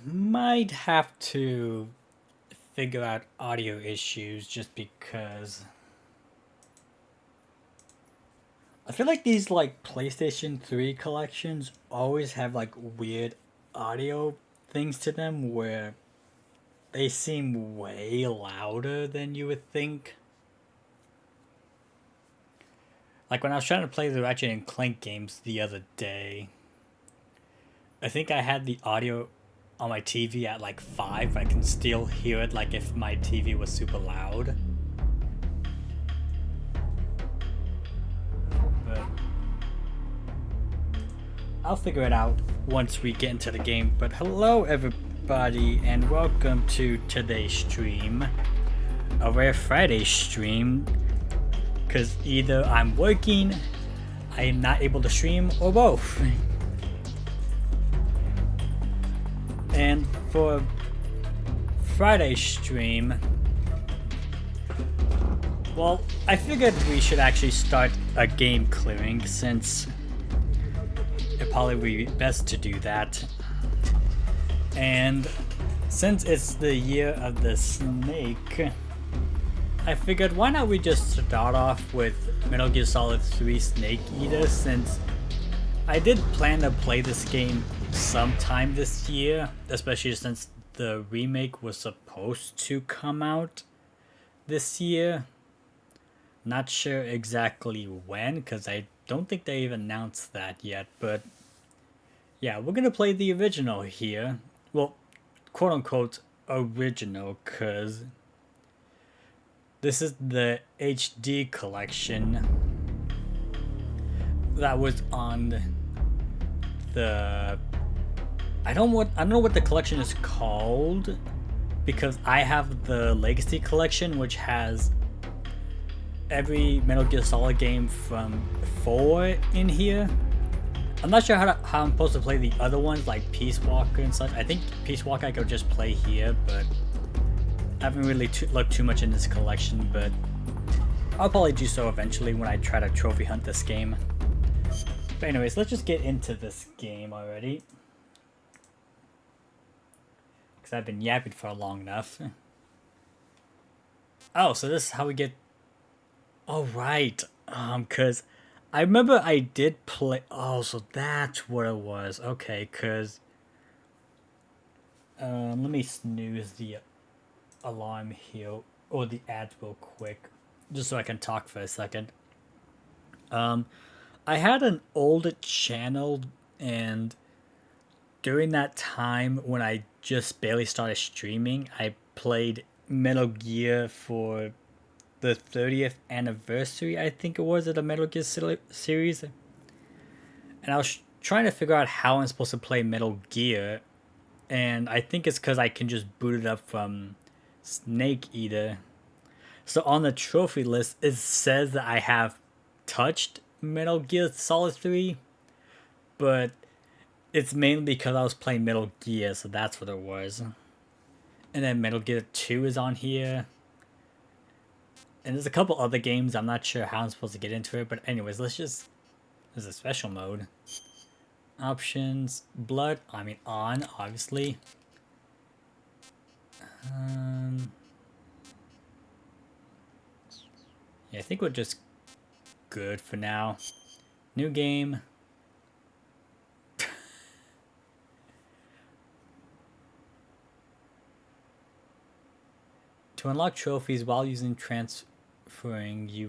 Might have to figure out audio issues just because I feel like these like PlayStation 3 collections always have like weird audio things to them where they seem way louder than you would think. Like when I was trying to play the Ratchet and Clank games the other day, I think I had the audio on my TV at like 5, but I can still hear it like if my TV was super loud. But I'll figure it out once we get into the game. But hello everybody and welcome to today's stream. A rare Friday stream. Cause either I'm working, I am not able to stream, or both. And for Friday's stream, well, I figured we should actually start a game clearing since it probably would be best to do that. And since it's the year of the snake, I figured why not we just start off with Metal Gear Solid 3 Snake Eater, since I did plan to play this game sometime this year, especially since the remake was supposed to come out this year. Not sure exactly when, because I don't think they even announced that yet, but yeah, we're gonna play the original here. Well, quote unquote original, because this is the HD collection that was on the I don't know what the collection is called, because I have the Legacy collection, which has every Metal Gear Solid game from 4 in here. I'm not sure how I'm supposed to play the other ones like Peace Walker and such. I think Peace Walker I could just play here, but I haven't really looked too much in this collection, but I'll probably do so eventually when I try to trophy hunt this game. But anyways, let's just get into this game already, because I've been yapping for long enough. Oh, so this is how we get... Oh, right. Because I remember I did play... Oh, so that's what it was. Okay, because... let me snooze the alarm here, or the ads real quick, just so I can talk for a second. I had an old channel, and during that time when I just barely started streaming, I played Metal Gear for the 30th anniversary, I think it was, of the Metal Gear series. And I was trying to figure out how I'm supposed to play Metal Gear, and I think it's because I can just boot it up from Snake Eater. So on the trophy list, it says that I have touched Metal Gear Solid 3, but it's mainly because I was playing Metal Gear, so that's what it was. And then Metal Gear 2 is on here. And there's a couple other games, I'm not sure how I'm supposed to get into it, but anyways, let's just... There's a special mode. Options, blood, on, obviously. Yeah, I think we're just good for now. New game. To unlock trophies while using transferring, you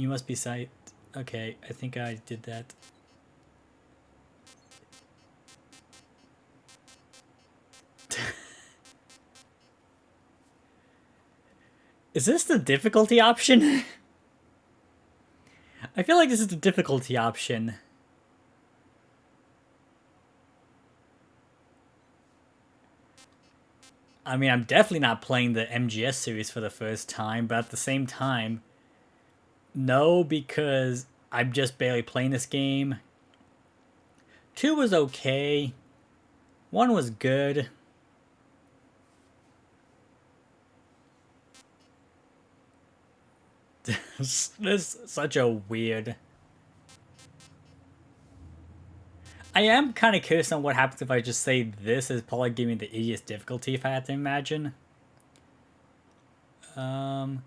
must be site. Okay, I think I did that. Is this the difficulty option? I feel like this is the difficulty option. I mean, I'm definitely not playing the MGS series for the first time, but at the same time, no, because I'm just barely playing this game. 2 was okay. 1 was good. This is such a weird... I am kind of curious on what happens if I just say this is probably giving me the easiest difficulty if I had to imagine. But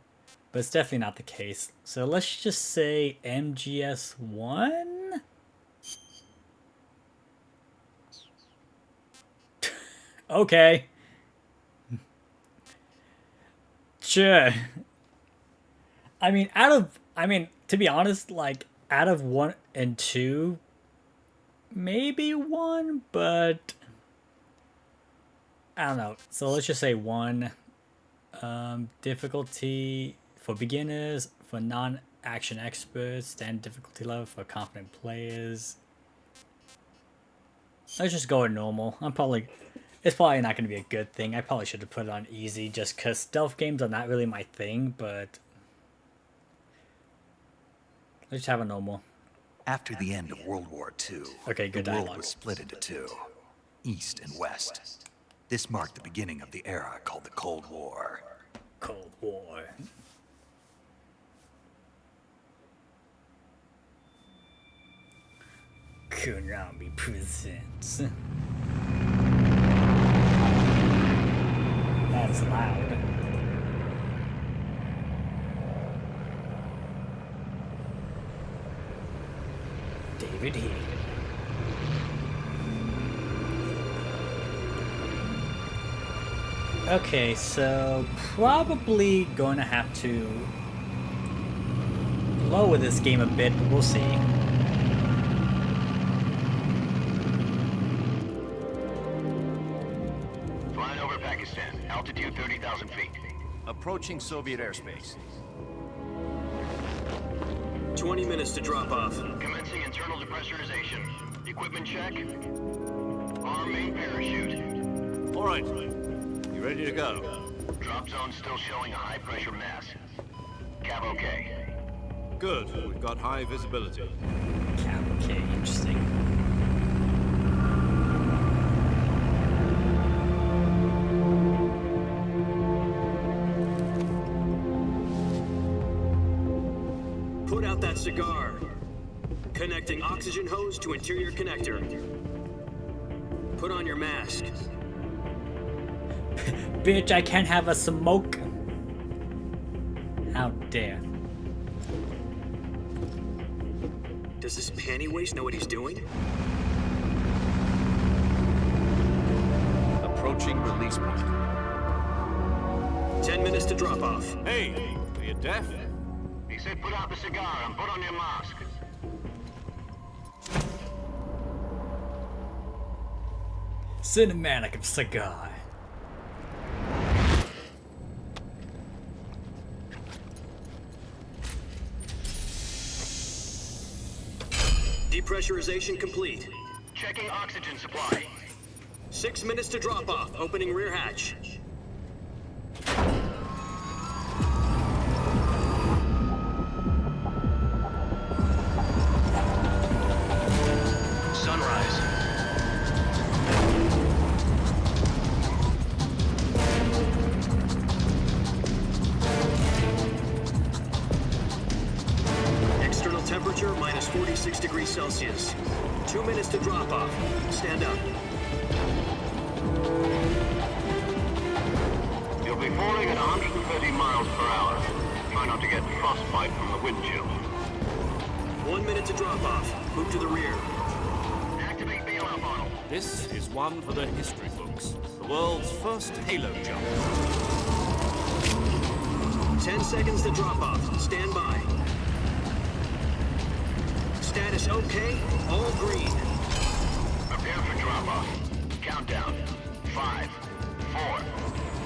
it's definitely not the case. So let's just say MGS1? Okay. Sure. I mean, to be honest, like, out of 1 and 2, maybe 1, but I don't know. So let's just say 1. Difficulty for beginners, for non-action experts, standard difficulty level for confident players. Let's just go with normal. It's probably not going to be a good thing. I probably should have put it on easy just because stealth games are not really my thing, but let's just have a normal. After the end of World War II, okay, good the dialogue. world was split into two, East and West. This marked the beginning of the era called the Cold War. Cold War. Konami presents. That's loud. David Healy. Okay, so probably going to have to lower this game a bit, but we'll see. Flying over Pakistan, altitude 30,000 feet. Approaching Soviet airspace. 20 minutes to drop off. Commencing internal depressurization. Equipment check. Arm main parachute. All right. You ready to go? Drop zone still showing a high pressure mass. Cav okay. Good. We've got high visibility. Okay, interesting. Put out that cigar. Connecting oxygen hose to interior connector. Put on your mask. Bitch, I can't have a smoke. How dare. Does this panty waste know what he's doing? Approaching release point. 10 minutes to drop off. Hey, are you deaf? He said put out the cigar and put on your mask. Cinematic of cigar. Depressurization complete. Checking oxygen supply. 6 minutes to drop off. Opening rear hatch. Sunrise. External temperature minus 46 degrees Celsius. 2 minutes to drop off. Stand up. You'll be falling at 130 miles per hour. Try not to get frostbite from the wind chill. 1 minute to drop off. Move to the rear. Activate bailout model. This is one for the history books. The world's first halo jump. 10 seconds to drop off. Stand by. Status okay. All green. Prepare for drop-off. Countdown. 5, 4,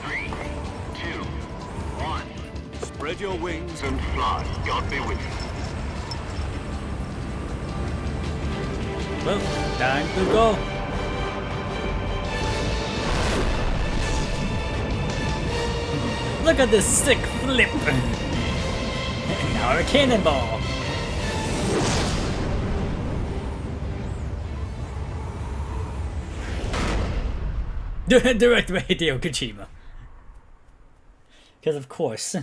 3, 2, 1. Spread your wings And fly. God be with you. Well, time to go. Look at this sick flip. Now a cannonball. Direct radio Kojima. Because of course.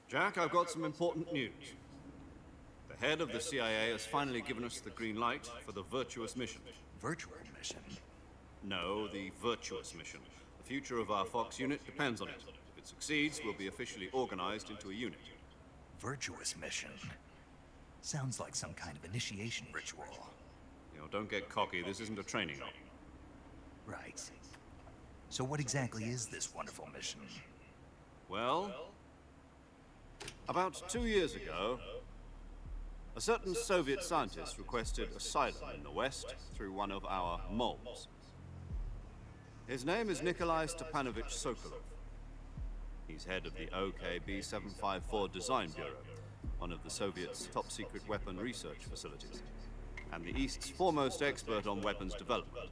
Jack, I've got some important news. The The head of the CIA has finally given us the green light for the virtuous mission. Virtual mission? No, the virtuous mission. The future of our Fox unit depends on it. If it succeeds, we'll be officially organized into a unit. Virtuous mission? Sounds like some kind of initiation ritual. You know, don't get cocky. This isn't a training op. Right. So what exactly is this wonderful mission? Well, about 2 years ago, a certain Soviet scientist requested asylum in the West through one of our moles. His name is Nikolai Stepanovich Sokolov. He's head of the OKB 754 Design Bureau, one of the Soviets' top-secret weapon research facilities, and the East's foremost expert on weapons development.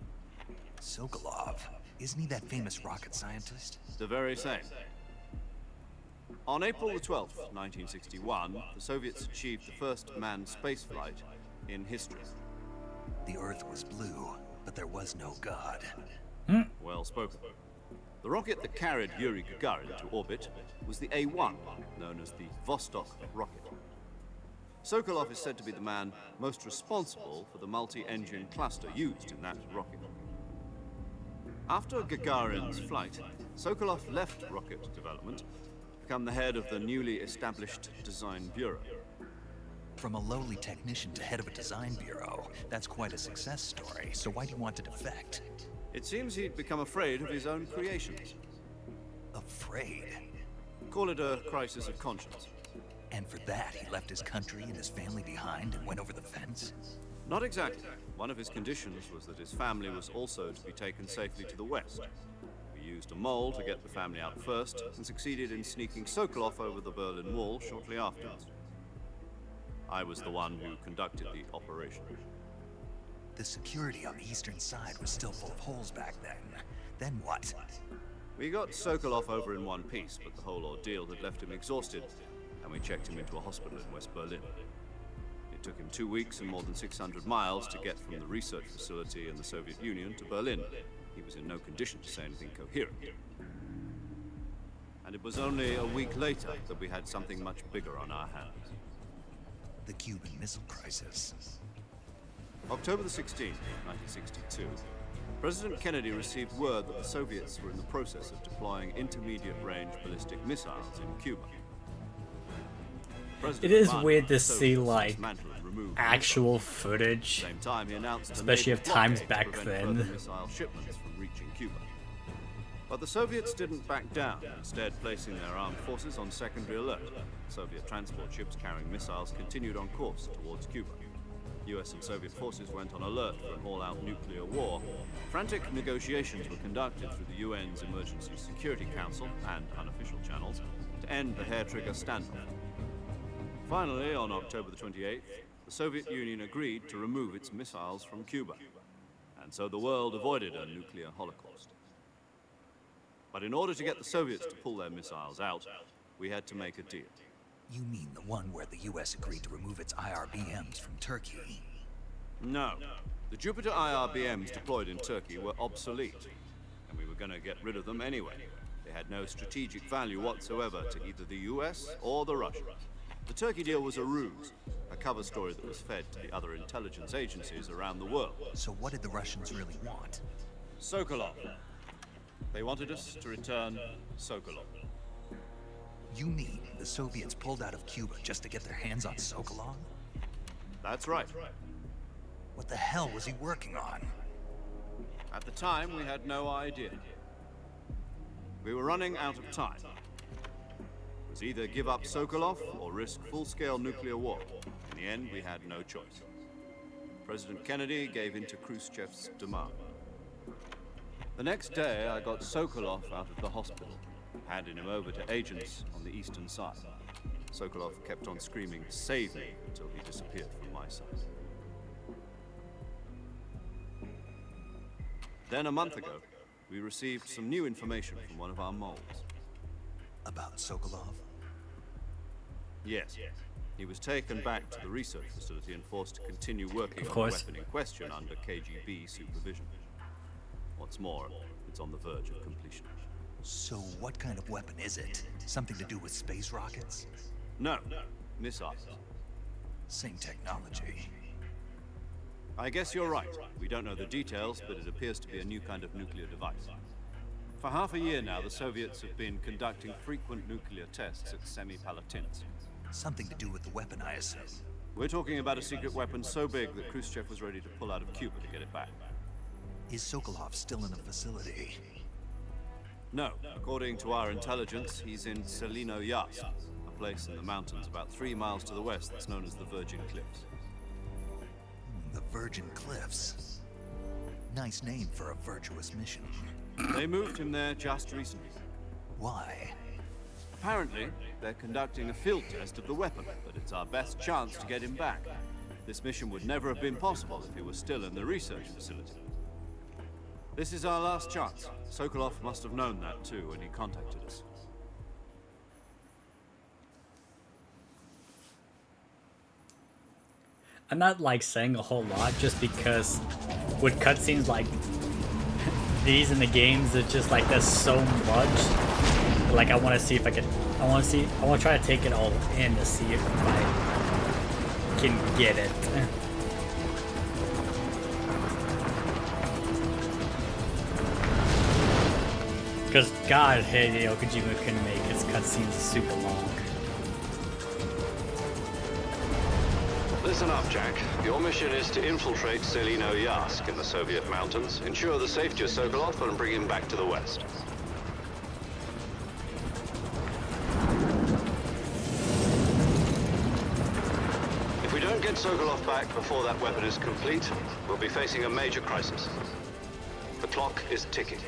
Sokolov? Isn't he that famous rocket scientist? The very same. On April the 12th, 1961, the Soviets achieved the first manned spaceflight in history. The Earth was blue, but there was no God. Well spoken. The rocket that carried Yuri Gagarin to orbit was the A-1, known as the Vostok rocket. Sokolov is said to be the man most responsible for the multi-engine cluster used in that rocket. After Gagarin's flight, Sokolov left rocket development to become the head of the newly established Design Bureau. From a lowly technician to head of a design bureau, that's quite a success story. So why do you want to defect? It seems he'd become afraid of his own creations. Afraid? Call it a crisis of conscience. And for that, he left his country and his family behind and went over the fence? Not exactly. One of his conditions was that his family was also to be taken safely to the west. We used a mole to get the family out first and succeeded in sneaking Sokolov over the Berlin Wall shortly afterwards. I was the one who conducted the operation. The security on the eastern side was still full of holes back then. Then what? We got Sokolov over in one piece, but the whole ordeal had left him exhausted, and we checked him into a hospital in West Berlin. It took him 2 weeks and more than 600 miles to get from the research facility in the Soviet Union to Berlin. He was in no condition to say anything coherent. And it was only a week later that we had something much bigger on our hands. The Cuban Missile Crisis. October the 16th, 1962, President Kennedy received word that the Soviets were in the process of deploying intermediate-range ballistic missiles in Cuba. It is demanded weird that to the see Soviets like dismantle and remove the actual missiles. footage, At the same time, he announced a especially naval of times blockade back to prevent then. further missile shipments from reaching Cuba. But the Soviets didn't back down, instead placing their armed forces on secondary alert. Soviet transport ships carrying missiles continued on course towards Cuba. US and Soviet forces went on alert for an all-out nuclear war. Frantic negotiations were conducted through the UN's Emergency Security Council and unofficial channels to end the hair-trigger standoff. Finally, on October the 28th, the Soviet Union agreed to remove its missiles from Cuba. And so the world avoided a nuclear holocaust. But in order to get the Soviets to pull their missiles out, we had to make a deal. You mean the one where the US agreed to remove its IRBMs from Turkey? No. The Jupiter IRBMs deployed in Turkey were obsolete, and we were going to get rid of them anyway. They had no strategic value whatsoever to either the US or the Russians. The Turkey deal was a ruse, a cover story that was fed to the other intelligence agencies around the world. So what did the Russians really want? Sokolov. They wanted us to return Sokolov. You mean the Soviets pulled out of Cuba just to get their hands on Sokolov? That's right. What the hell was he working on? At the time, we had no idea. We were running out of time. It was either give up Sokolov or risk full-scale nuclear war. In the end, we had no choice. President Kennedy gave in to Khrushchev's demand. The next day, I got Sokolov out of the hospital, handing him over to agents on the eastern side. Sokolov kept on screaming, "Save me," until he disappeared from my sight. Then a month ago, we received some new information from one of our moles. About Sokolov? Yes. He was taken back to the research facility and forced to continue working Of on the course. weapon in question under KGB supervision. What's more, it's on the verge of completion. So what kind of weapon is it? Something to do with space rockets? No, missiles. Same technology. I guess you're right. We don't know the details, but it appears to be a new kind of nuclear device. For half a year now, the Soviets have been conducting frequent nuclear tests at Semipalatinsk. Something to do with the weapon, I assume. We're talking about a secret weapon so big that Khrushchev was ready to pull out of Cuba to get it back. Is Sokolov still in the facility? No. According to our intelligence, he's in Selino Yas, a place in the mountains about 3 miles to the west that's known as the Virgin Cliffs. The Virgin Cliffs. Nice name for a virtuous mission. They moved him there just recently. Why? Apparently, they're conducting a field test of the weapon, but it's our best chance to get him back. This mission would never have been possible if he was still in the research facility. This is our last chance. Sokolov must have known that too when he contacted us. I'm not like saying a whole lot just because with cutscenes like these in the games, it's just like there's so much. Like I want to see if I can. I want to try to take it all in to see if I can get it. Because God, Hideo Kojima couldn't make his cutscenes super long. Listen up, Jack. Your mission is to infiltrate Selino Yask in the Soviet mountains, ensure the safety of Sokolov, and bring him back to the west. If we don't get Sokolov back before that weapon is complete, we'll be facing a major crisis. The clock is ticking.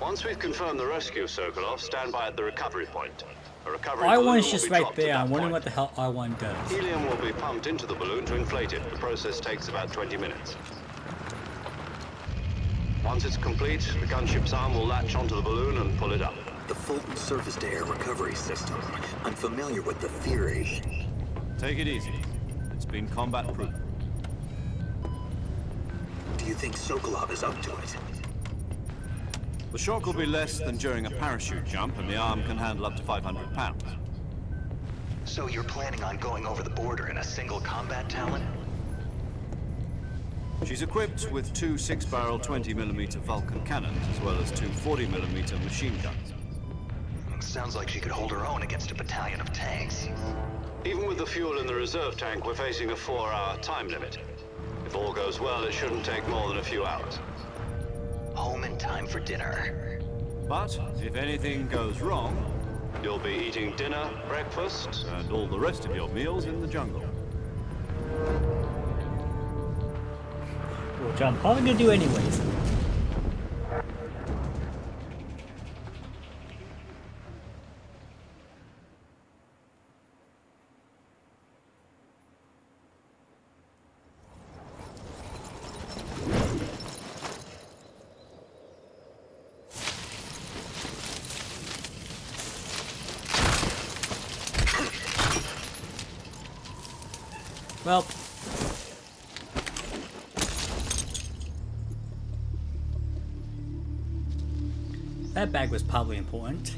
Once we've confirmed the rescue of Sokolov, stand by at the recovery point. A recovery balloon R1's will just be right dropped at there. that I'm wondering point. what the hell R1 does. Helium will be pumped into the balloon to inflate it. The process takes about 20 minutes. Once it's complete, the gunship's arm will latch onto the balloon and pull it up. The Fulton surface-to-air recovery system. I'm familiar with the theory. Take it easy. It's been combat-proof. Do you think Sokolov is up to it? The shock will be less than during a parachute jump, and the arm can handle up to 500 pounds. So you're planning on going over the border in a single combat Talon? She's equipped with 2 6-barrel 20mm Vulcan cannons, as well as 2 40mm machine guns. Sounds like she could hold her own against a battalion of tanks. Even with the fuel in the reserve tank, we're facing a 4-hour time limit. If all goes well, it shouldn't take more than a few hours. Home in time for dinner. But if anything goes wrong, You'll be eating dinner, breakfast, and all the rest of your meals in the jungle. Which I'm probably gonna do anyways. Well, that bag was probably important.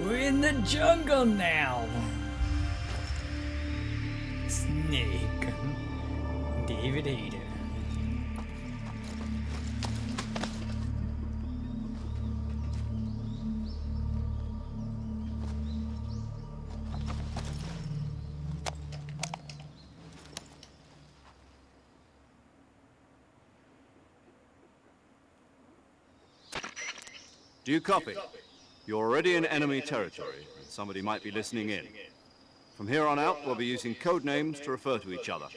We're in the jungle now. Snake. David Hayter. Do you copy? You're already in enemy territory, and somebody might be listening in. From here on out, we'll be using code names to refer to each other.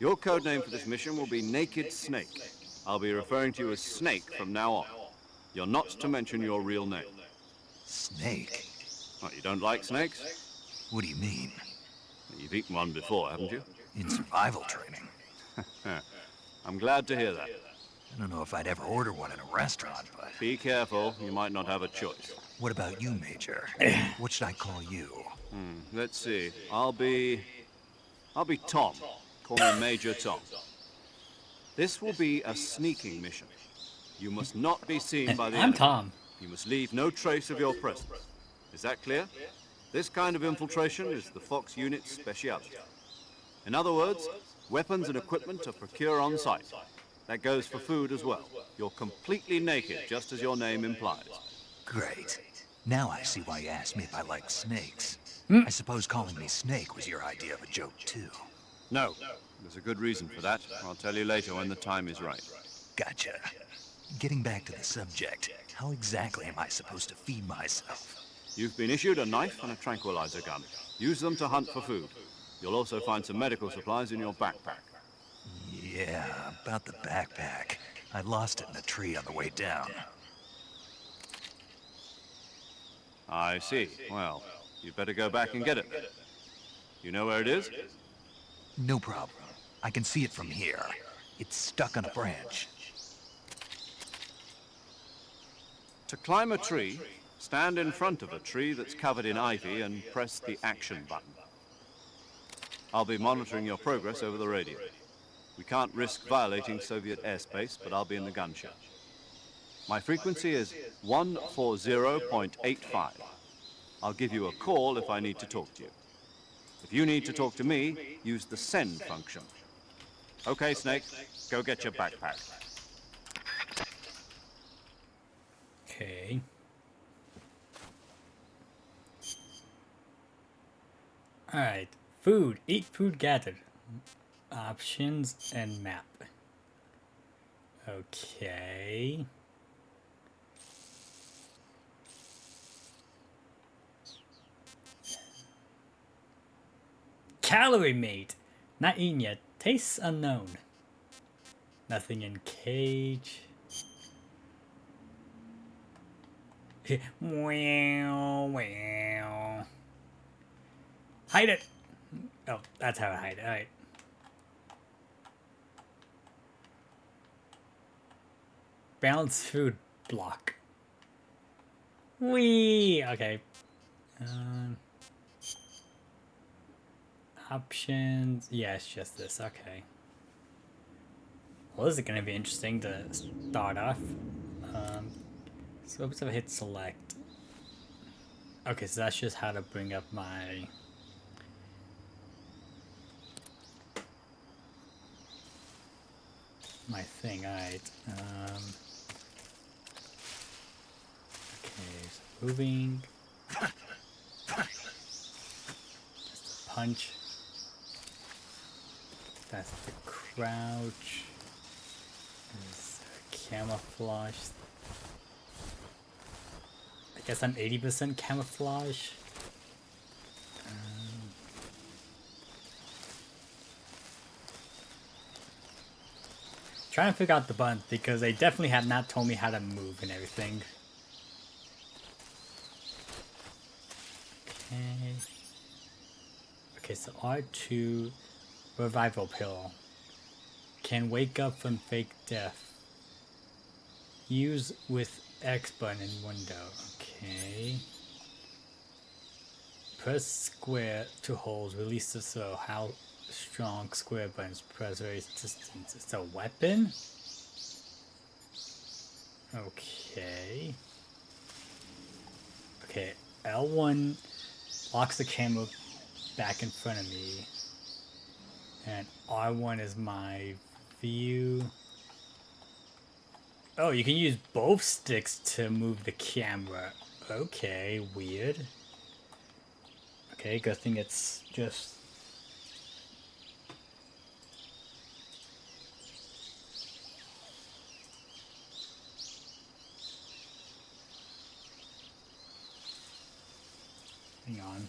Your codename for this mission will be Naked Snake. I'll be referring to you as Snake from now on. You're not to mention your real name. Snake? What, you don't like snakes? What do you mean? You've eaten one before, haven't you? In survival training? I'm glad to hear that. I don't know if I'd ever order one in a restaurant, but... Be careful, you might not have a choice. What about you, Major? What should I call you? Let's see. I'll be Tom. Call me Major Tom. This will be a sneaking mission. You must not be seen by the I'm enemy. Tom. You must leave no trace of your presence. Is that clear? This kind of infiltration is the Fox unit's speciality. In other words, weapons and equipment are procured on site. That goes for food as well. You're completely naked, just as your name implies. Great. Now I see why you asked me if I like snakes. I suppose calling me Snake was your idea of a joke, too. No. There's a good reason for that. I'll tell you later when the time is right. Gotcha. Getting back to the subject, how exactly am I supposed to feed myself? You've been issued a knife and a tranquilizer gun. Use them to hunt for food. You'll also find some medical supplies in your backpack. Yeah, about the backpack. I lost it in a tree on the way down. I see. Well, you'd better go back and get it then. You know where it is? No problem. I can see it from here. It's stuck on a branch. To climb a tree, stand in front of a tree that's covered in ivy and press the action button. I'll be monitoring your progress over the radio. We can't risk violating Soviet airspace, but I'll be in the gunship. My frequency is 140.85. I'll give you a call if I need to talk to you. If you need to talk to me, use the send function. Okay, Snake, go get your backpack. Okay. Alright. Food. Eat food gathered. Options and map. Okay. Calorie meat. Not eaten yet. Tastes unknown. Nothing in cage. Wow, wow. Hide it. Oh, that's how I hide it. Alright. Balanced food block. Wee. Okay. Options. Yeah, it's just this. Okay. Well, this is going to be interesting to start off. So let's hit select. Okay, so that's just how to bring up my thing. Alright. Okay, so moving. That's the punch. That's the crouch. There's camouflage. I guess I'm 80% camouflage. Trying to figure out the buttons because they definitely have not told me how to move and everything. Okay. Okay, so R2 revival pill. Can wake up from fake death. Use with X button in window. Okay. Press square to hold. Release the throw. How strong square buttons press raise distance. It's a weapon? Okay. Okay. L1 locks the camera back in front of me. And R1 is my view. Oh, you can use both sticks to move the camera. Okay, weird. Okay, good thing it's just... Hang on.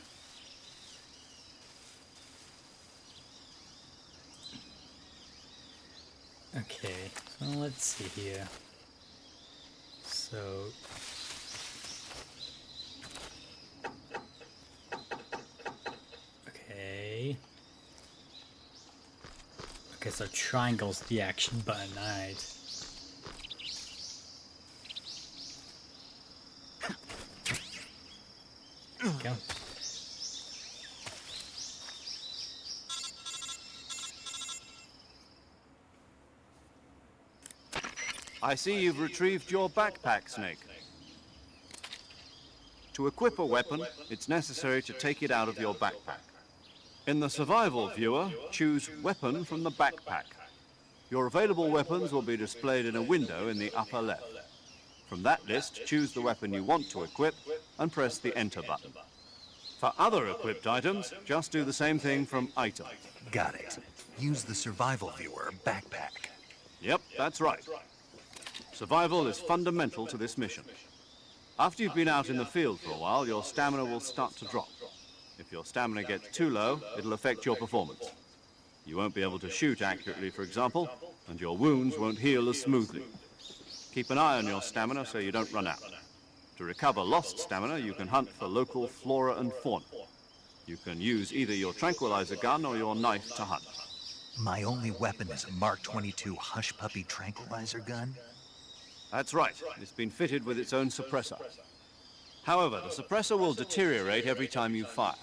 Okay, so let's see here. So... Okay. Okay, so triangle's the action button, alright. Go. I see you've retrieved your backpack, Snake. To equip a weapon, it's necessary to take it out of your backpack. In the survival viewer, choose Weapon from the backpack. Your available weapons will be displayed in a window in the upper left. From that list, choose the weapon you want to equip and press the Enter button. For other equipped items, just do the same thing from Item. Got it. Use the survival viewer backpack. Yep, that's right. Survival is fundamental to this mission. After you've been out in the field for a while, your stamina will start to drop. If your stamina gets too low, it'll affect your performance. You won't be able to shoot accurately, for example, and your wounds won't heal as smoothly. Keep an eye on your stamina so you don't run out. To recover lost stamina, you can hunt for local flora and fauna. You can use either your tranquilizer gun or your knife to hunt. My only weapon is a Mark 22 Hush Puppy tranquilizer gun? That's right. It's been fitted with its own suppressor. However, the suppressor will deteriorate every time you fire.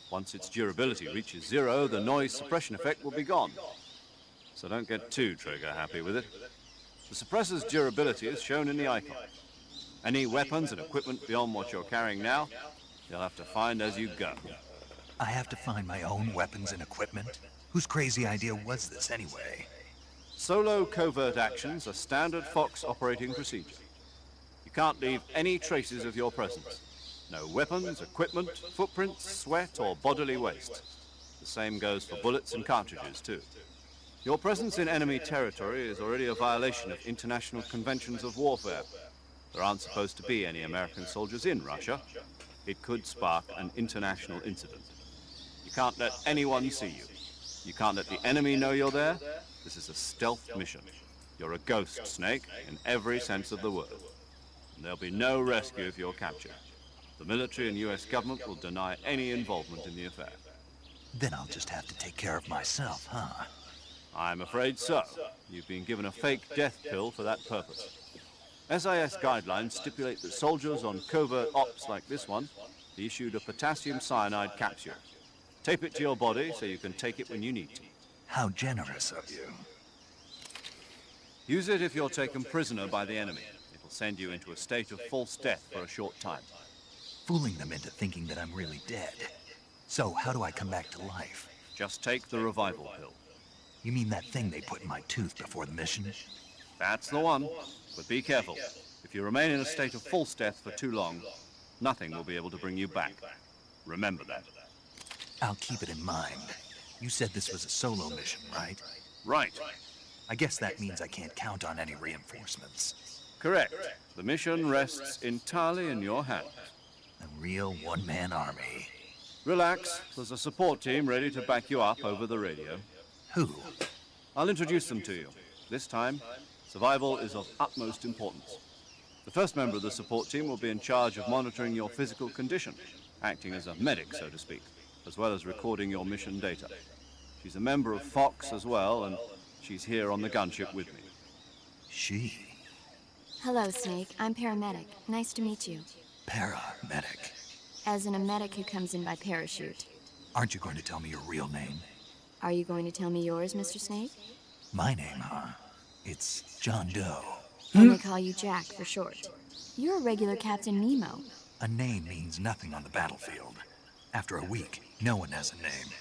Once its durability reaches 0, the noise suppression effect will be gone. So don't get too trigger happy with it. The suppressor's durability is shown in the icon. Any weapons and equipment beyond what you're carrying now, you'll have to find as you go. I have to find my own weapons and equipment? Whose crazy idea was this anyway? Solo covert actions are standard Fox operating procedure. You can't leave any traces of your presence. No weapons, equipment, footprints, sweat, or bodily waste. The same goes for bullets and cartridges, too. Your presence in enemy territory is already a violation of international conventions of warfare. There aren't supposed to be any American soldiers in Russia. It could spark an international incident. You can't let anyone see you. You can't let the enemy know you're there. This is a stealth mission. You're a ghost, Snake, in every sense of the word. And there'll be no rescue if you're captured. The military and US government will deny any involvement in the affair. Then I'll just have to take care of myself, huh? I'm afraid so. You've been given a fake death pill for that purpose. SIS guidelines stipulate that soldiers on covert ops like this one be issued a potassium cyanide capsule. Tape it to your body so you can take it when you need to. How generous of you. Use it if you're taken prisoner by the enemy. It'll send you into a state of false death for a short time. Fooling them into thinking that I'm really dead. So how do I come back to life? Just take the revival pill. You mean that thing they put in my tooth before the mission? That's the one. But be careful. If you remain in a state of false death for too long, nothing will be able to bring you back. Remember that. I'll keep it in mind. You said this was a solo mission, right? Right. I guess that means I can't count on any reinforcements. Correct. The mission rests entirely in your hands. A real one-man army. Relax. There's a support team ready to back you up over the radio. Who? I'll introduce them to you. This time, survival is of utmost importance. The first member of the support team will be in charge of monitoring your physical condition, acting as a medic, so to speak, as well as recording your mission data. She's a member of Fox as well, and she's here on the gunship with me. She? Hello, Snake. I'm paramedic. Nice to meet you. Paramedic. As in a medic who comes in by parachute. Aren't you going to tell me your real name? Are you going to tell me yours, Mr. Snake? My name, huh? It's John Doe. And they call you Jack for short. You're a regular Captain Nemo. A name means nothing on the battlefield. After a week, no one has a name.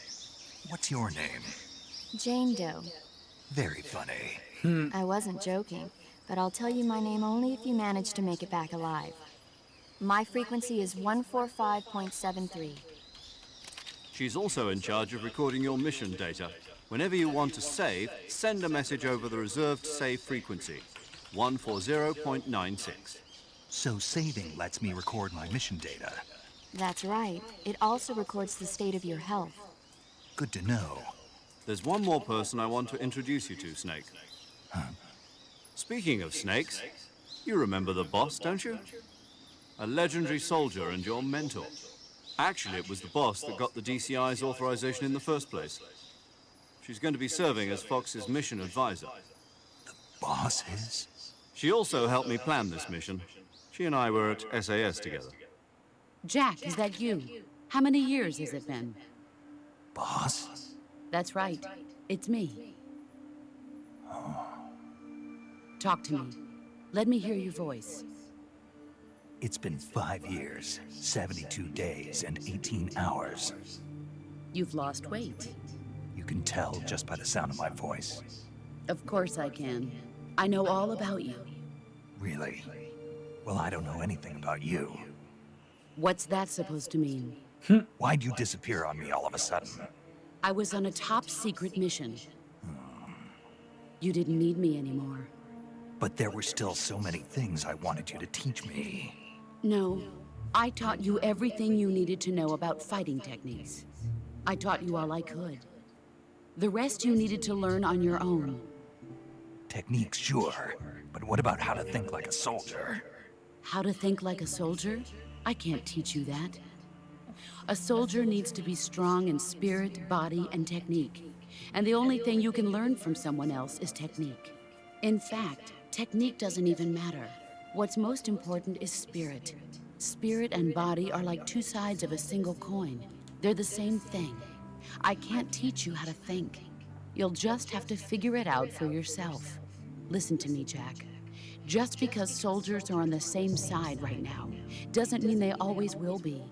What's your name? Jane Doe. Very funny. I wasn't joking, but I'll tell you my name only if you manage to make it back alive. My frequency is 145.73. She's also in charge of recording your mission data. Whenever you want to save, send a message over the reserved save frequency, 140.96. So saving lets me record my mission data. That's right. It also records the state of your health. Good to know. There's one more person I want to introduce you to, Snake. Speaking of snakes, you remember the boss, don't you? A legendary soldier and your mentor. Actually, it was the boss that got the DCI's authorization in the first place. She's going to be serving as Fox's mission advisor. Boss is? She also helped me plan this mission. She and I were at SAS together. Jack, is that you? How many years has it been? Boss? That's right. It's me. Talk to me. Let me hear your voice. It's been 5 years, 72 days, and 18 hours. You've lost weight. You can tell just by the sound of my voice. Of course I can. I know all about you. Really? Well, I don't know anything about you. What's that supposed to mean? Why'd you disappear on me all of a sudden? I was on a top-secret mission. You didn't need me anymore. But there were still so many things I wanted you to teach me. No, I taught you everything you needed to know about fighting techniques. I taught you all I could. The rest you needed to learn on your own. Techniques, sure. But what about how to think like a soldier? How to think like a soldier? I can't teach you that. A soldier needs to be strong in spirit, body, and technique. And the only thing you can learn from someone else is technique. In fact, technique doesn't even matter. What's most important is spirit. Spirit and body are like two sides of a single coin. They're the same thing. I can't teach you how to think. You'll just have to figure it out for yourself. Listen to me, Jack. Just because soldiers are on the same side right now doesn't mean they always will be.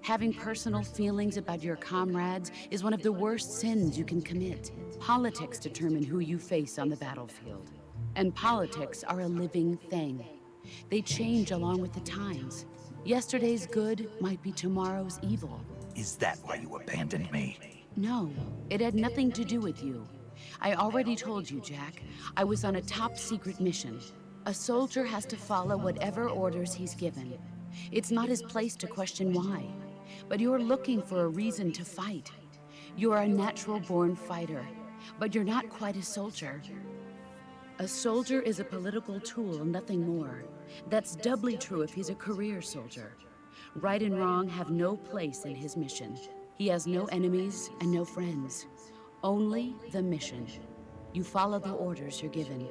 Having personal feelings about your comrades is one of the worst sins you can commit. Politics determine who you face on the battlefield. And politics are a living thing. They change along with the times. Yesterday's good might be tomorrow's evil. Is that why you abandoned me? No, it had nothing to do with you. I already told you, Jack. I was on a top-secret mission. A soldier has to follow whatever orders he's given. It's not his place to question why. But you're looking for a reason to fight. You are a natural-born fighter, but you're not quite a soldier. A soldier is a political tool, nothing more. That's doubly true if he's a career soldier. Right and wrong have no place in his mission. He has no enemies and no friends. Only the mission. You follow the orders you're given.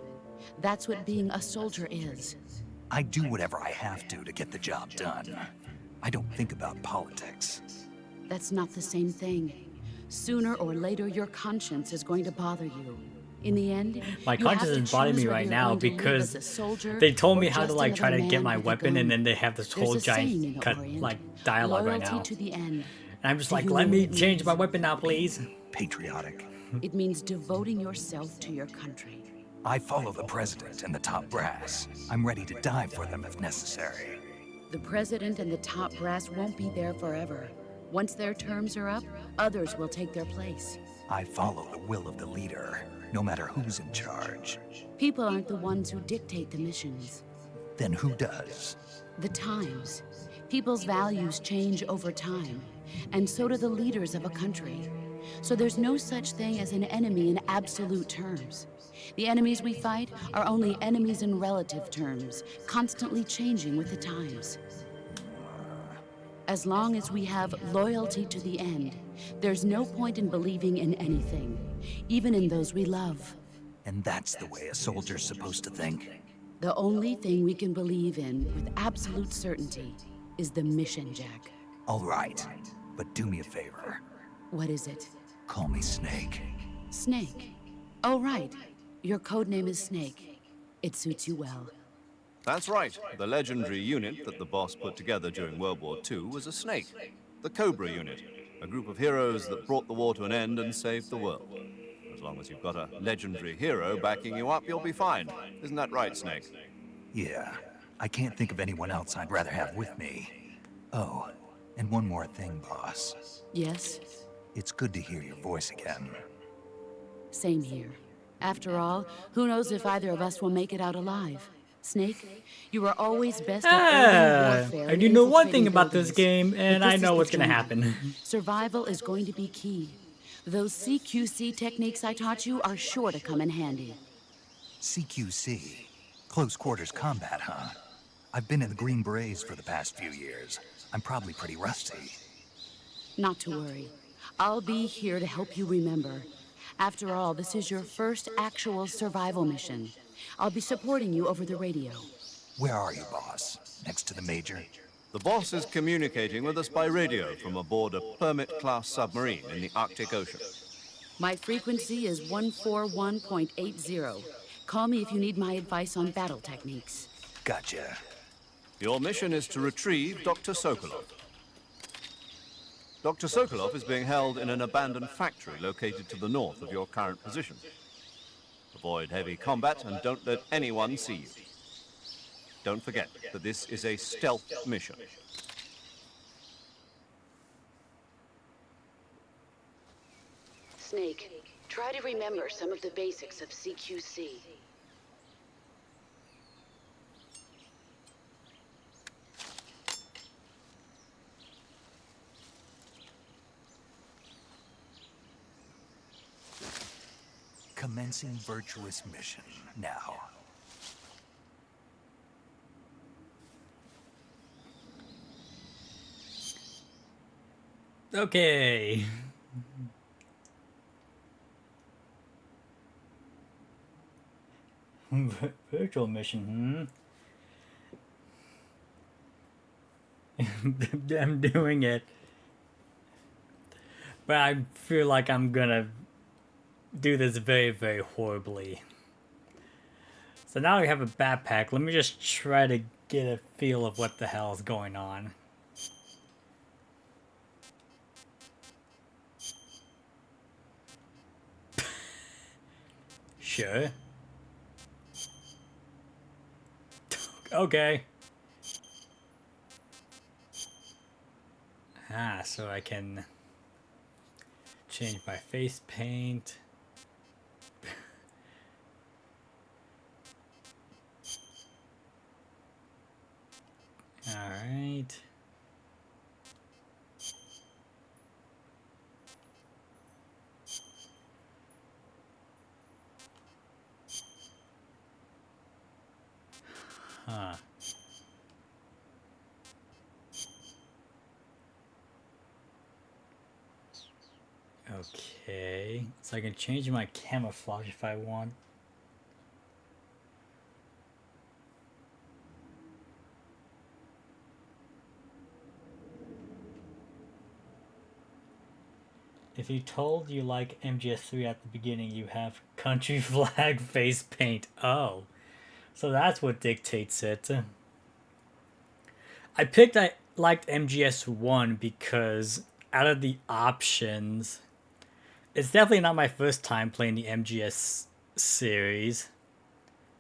That's what being a soldier is. I do whatever I have to get the job done. I don't think about politics. That's not the same thing. Sooner or later, your conscience is going to bother you. In the end, my conscience is bothering me right now because they told me how to like try to get my weapon, and then they have this whole giant cut like dialogue right now. And I'm just like, let me change my weapon now, please. Patriotic. It means devoting yourself to your country. I follow the president and the top brass. I'm ready to die for them if necessary. The president and the top brass won't be there forever. Once their terms are up, others will take their place. I follow the will of the leader, no matter who's in charge. People aren't the ones who dictate the missions. Then who does? The times. People's values change over time, and so do the leaders of a country. So there's no such thing as an enemy in absolute terms. The enemies we fight are only enemies in relative terms, constantly changing with the times. As long as we have loyalty to the end, there's no point in believing in anything, even in those we love. And that's the way a soldier's supposed to think? The only thing we can believe in with absolute certainty is the mission, Jack. All right, but do me a favor. What is it? Call me Snake. Snake? Oh, right. Your codename is Snake. It suits you well. That's right. The legendary unit that the boss put together during World War II was a snake. The Cobra unit. A group of heroes that brought the war to an end and saved the world. As long as you've got a legendary hero backing you up, you'll be fine. Isn't that right, Snake? Yeah. I can't think of anyone else I'd rather have with me. Oh, and one more thing, boss. Yes? It's good to hear your voice again. Same here. After all, who knows if either of us will make it out alive? Snake, you are always best at warfare. I do know one thing about this game, and I know what's gonna happen. Survival is going to be key. Those CQC techniques I taught you are sure to come in handy. CQC. Close quarters combat, huh? I've been in the Green Berets for the past few years. I'm probably pretty rusty. Not to worry. I'll be here to help you remember. After all, this is your first actual survival mission. I'll be supporting you over the radio. Where are you, boss? Next to the Major? The boss is communicating with us by radio from aboard a Permit-class submarine in the Arctic Ocean. My frequency is 141.80. Call me if you need my advice on battle techniques. Gotcha. Your mission is to retrieve Dr. Sokolov. Dr. Sokolov is being held in an abandoned factory located to the north of your current position. Avoid heavy combat and don't let anyone see you. Don't forget that this is a stealth mission. Snake, try to remember some of the basics of CQC. Commencing virtuous mission now. Okay. Virtual mission, I'm doing it. But I feel like I'm gonna do this very, very horribly. So now we have a backpack. Let me just try to get a feel of what the hell is going on. Sure. Okay. Ah, so I can change my face paint. All right. Huh. Okay, so I can change my camouflage if I want. If you told you like MGS3 at the beginning, you have country flag face paint. Oh, so that's what dictates it. I liked MGS1 because out of the options, it's definitely not my first time playing the MGS series.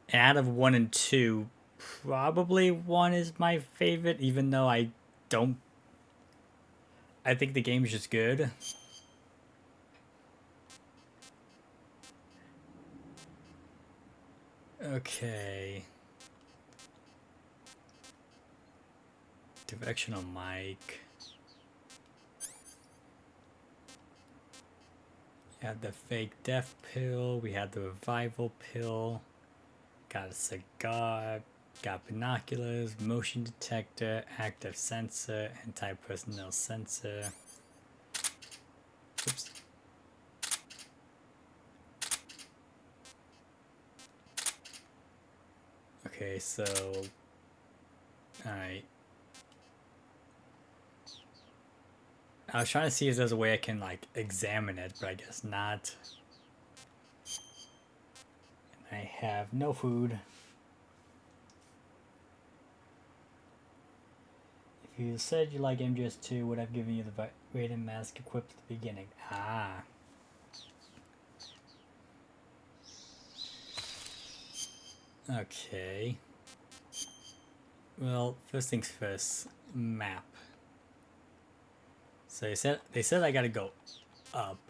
And out of 1 and 2, probably 1 is my favorite, even though I think the game is just good. Okay. Directional mic. We had the fake death pill. We had the revival pill. Got a cigar. Got binoculars. Motion detector. Active sensor. Anti-personnel sensor. Oops. Okay, so... Alright. I was trying to see if there's a way I can, like, examine it, but I guess not. And I have no food. If you said you like MGS2, would have given you the rated mask equipped at the beginning. Ah. Okay. Well, first things first, map. So they said I gotta go up.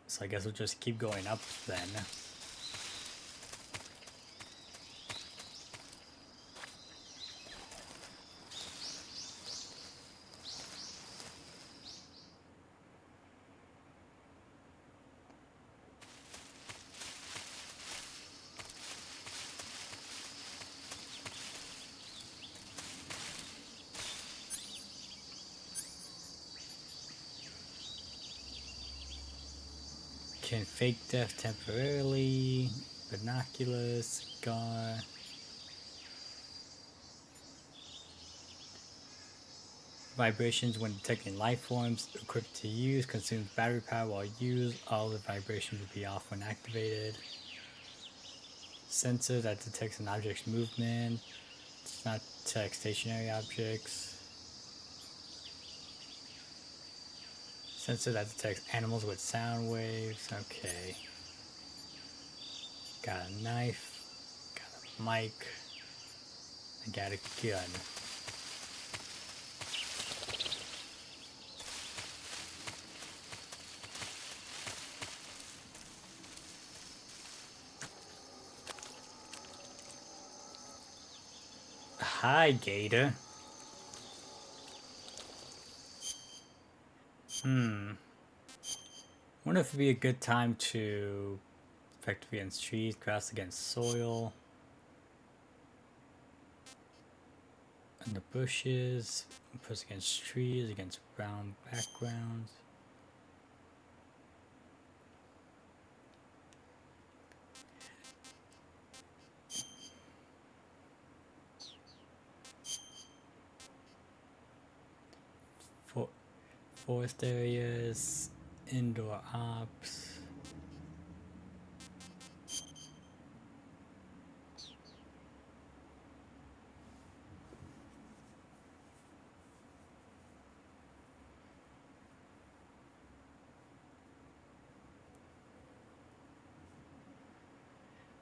So I guess we'll just keep going up then. Can fake death temporarily. Binoculars, cigar. Vibrations when detecting life forms. Equipped to use. Consumes battery power while used. All the vibrations will be off when activated. Sensor that detects an object's movement. Does not detect stationary objects. Sensor that detects animals with sound waves. Okay. Got a knife. Got a mic. I got a gun. Hi, Gator. Wonder if it'd be a good time to effectively against trees, grass against soil, and the bushes, press against trees, against brown backgrounds. Forest areas, indoor ops.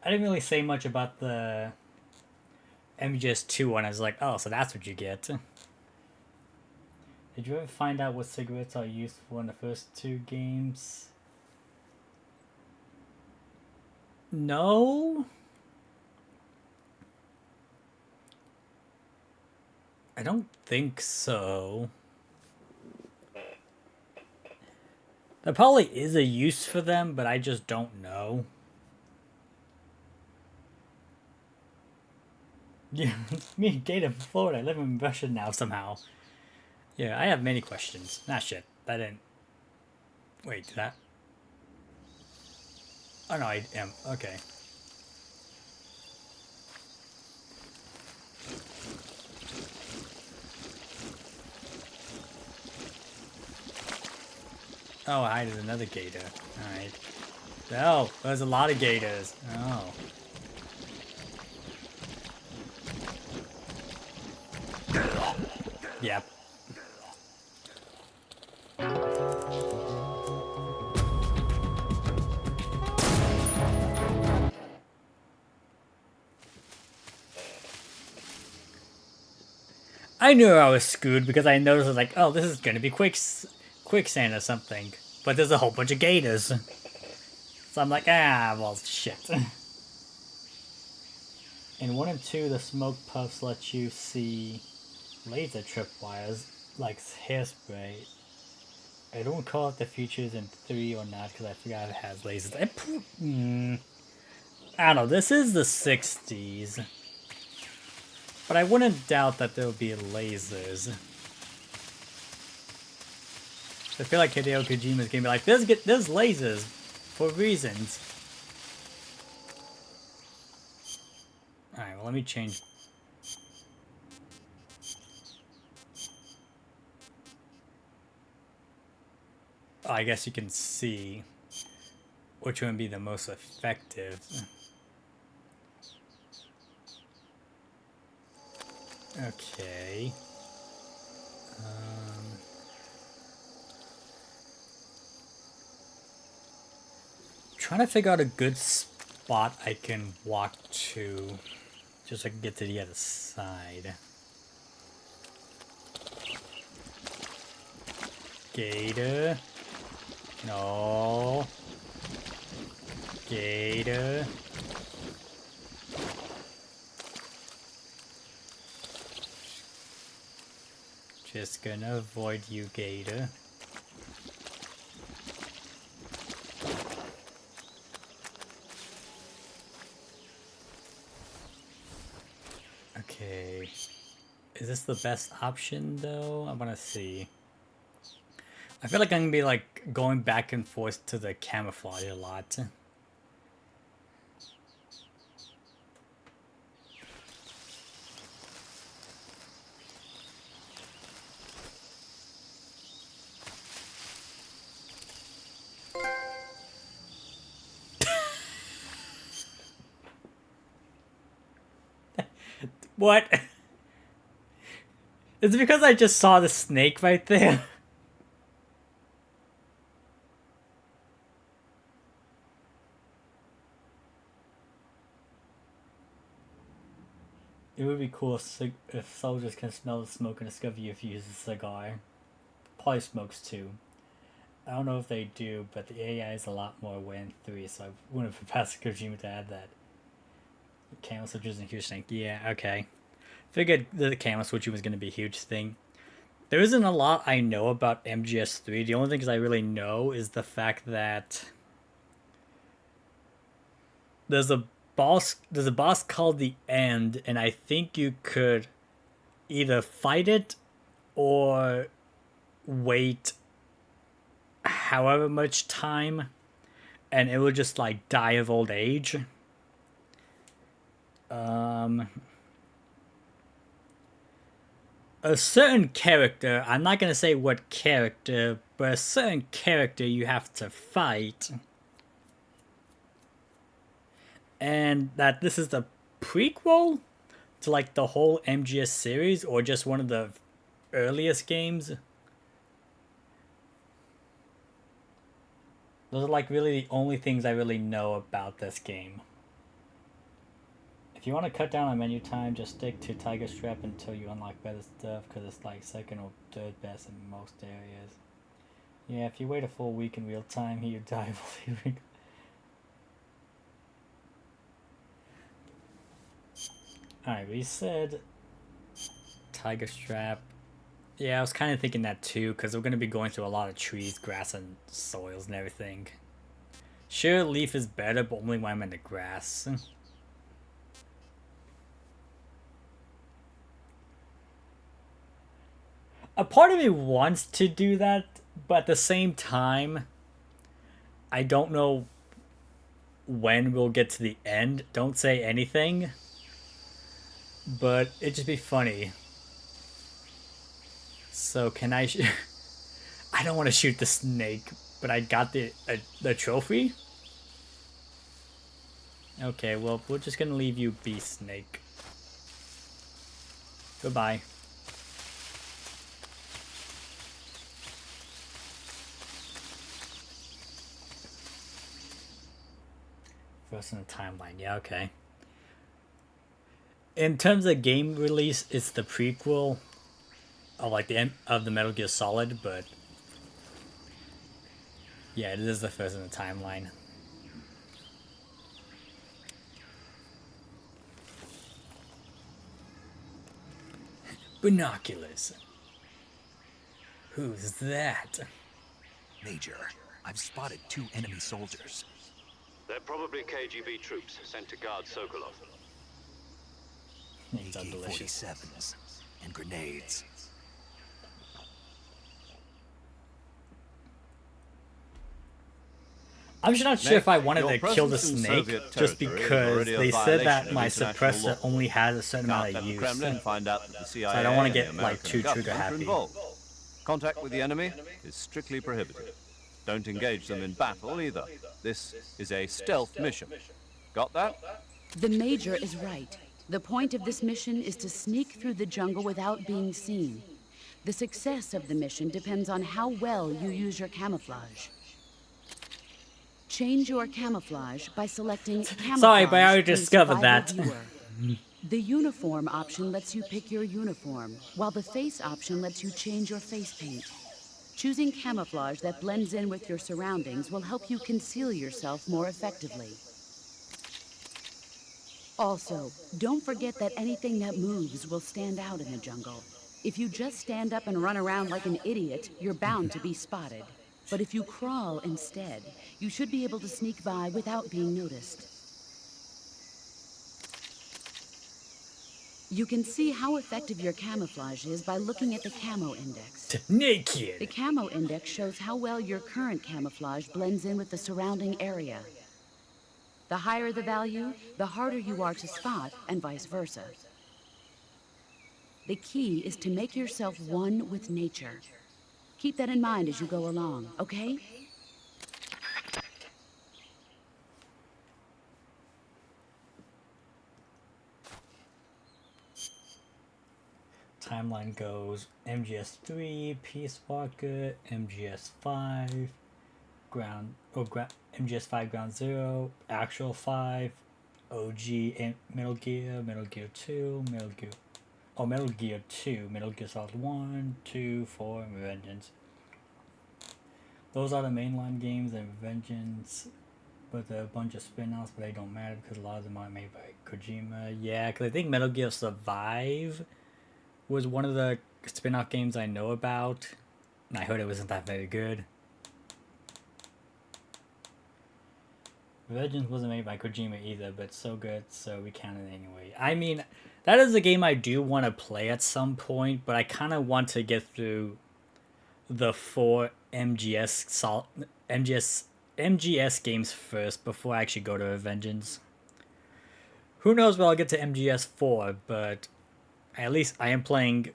I didn't really say much about the MGS2 one. I was like, oh, so that's what you get. Did you ever find out what cigarettes are used for in the first two games? No? I don't think so. There probably is a use for them, but I just don't know. Yeah, me and Gator from Florida. I live in Russia now somehow. Yeah, I have many questions. Nah, shit. That didn't... Wait, did that... Oh, no, I am. Okay. Oh, I hided another gator. Alright. Oh, there's a lot of gators. Oh. Yep. I knew I was screwed because I noticed, I was like, oh, this is gonna be quicksand or something. But there's a whole bunch of gators. So I'm like, ah, well, shit. In 1 and 2, the smoke puffs let you see laser tripwires, like hairspray. I don't recall if the features in 3 or not, because I forgot it has lasers. I don't know, this is the 60s. But I wouldn't doubt that there will be lasers. I feel like Hideo Kojima's gonna be like, there's lasers for reasons. Alright, well, let me change. Oh, I guess you can see which one would be the most effective. Okay. Trying to figure out a good spot I can walk to, just so I can get to the other side. Gator. No. Gator. Just gonna avoid you, Gator. Okay. Is this the best option, though? I want to see. I feel like I'm gonna be like going back and forth to the camouflage a lot. What? It's because I just saw the snake right there. It would be cool if soldiers can smell the smoke and discover you if you use a cigar. Probably smokes too. I don't know if they do, but the AI is a lot more aware in 3, so I wouldn't have passed Kojima to add that. Camera switches and huge thing. Yeah, okay. Figured the camera switching was going to be a huge thing. There isn't a lot I know about MGS3. The only things I really know is the fact that there's a boss called the End, and I think you could either fight it or wait however much time and it will just like die of old age. A certain character, I'm not going to say what character, but a certain character you have to fight. And that this is the prequel to like the whole MGS series or just one of the earliest games. Those are like really the only things I really know about this game. If you want to cut down on menu time, just stick to Tiger Strap until you unlock better stuff, because it's like second or third best in most areas. Yeah, if you wait a full week in real time, you die of leaving. Alright, we said Tiger Strap. Yeah, I was kind of thinking that too, because we're going to be going through a lot of trees, grass, and soils and everything. Sure, leaf is better, but only when I'm in the grass. A part of me wants to do that, but at the same time, I don't know when we'll get to the end. Don't say anything, but it'd just be funny. So can I... I don't want to shoot the snake, but I got the trophy? Okay, well, we're just gonna leave you be, snake. Goodbye. First in the timeline, yeah, okay. In terms of game release, it's the prequel of like the end of the Metal Gear Solid, but yeah, it is the first in the timeline. Binoculars. Who's that? Major, I've spotted 2 enemy soldiers. They're probably KGB troops sent to guard Sokolov. Names are delicious. AK-47s and grenades. I'm just not sure if I wanted to kill the presence in snake, Soviet just territory is because already a they said violation that of my international suppressor law. only has a certain amount Can't of let the use. Kremlin find out that the CIA I don't want to and get the like American too trigger government are happy. involved. Contact with the enemy is strictly prohibited. Don't engage them in battle either. This is a stealth mission. Got that? The Major is right. The point of this mission is to sneak through the jungle without being seen. The success of the mission depends on how well you use your camouflage. Change your camouflage by selecting camouflage. Sorry, but I already in the discovered survival that. viewer. The uniform option lets you pick your uniform, while the face option lets you change your face paint. Choosing camouflage that blends in with your surroundings will help you conceal yourself more effectively. Also, don't forget that anything that moves will stand out in the jungle. If you just stand up and run around like an idiot, you're bound to be spotted. But if you crawl instead, you should be able to sneak by without being noticed. You can see how effective your camouflage is by looking at the camo index. Naked. The camo index shows how well your current camouflage blends in with the surrounding area. The higher the value, the harder you are to spot, and vice versa. The key is to make yourself one with nature. Keep that in mind as you go along, okay? Timeline goes MGS3, Peace Walker, MGS5, MGS5 Ground Zero, Actual 5, Metal Gear, Metal Gear 2, Metal Gear 2, Metal Gear Solid 1, 2, 4, and Revengeance. Those are the mainline games, and Revengeance, but there are a bunch of spin-offs, but they don't matter because a lot of them are made by Kojima. Yeah, because I think Metal Gear Survive was one of the spin-off games I know about, and I heard it wasn't that very good. Legends wasn't made by Kojima either, but so good, so we count it anyway. I mean, that is a game I do want to play at some point, but I kind of want to get through the 4 MGS games first before I actually go to Vengeance. Who knows when I'll get to MGS 4, but at least I am playing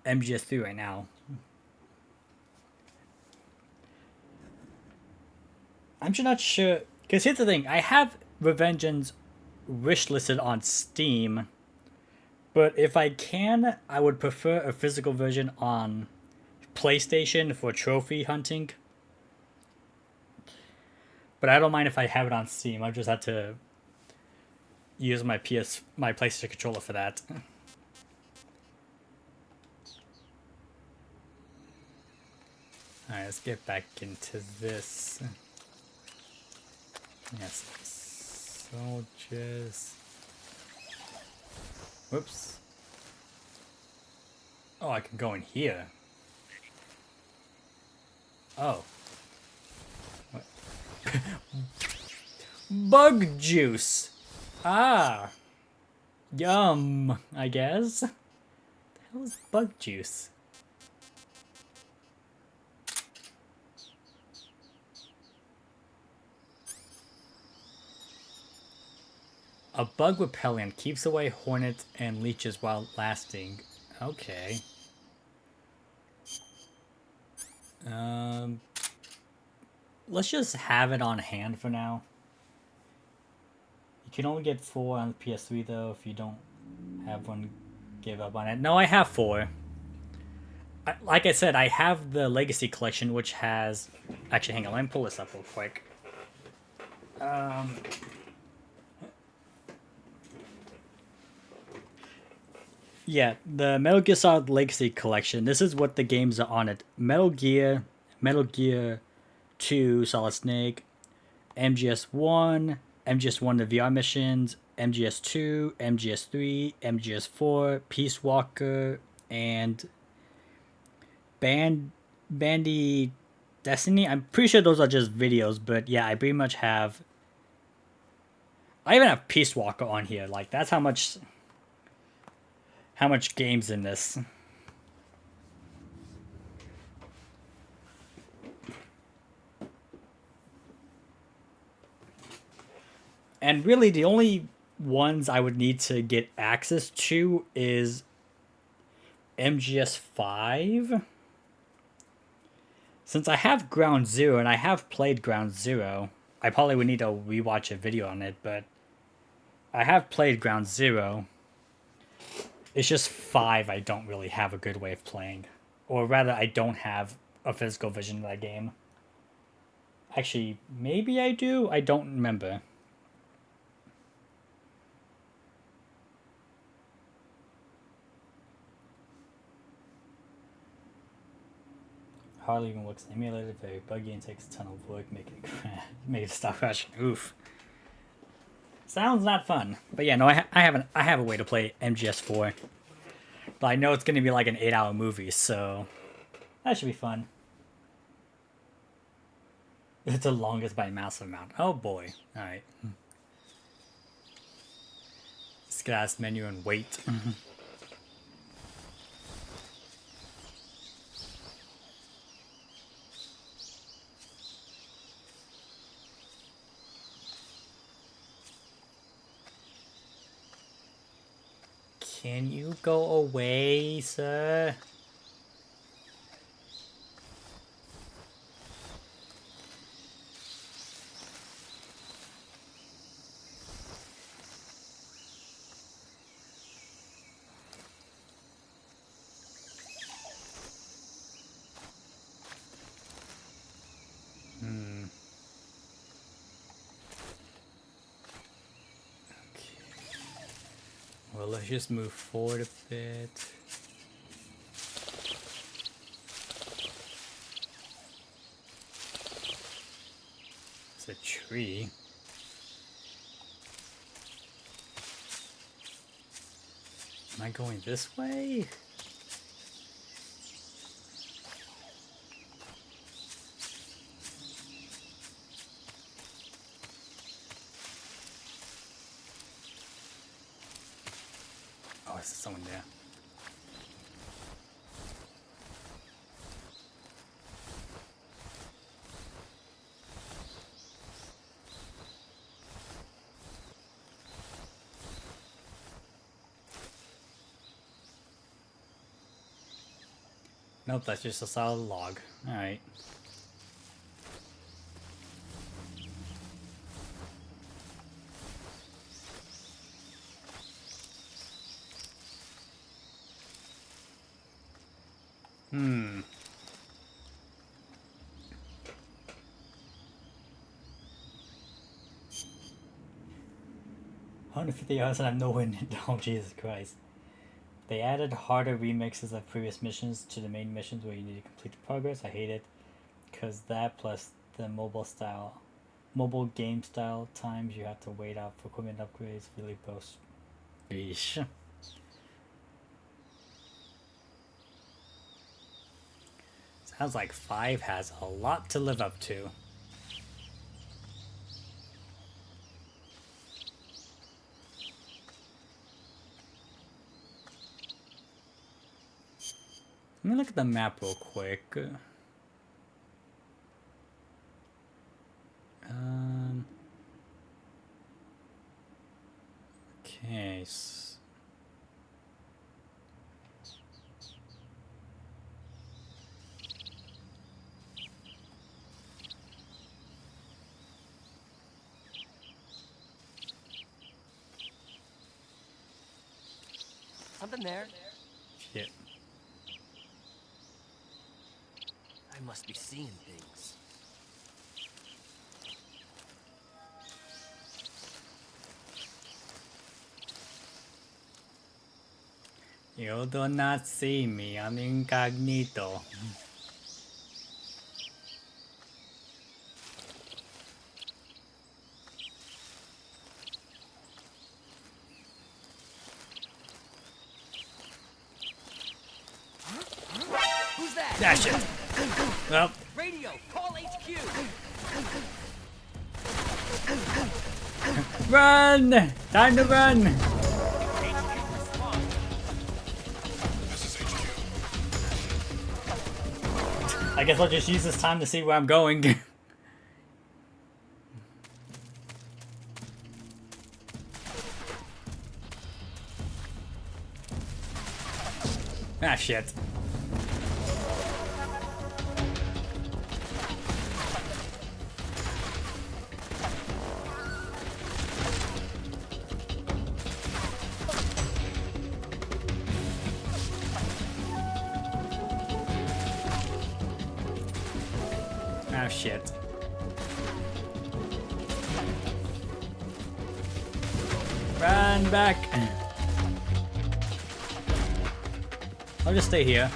MGS 3 right now. I'm just not sure, because here's the thing, I have Revengeance wishlisted on Steam, but if I can, I would prefer a physical version on PlayStation for trophy hunting. But I don't mind if I have it on Steam. I just have to use my PlayStation controller for that. Alright, let's get back into this. Yes, soldiers. Whoops. Oh, I can go in here. Oh. What? Bug juice. Ah. Yum, I guess. What the hell is bug juice? A bug repellent keeps away hornets and leeches while lasting. Okay. Let's just have it on hand for now. You can only get 4 on the PS3 though. If you don't have one, give up on it. No, I have 4. Like I said, I have the Legacy Collection, which has... Actually, hang on, let me pull this up real quick. Yeah, the Metal Gear Solid Legacy Collection. This is what the games are on it. Metal Gear 2, Solid Snake, MGS1, MGS1 the VR missions, MGS2, MGS3, MGS4, Peace Walker, and Bandy Destiny. I'm pretty sure those are just videos, but yeah, I pretty much have... I even have Peace Walker on here. Like, that's how much games in this. And really the only ones I would need to get access to is MGS5. Since I have Ground Zero and I have played Ground Zero, I probably would need to rewatch a video on it, but I have played Ground Zero. It's just 5 I don't really have a good way of playing. Or rather, I don't have a physical version of that game. Actually, maybe I do? I don't remember. Hardly even looks emulated, very buggy and takes a ton of work making it stop crashing. Oof. Sounds not fun. But yeah, no, I have a way to play MGS4. But I know it's going to be like an 8-hour movie, so that should be fun. It's the longest by a massive amount. Oh boy. Alright. Glass menu and wait. Can you go away, sir? Well, let's just move forward a bit. It's a tree. Am I going this way? Oh, is there someone there? Nope, that's just a solid log. Alright. $150 and I'm nowhere near. Oh, Jesus Christ. They added harder remixes of previous missions to the main missions where you need to complete the progress. I hate it. Because that plus the mobile game style times you have to wait out for equipment upgrades really boast. Eesh. Sounds like 5 has a lot to live up to. Let me look at the map real quick. Okay. Something there? Shit. I must be seeing things. You do not see me. I'm incognito. Who's that? Dash it. Well, Radio, call HQ. run! Time to run! I guess I'll just use this time to see where I'm going. Ah, shit. Ah, shit. Run back. I'll just stay here.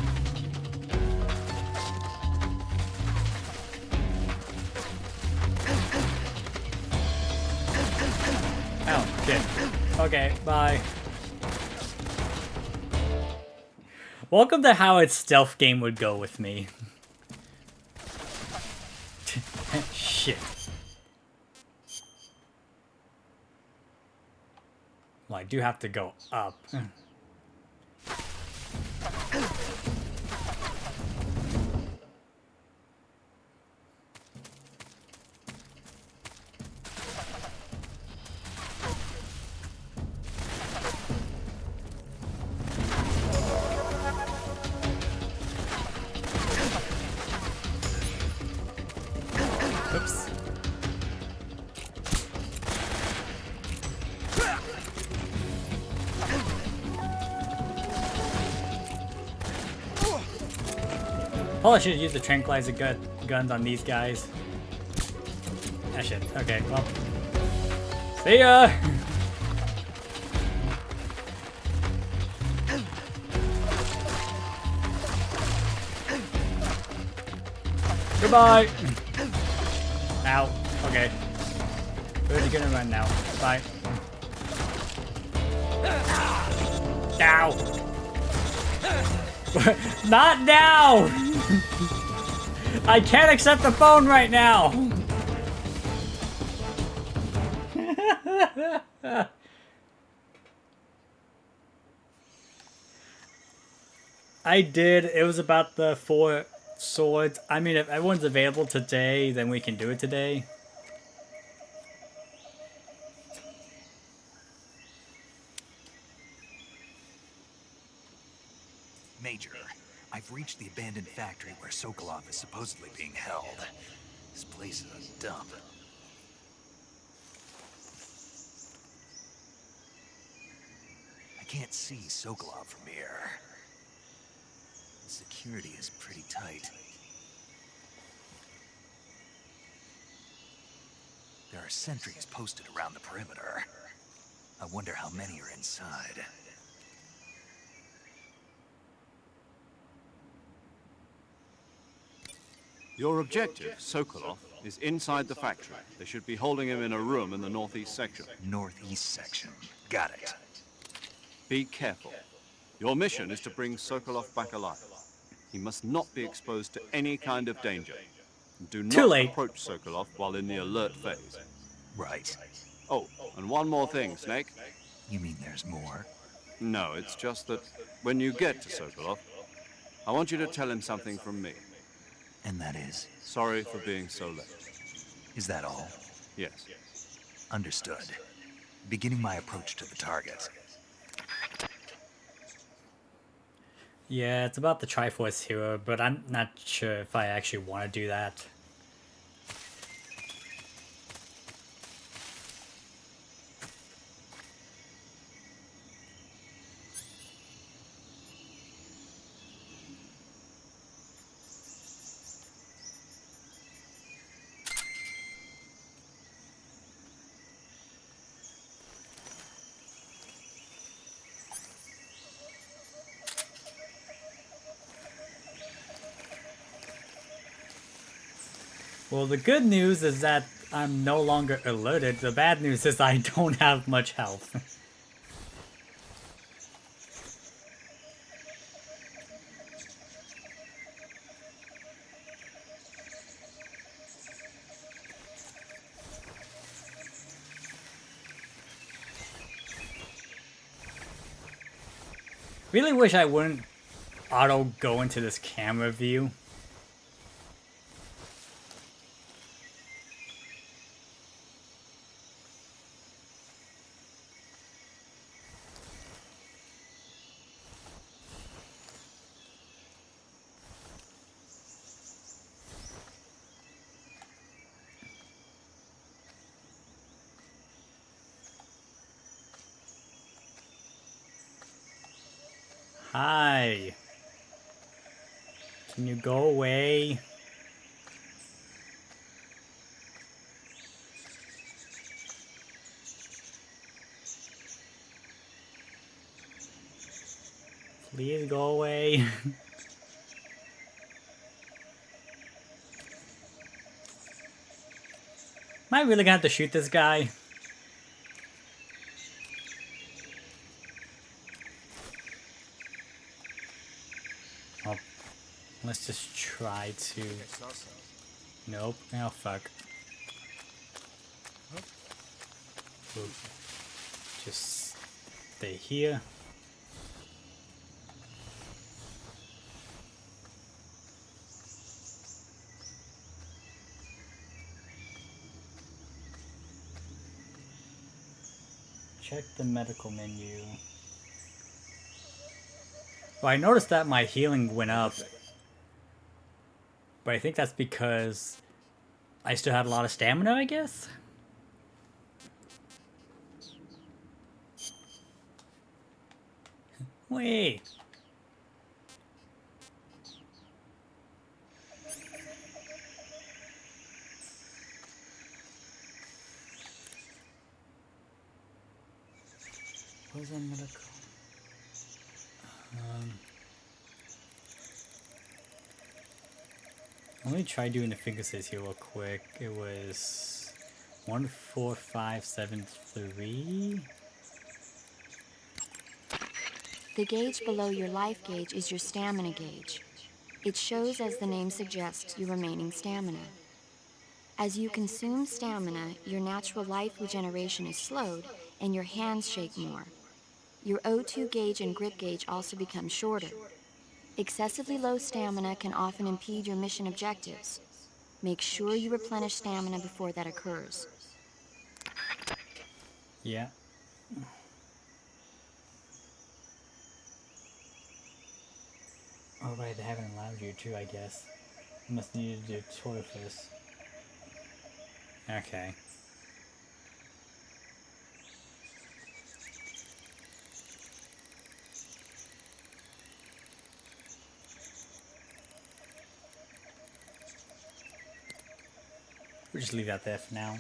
Oh, shit. Okay, bye. Welcome to how a stealth game would go with me. Shit. Well, I do have to go up. Oops. Probably should use the tranquilizer guns on these guys. Ah shit. Okay, well. See ya! Goodbye! Ow. Okay. Where's he gonna run now? Bye. Ow! Not now! I can't accept the phone right now! I did. It was about the 4 swords. I mean, if everyone's available today, then we can do it today. Major, I've reached the abandoned factory where Sokolov is supposedly being held. This place is a dump. I can't see Sokolov from here. The security is pretty tight. There are sentries posted around the perimeter. I wonder how many are inside. Your objective, Sokolov, is inside the factory. They should be holding him in a room in the northeast section. Northeast section. Got it. Be careful. Your mission is to bring Sokolov back alive. He must not be exposed to any kind of danger. Do Too not late. approach Sokolov while in the alert phase. Right. Oh, and one more thing, Snake. You mean there's more? No, it's just that when you get to Sokolov, I want you to tell him something from me. And that is? Sorry for being so late. Is that all? Yes. Understood. Beginning my approach to the target. Yeah, it's about the Triforce hero, but I'm not sure if I actually want to do that. Well, the good news is that I'm no longer alerted. The bad news is I don't have much health. Really wish I wouldn't auto go into this camera view. Hi. Can you go away? Please go away. Am I really gonna have to shoot this guy? Oh, let's just try to... Nope. Oh, fuck. Oops. Just Stay here. Check the medical menu. Well, I noticed that my healing went up, but I think that's because I still had a lot of stamina, I guess? Wait. Where's the medical? Let me try doing the finger saves here real quick. It was 14573. The gauge below your life gauge is your stamina gauge. It shows, as the name suggests, your remaining stamina. As you consume stamina, your natural life regeneration is slowed and your hands shake more. Your O2 gauge and grip gauge also become shorter. Excessively low stamina can often impede your mission objectives. Make sure you replenish stamina before that occurs. Yeah. Oh right, they haven't allowed you to, I guess. You must need to do a tour first. Okay. We'll just leave that there for now.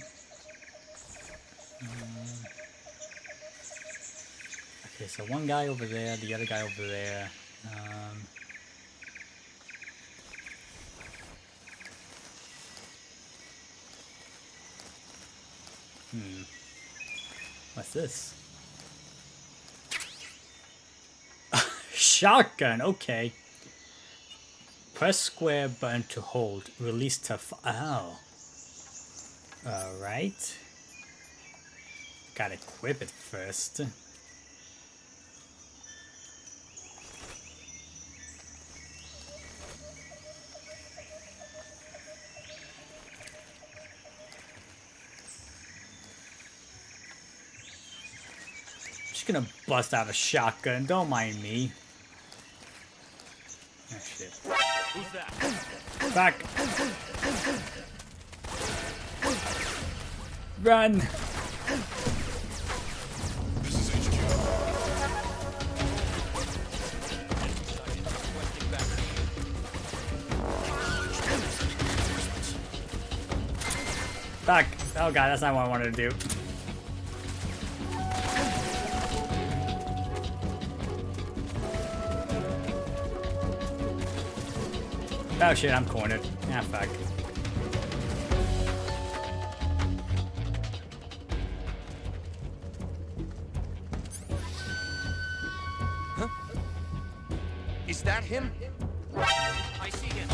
Okay, so one guy over there, the other guy over there. What's this? Shotgun, okay. Press square button to hold. Release to oh. Alright. Gotta equip it first. Just gonna bust out a shotgun, don't mind me. Oh shit. Who's that? Back! Run! Back! Oh god, that's not what I wanted to do. Oh shit, I'm cornered. Ah, fuck. Huh? Is that him? I see him.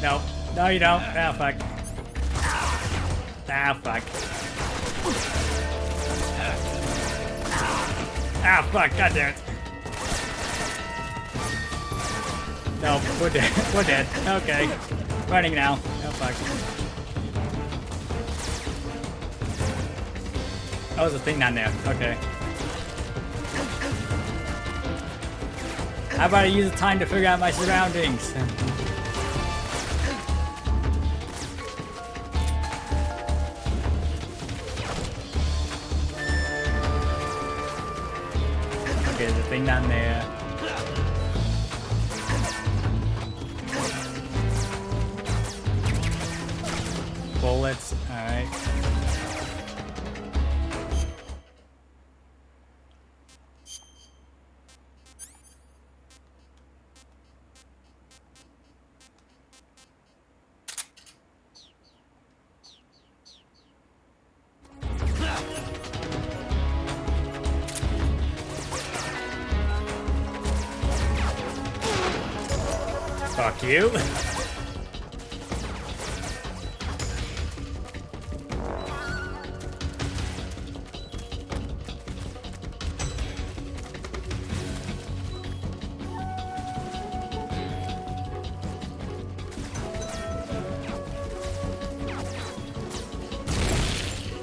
No. No, you don't. Ah, fuck. Ah, fuck. Ah, fuck. God damn it. No, we're dead. We're dead. Okay. Running now. Oh, fuck. Oh, there's a thing down there. Okay. How about I use the time to figure out my surroundings? Okay, there's a thing down there. Bullets, alright. Fuck you.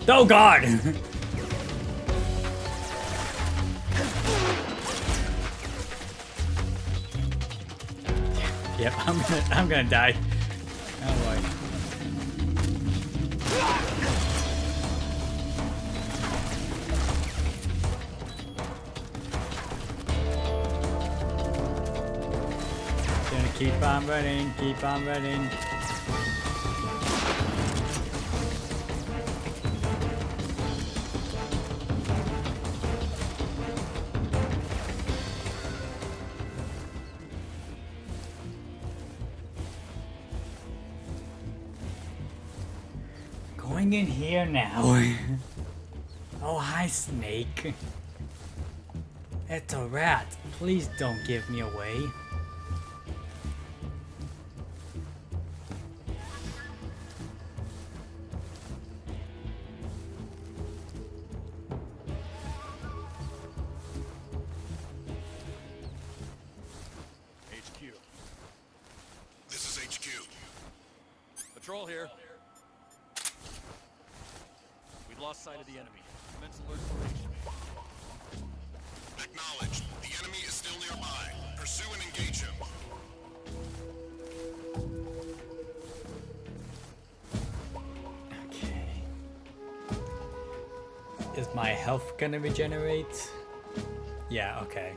Oh god! Yep, I'm gonna die. Oh boy. Gonna keep on running, keep on running. Going in here now. Oh, hi, Snake. It's a rat. Please don't give me away. HQ. This is HQ. Patrol here. We've lost sight of the enemy. Commence alert formation. Acknowledged. The enemy is still nearby. Pursue and engage him. Okay. Is my health gonna regenerate? Yeah, okay.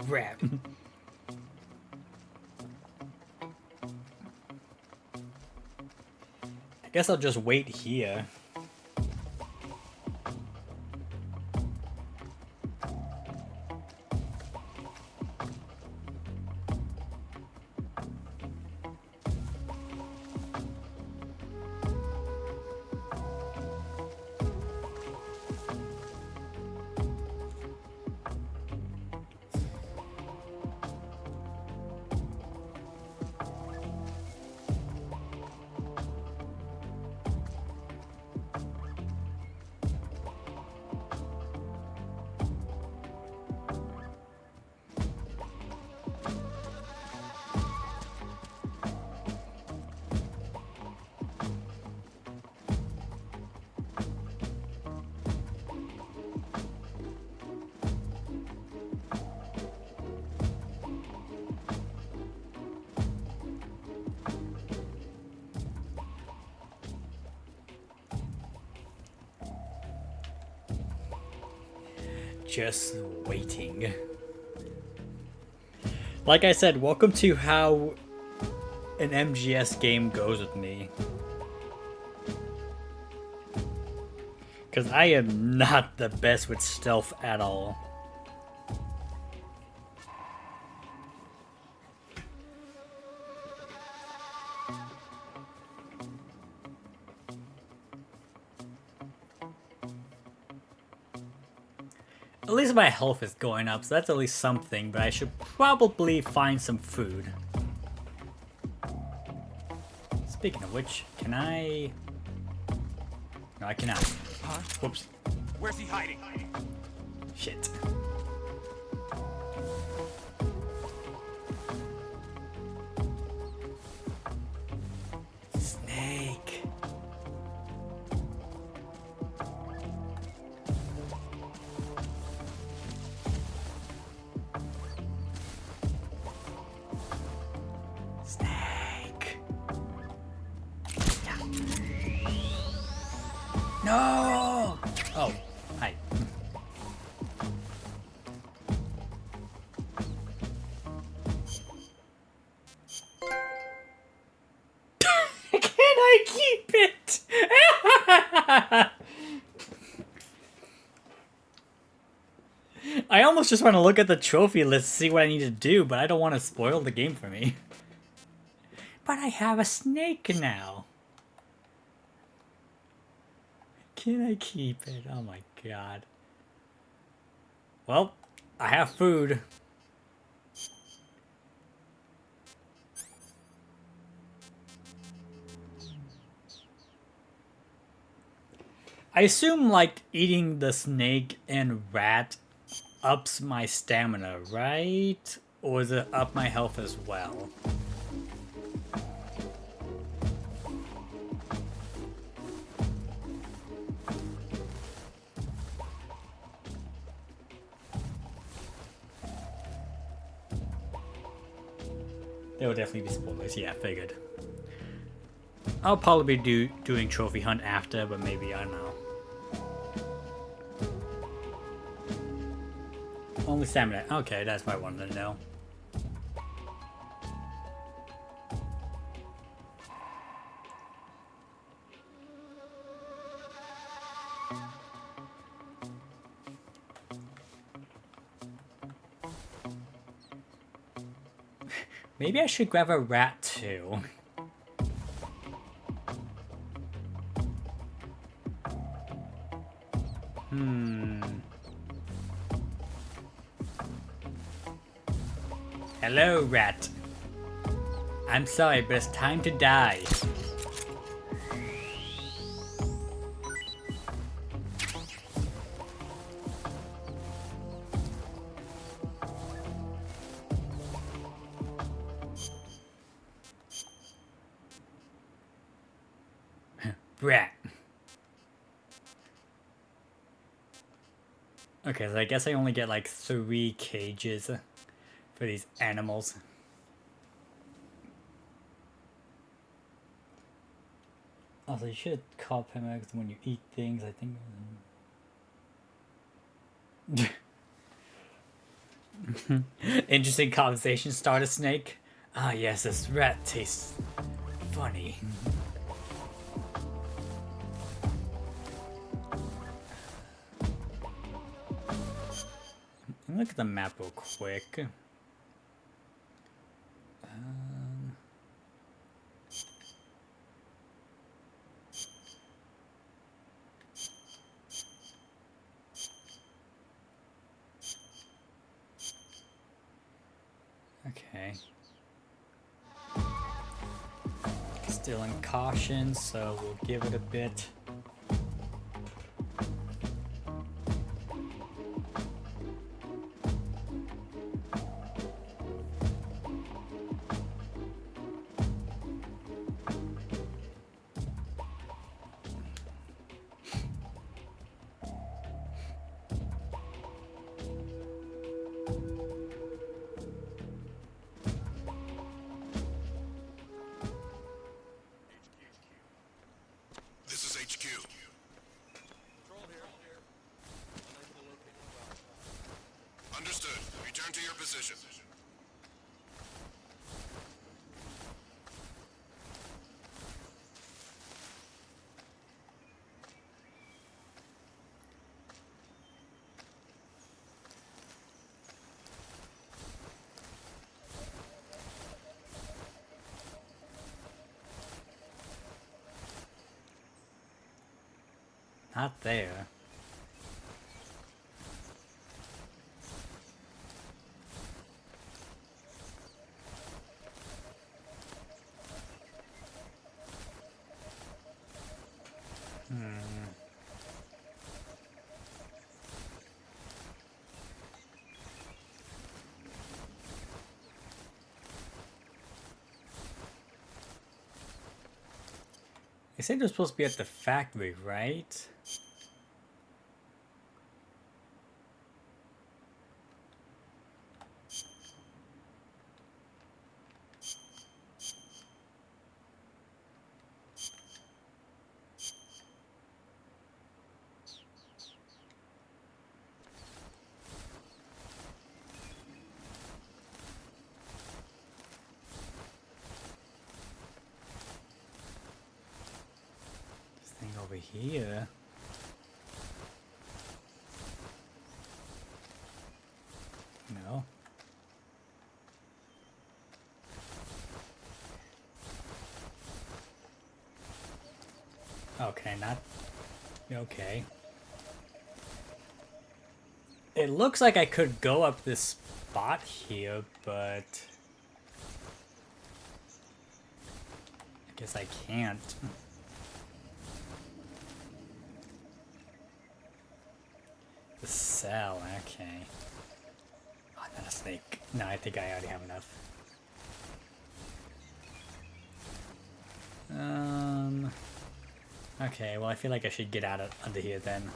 Rat. I guess I'll just wait here. Just waiting. Like I said, welcome to how an MGS game goes with me. Because I am not the best with stealth at all. At least my health is going up, so that's at least something, but I should probably find some food. Speaking of which, can I... No, I cannot. Huh? Whoops. Where's he hiding? Shit. Snake. Snake. No! Oh, hi. Can I keep it? I almost just want to look at the trophy list to see what I need to do, but I don't want to spoil the game for me. But I have a snake now. Can I keep it? Oh my god. Well, I have food. I assume like eating the snake and rat ups my stamina, right? Or does it up my health as well? There will definitely be spoilers, yeah, figured. I'll probably be doing trophy hunt after, but maybe, I don't know. Only stamina. Okay, that's what I wanted to know. Maybe I should grab a rat too. Hello, rat. I'm sorry, but it's time to die. Rat. Okay, so I guess I only get like 3 cages for these animals. Also, you should call paramedics when you eat things, I think. Interesting conversation starter, Snake. Ah, yes, this rat tastes funny. Let me look at the map real quick. Okay. Still in caution, so we'll give it a bit. This is HQ. Understood. Return to your position. Not there. They said they're supposed to be at the factory, right? This thing over here. No. Okay, not... Okay. It looks like I could go up this spot here, but... I guess I can't. The cell, okay. Oh, not a snake. No, I think I already have enough. Okay, well I feel like I should get out of under here then.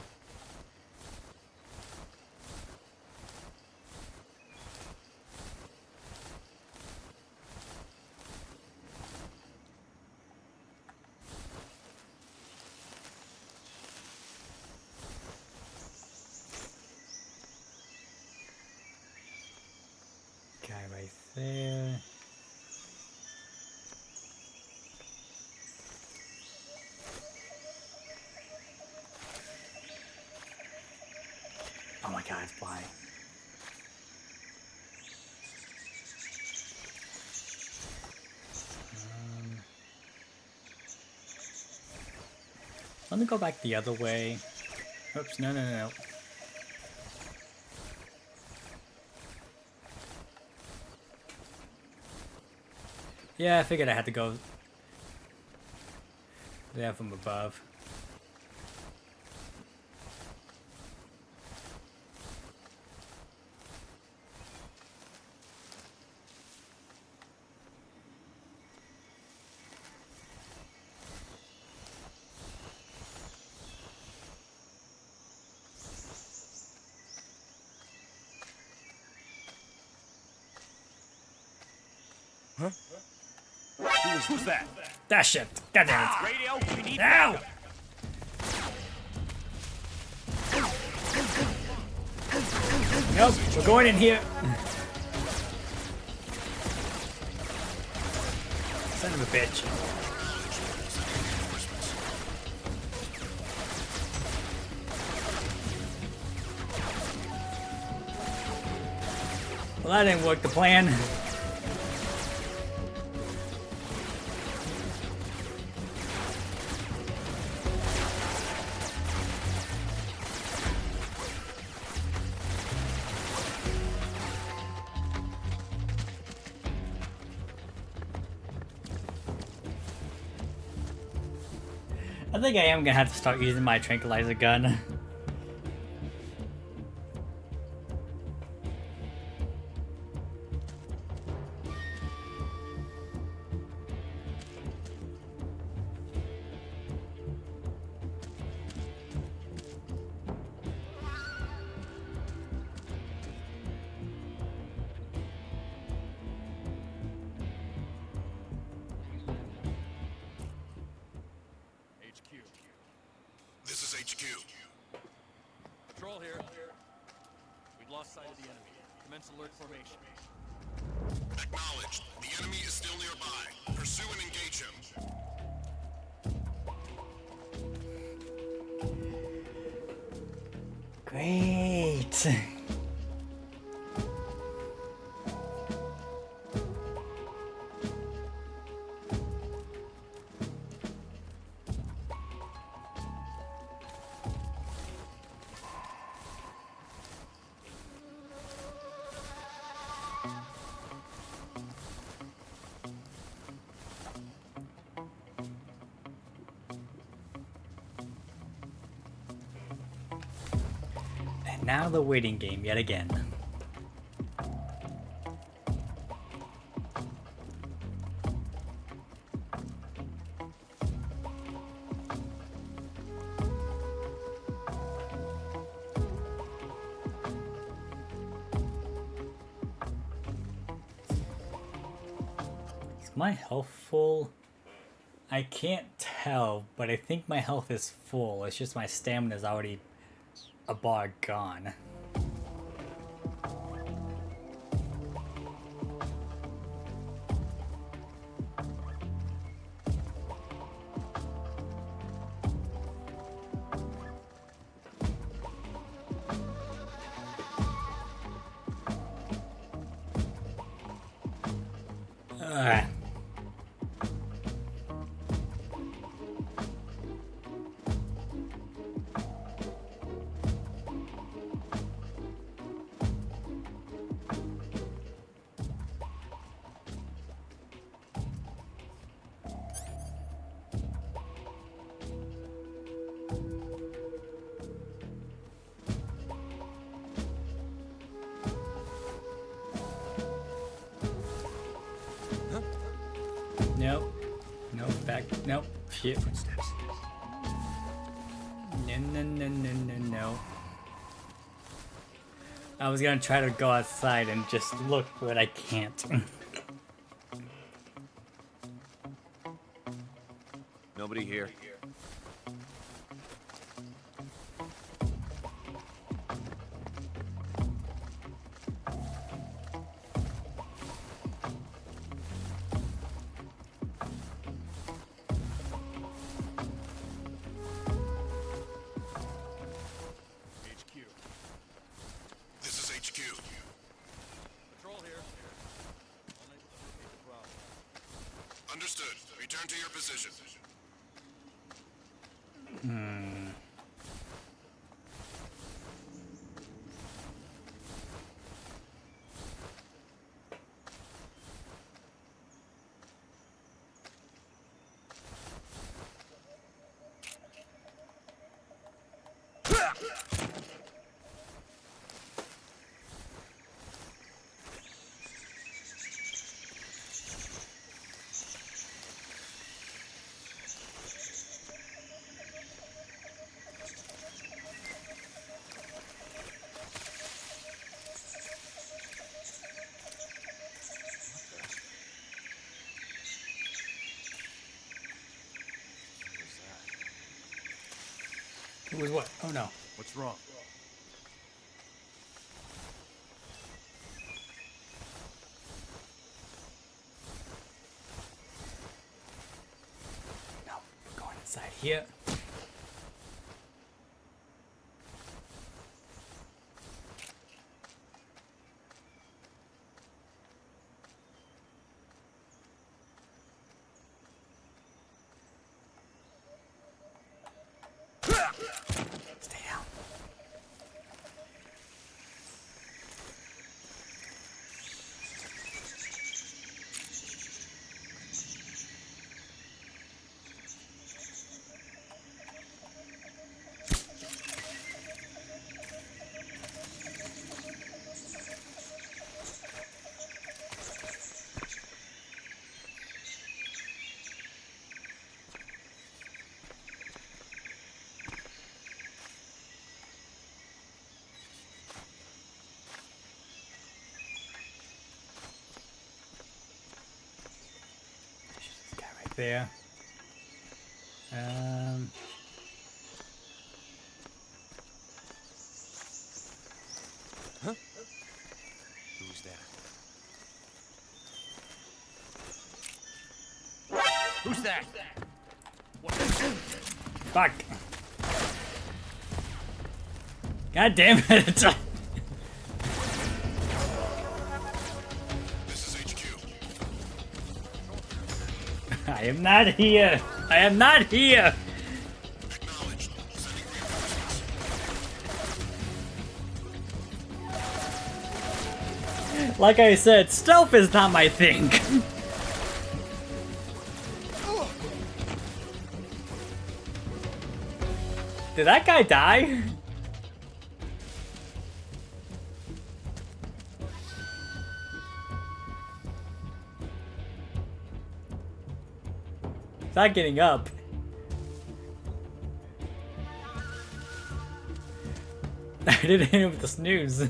Guy right there. Oh my god, it's flying. Let me go back the other way. Oops, no. Yeah, I figured I had to go there from above. Who's that? That shit! God damn it! Radio, we need Ow! Nope, we're going in here. Son of a bitch. Well, that didn't work the plan. I think I am gonna have to start using my tranquilizer gun. This is HQ. Patrol here. We've lost sight of the enemy. Commence alert formation. Acknowledged. The enemy is still nearby. Pursue and engage him. Great. And now the waiting game yet again. Is my health full? I can't tell, but I think my health is full. It's just my stamina is already a bar gone. Ugh. HQ. Footsteps. No. I was gonna try to go outside and just look, but I can't. Nobody here. HQ. This is HQ. Patrol here. Unable to locate the problem. Understood. Return to your position. It was what? Oh no. What's wrong? No, we're going inside here. Stay down. This guy right there. Who's that? Who's that? Fuck. God damn it. This is HQ. I am not here. I am not here. Acknowledged. Sending reinforcements. Like I said, stealth is not my thing. Did that guy die? He's not getting up. I didn't hit him with the snooze.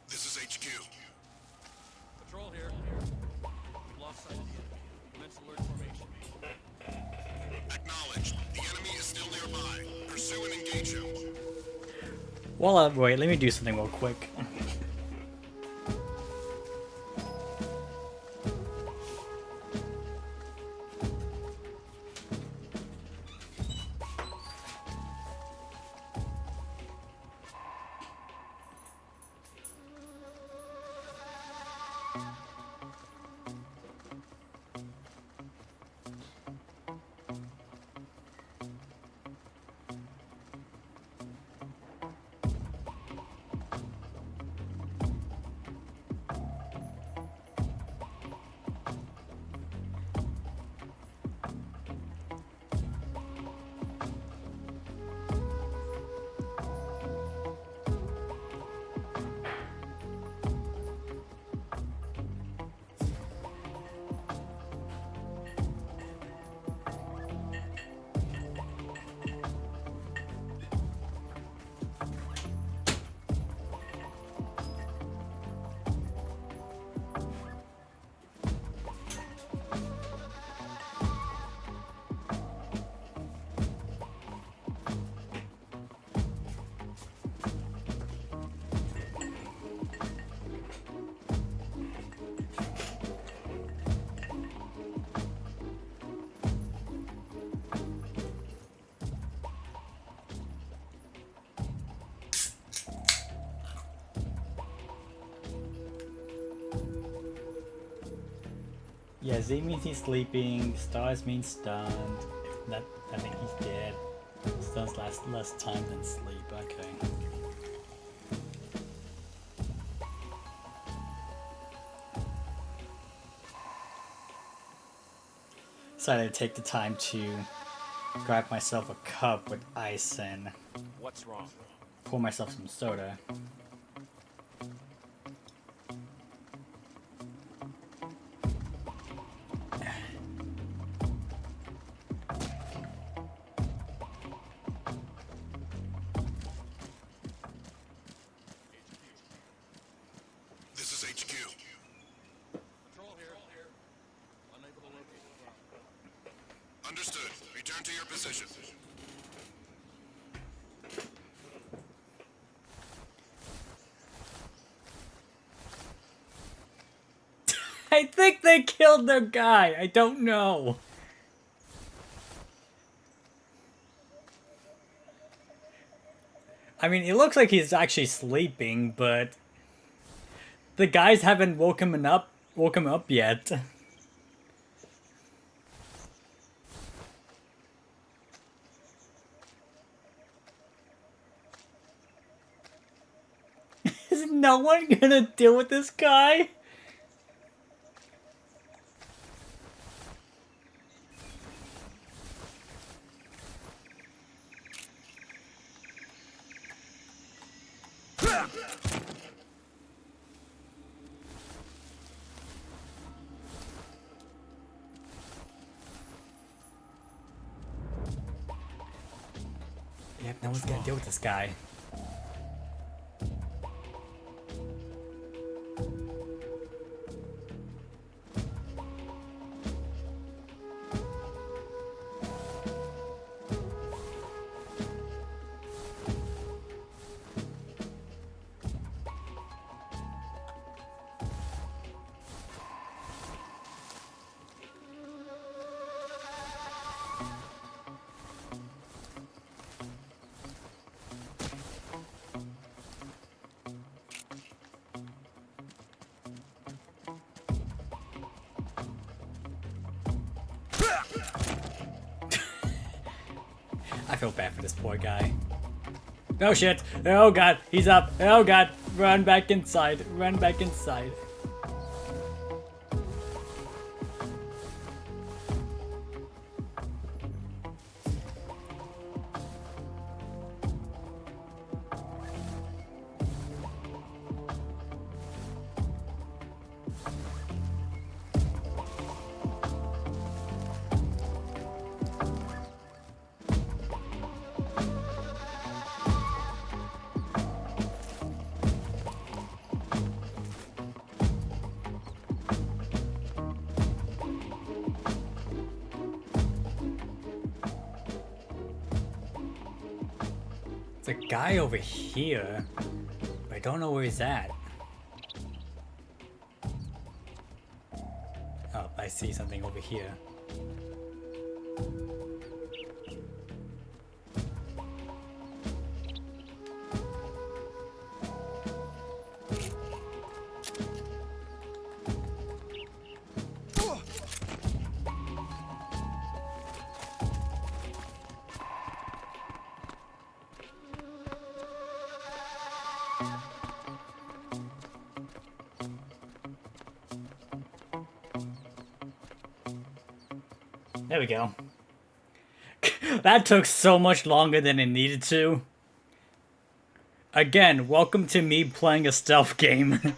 This is HQ. Patrol here. We've lost sight of the enemy. Commence alert formation. Acknowledged. The enemy is still nearby. Pursue and engage him. Well, wait, let me do something real quick. Yeah, Z means he's sleeping, stars means stunned. If that, I think he's dead. Stuns last less time than sleep, okay. Decided to take the time to grab myself a cup with ice and What's wrong? pour myself some soda. This is HQ. Control here. Unable to locate the problem. Understood. Return to your position. I think they killed their guy. I don't know. I mean, it looks like he's actually sleeping, but the guys haven't woke him up yet. Is no one gonna deal with this guy? Yep, no one's gonna deal with this guy. I feel bad for this poor guy. Oh shit! Oh god, he's up! Oh god, run back inside! Run back inside! There's a guy over here, but I don't know where he's at. Oh, I see something over here. There we go. That took so much longer than it needed to. Again, welcome to me playing a stealth game.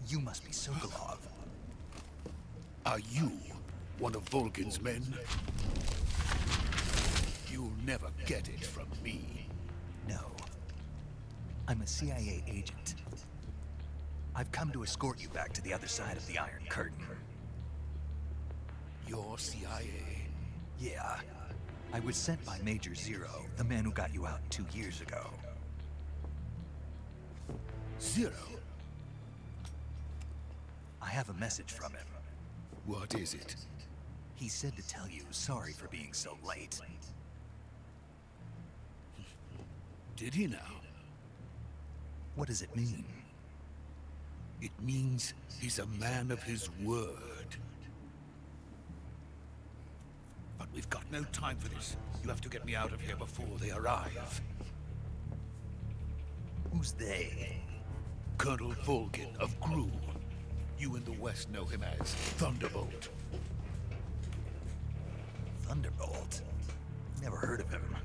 You must be Sokolov. Are you one of Volkin's men? You'll never get it from me. No. I'm a CIA agent. I've come to escort you back to the other side of the Iron Curtain. You're CIA? Yeah. I was sent by Major Zero, the man who got you out 2 years ago. Zero? I have a message from him. What is it? He said to tell you sorry for being so late. Did he now? What does it mean? It means he's a man of his word. But we've got no time for this. You have to get me out of here before they arrive. Who's they? Colonel Volgin of Gru. You in the West know him as Thunderbolt. Thunderbolt? Never heard of him.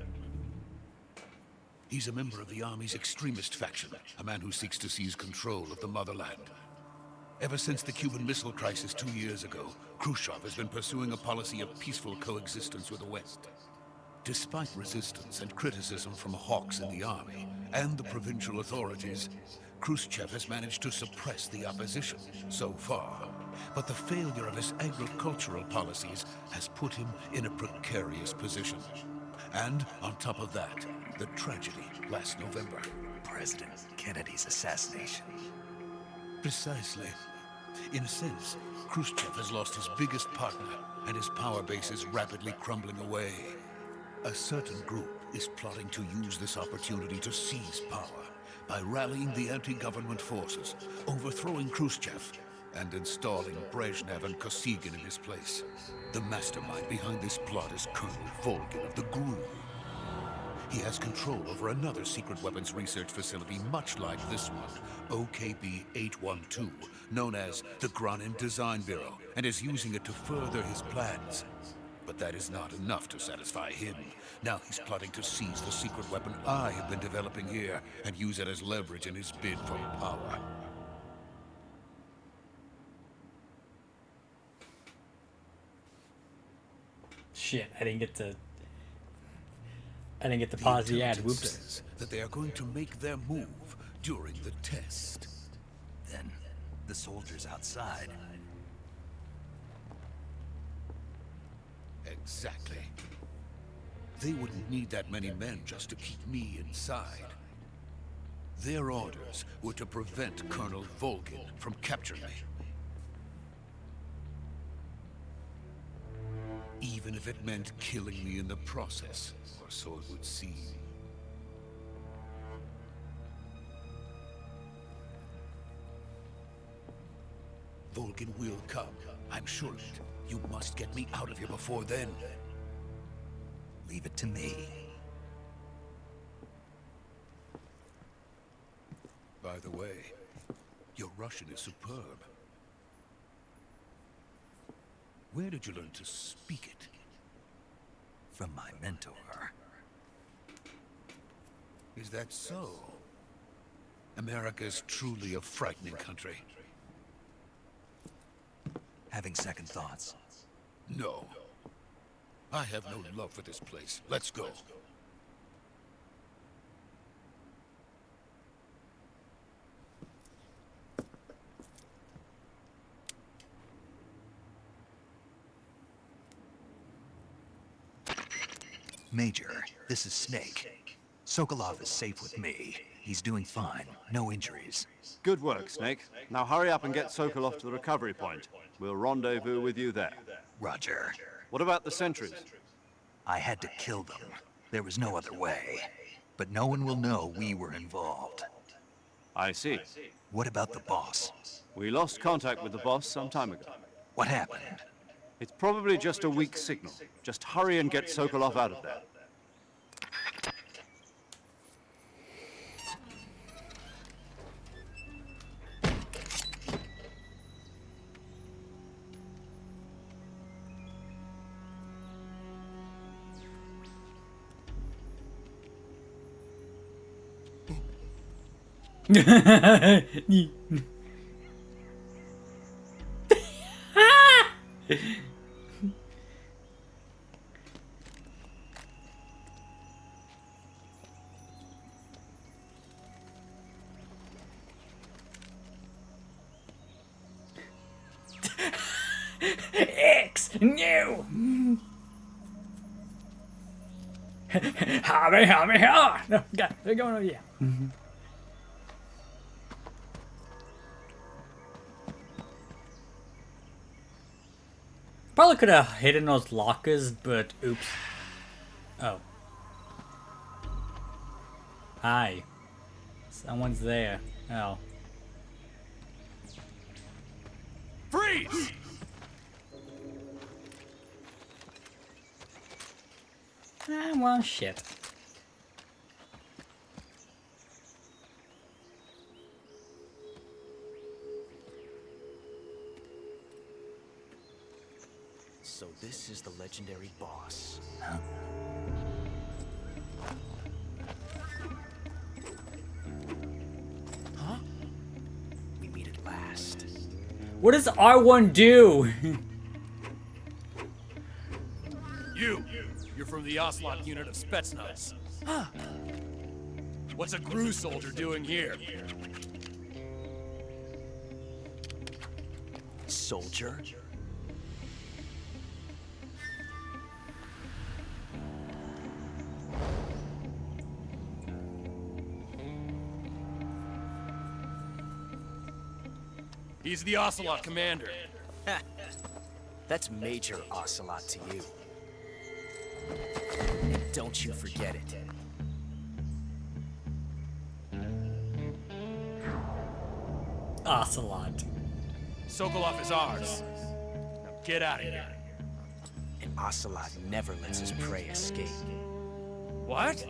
He's a member of the Army's extremist faction, a man who seeks to seize control of the motherland. Ever since the Cuban Missile Crisis 2 years ago, Khrushchev has been pursuing a policy of peaceful coexistence with the West. Despite resistance and criticism from hawks in the army and the provincial authorities, Khrushchev has managed to suppress the opposition so far. But the failure of his agricultural policies has put him in a precarious position. And on top of that, the tragedy last November. President Kennedy's assassination. Precisely. In a sense, Khrushchev has lost his biggest partner, and his power base is rapidly crumbling away. A certain group is plotting to use this opportunity to seize power by rallying the anti-government forces, overthrowing Khrushchev, and installing Brezhnev and Kosygin in his place. The mastermind behind this plot is Colonel Volgin of the GRU. He has control over another secret weapons research facility much like this one, OKB-812, known as the Granin Design Bureau, and is using it to further his plans. But that is not enough to satisfy him. Now he's plotting to seize the secret weapon I have been developing here and use it as leverage in his bid for power. Shit, I didn't get to pause the ad. Whoops. Says that they are going to make their move during the test. Then, the soldiers outside. Exactly. They wouldn't need that many men just to keep me inside. Their orders were to prevent Colonel Volgin from capturing me. Even if it meant killing me in the process, or so it would seem. Volgin will come, I'm sure of it. You must get me out of here before then. Leave it to me. By the way, your Russian is superb. Where did you learn to speak it? From my mentor. Is that so? America is truly a frightening country. Having second thoughts. No. I have no love for this place. Let's go. Major, this is Snake. Sokolov is safe with me. He's doing fine. No injuries. Good work, Snake. Now hurry up and get Sokolov to the recovery point. We'll rendezvous with you there. Roger. What about the sentries? I had to kill them. There was no other way. But no one will know we were involved. I see. What about the boss? We lost contact with the boss some time ago. What happened? It's probably just a weak signal. Just hurry and get Sokolov out of there. X no. Ha! No, God, they're going over here. Probably could have hidden those lockers, but oops. Oh. Hi. Someone's there. Oh. Freeze! Ah, well, shit. So this is the legendary boss. Huh? We meet at last. What does R1 do? You're from the Ocelot unit of Spetsnaz. Huh. What's a Gru soldier doing here? Soldier? He's the Ocelot commander. That's Major Ocelot to you. And don't you forget it. Ocelot. Sokolov is ours. Now get out of here. And Ocelot never lets his prey escape. What?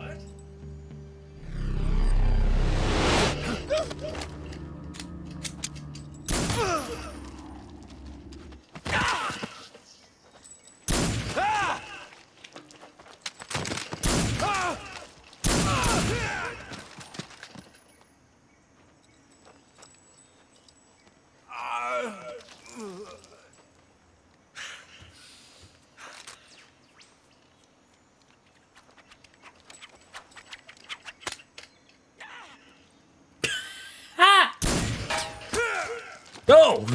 Go!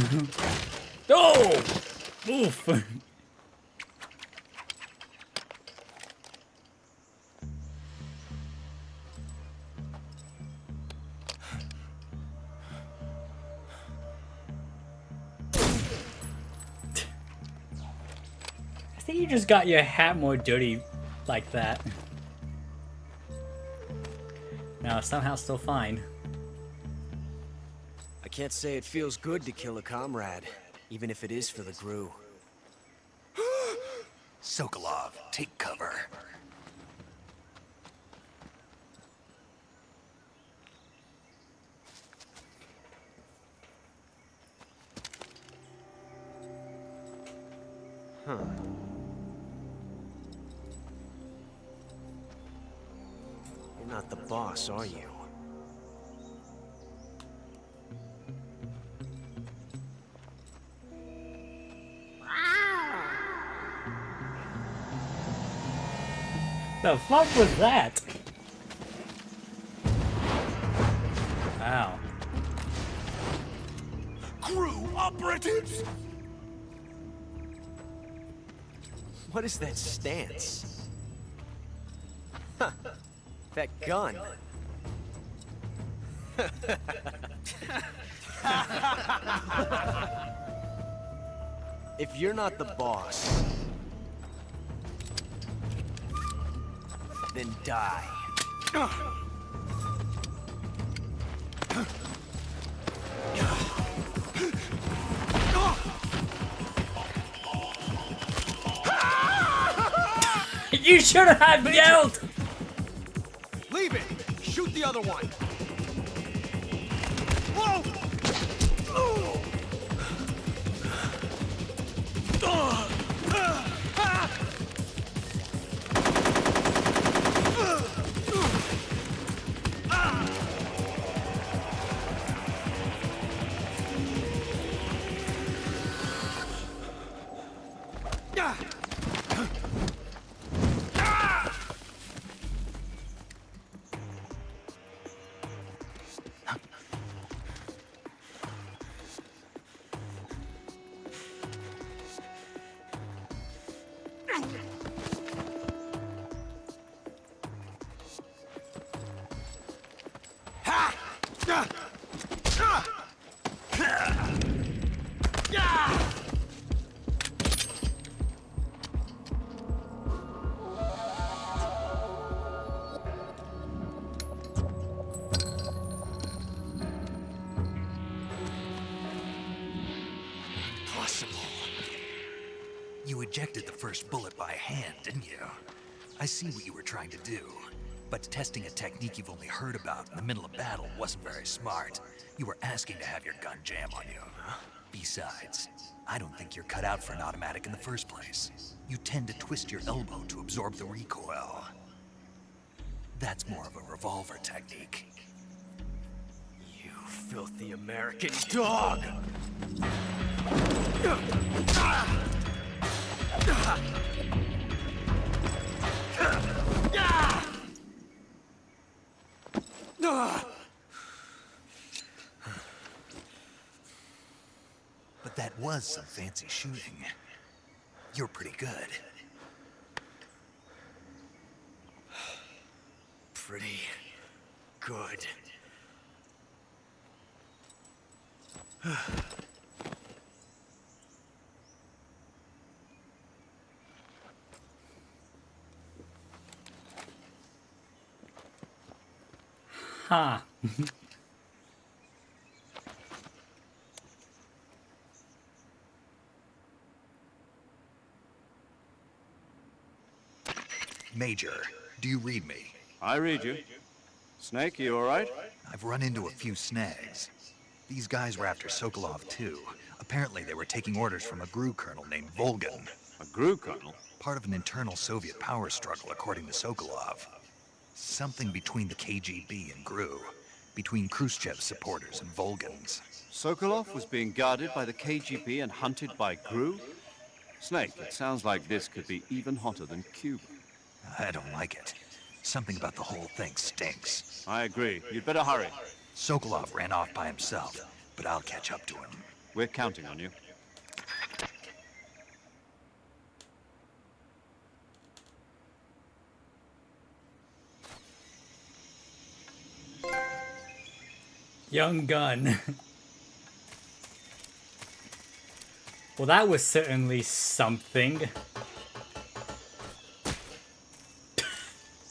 Go! Oof! I think you just got your hat more dirty like that. No, somehow still fine. I can't say it feels good to kill a comrade, even if it is for the Gru. Sokolov, take cover. Huh. You're not the boss, are you? The fuck was that? Wow. Crew operatives! What is that stance? Huh. That gun. If you're not the boss, then die. You should have yelled! Leave it! Shoot the other one! Whoa! You ejected the first bullet by hand, didn't you? I see what you were trying to do. But testing a technique you've only heard about in the middle of battle wasn't very smart. You were asking to have your gun jam on you. Besides, I don't think you're cut out for an automatic in the first place. You tend to twist your elbow to absorb the recoil. That's more of a revolver technique. You filthy American dog! But that was some fancy shooting. You're pretty good. Pretty good. Huh. Major, do you read me? I read you. Snake, you all right? I've run into a few snags. These guys were after Sokolov too. Apparently they were taking orders from a GRU colonel named Volgan. A GRU colonel? Part of an internal Soviet power struggle, according to Sokolov. Something between the KGB and GRU. Between Khrushchev's supporters and Volgan's. Sokolov was being guarded by the KGB and hunted by GRU? Snake, it sounds like this could be even hotter than Cuba. I don't like it. Something about the whole thing stinks. I agree. You'd better hurry. Sokolov ran off by himself, but I'll catch up to him. We're counting on you. Young gun. Well, that was certainly something.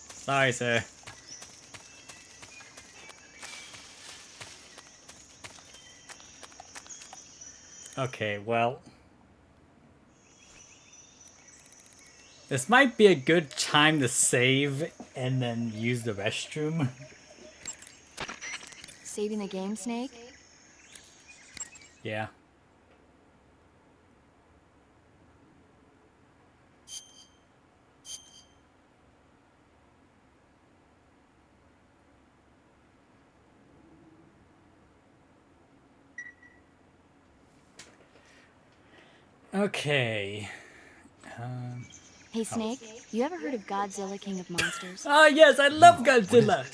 Sorry, sir. Okay, well. This might be a good time to save and then use the restroom. Saving the game, Snake? Yeah. Okay. Hey, Snake, you ever heard of Godzilla, King of Monsters? Oh, yes, I love Godzilla.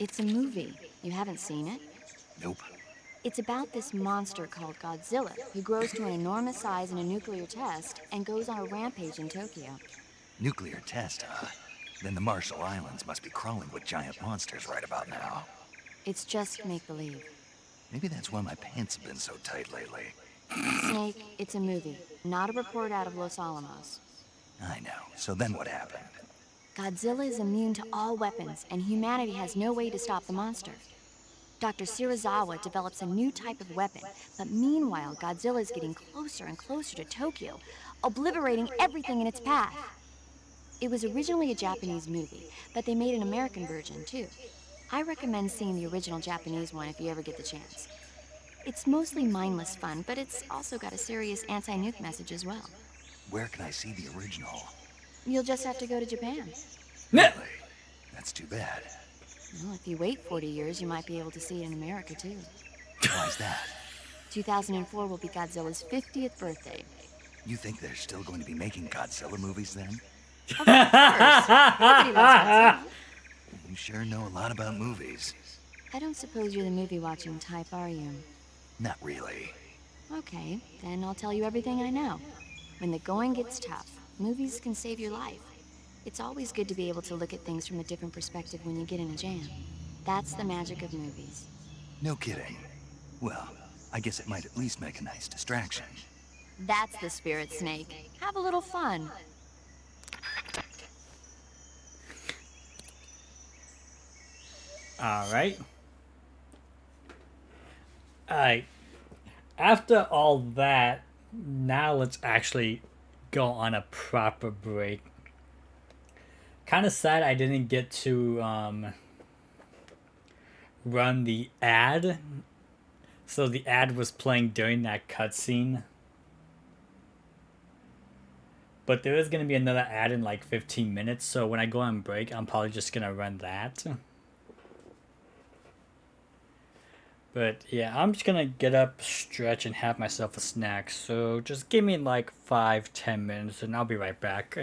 It's a movie. You haven't seen it? Nope. It's about this monster called Godzilla, who grows to an enormous size in a nuclear test and goes on a rampage in Tokyo. Nuclear test, huh? Then the Marshall Islands must be crawling with giant monsters right about now. It's just make-believe. Maybe that's why my pants have been so tight lately. Snake, it's a movie, not a report out of Los Alamos. I know. So then what happened? Godzilla is immune to all weapons, and humanity has no way to stop the monster. Dr. Shirazawa develops a new type of weapon, but meanwhile, Godzilla is getting closer and closer to Tokyo, obliterating everything in its path. It was originally a Japanese movie, but they made an American version, too. I recommend seeing the original Japanese one if you ever get the chance. It's mostly mindless fun, but it's also got a serious anti-nuke message as well. Where can I see the original? You'll just have to go to Japan. Really? That's too bad. Well, if you wait 40 years, you might be able to see it in America, too. Why's that? 2004 will be Godzilla's 50th birthday. You think they're still going to be making Godzilla movies then? Of course. Nobody loves Godzilla. You sure know a lot about movies. I don't suppose you're the movie-watching type, are you? Not really. Okay, then I'll tell you everything I know. When the going gets tough, movies can save your life. It's always good to be able to look at things from a different perspective when you get in a jam. That's the magic of movies. No kidding. Well, I guess it might at least make a nice distraction. That's the spirit, Snake. Have a little fun. Alright. Alright. After all that, now let's actually go on a proper break. Kind of sad I didn't get to run the ad. So the ad was playing during that cutscene. But there is going to be another ad in like 15 minutes. So when I go on break, I'm probably just going to run that. But yeah, I'm just going to get up, stretch, and have myself a snack. So just give me like 5-10 minutes and I'll be right back.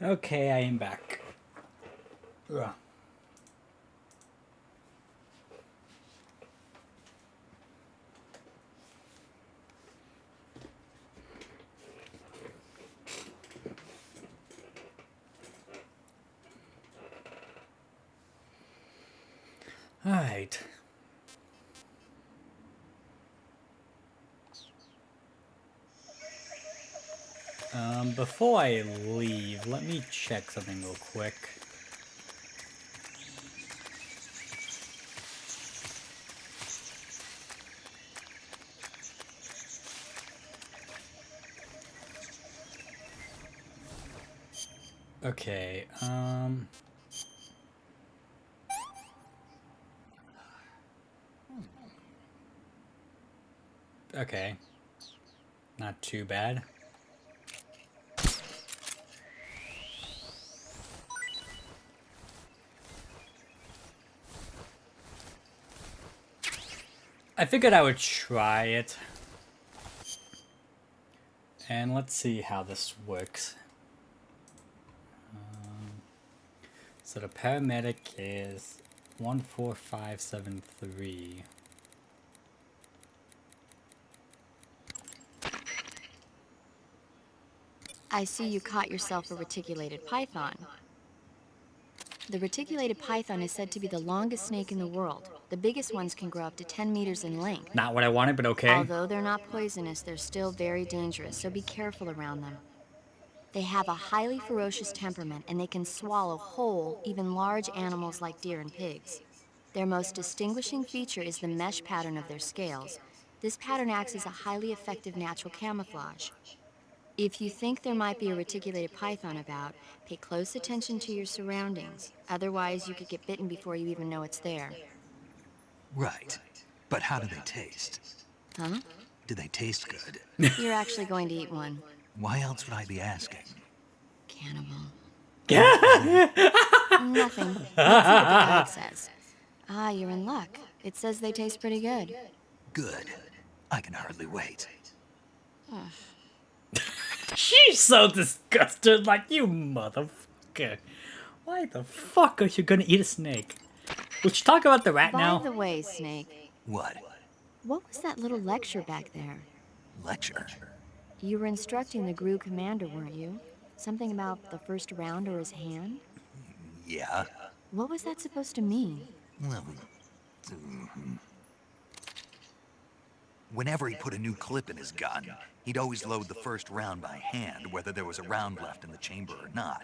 Okay, I am back. Ugh. All right. Before I leave, let me check something real quick. Okay, okay. Not too bad. I figured I would try it. And let's see how this works. So the paramedic is 14573. I see you caught yourself a reticulated python. The reticulated python is said to be the longest snake in the world. The biggest ones can grow up to 10 meters in length. Not what I wanted, but okay. Although they're not poisonous, they're still very dangerous, so be careful around them. They have a highly ferocious temperament, and they can swallow whole, even large animals like deer and pigs. Their most distinguishing feature is the mesh pattern of their scales. This pattern acts as a highly effective natural camouflage. If you think there might be a reticulated python about, pay close attention to your surroundings. Otherwise, you could get bitten before you even know it's there. Right. But how do they taste? Huh? Do they taste good? You're actually going to eat one. Why else would I be asking? Cannibal. Nothing. Let's see what the bag says. Ah, you're in luck. It says they taste pretty good. Good. I can hardly wait. She's so disgusted, like, you motherfucker. Why the fuck are you gonna eat a snake? We should talk about the rat now. By the way, Snake, What? what was that little lecture back there? Lecture? You were instructing the GRU commander, weren't you? Something about the first round or his hand? Yeah. What was that supposed to mean? Well, whenever he put a new clip in his gun, he'd always load the first round by hand, whether there was a round left in the chamber or not.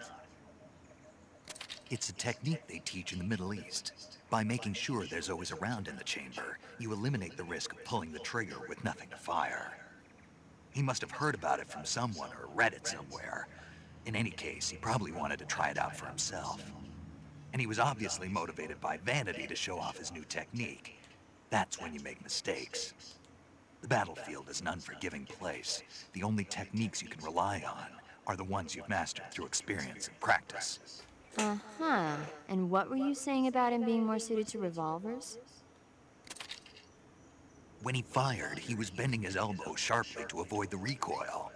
It's a technique they teach in the Middle East. By making sure there's always a round in the chamber, you eliminate the risk of pulling the trigger with nothing to fire. He must have heard about it from someone or read it somewhere. In any case, he probably wanted to try it out for himself. And he was obviously motivated by vanity to show off his new technique. That's when you make mistakes. The battlefield is an unforgiving place. The only techniques you can rely on are the ones you've mastered through experience and practice. Uh-huh. And what were you saying about him being more suited to revolvers? When he fired, he was bending his elbow sharply to avoid the recoil.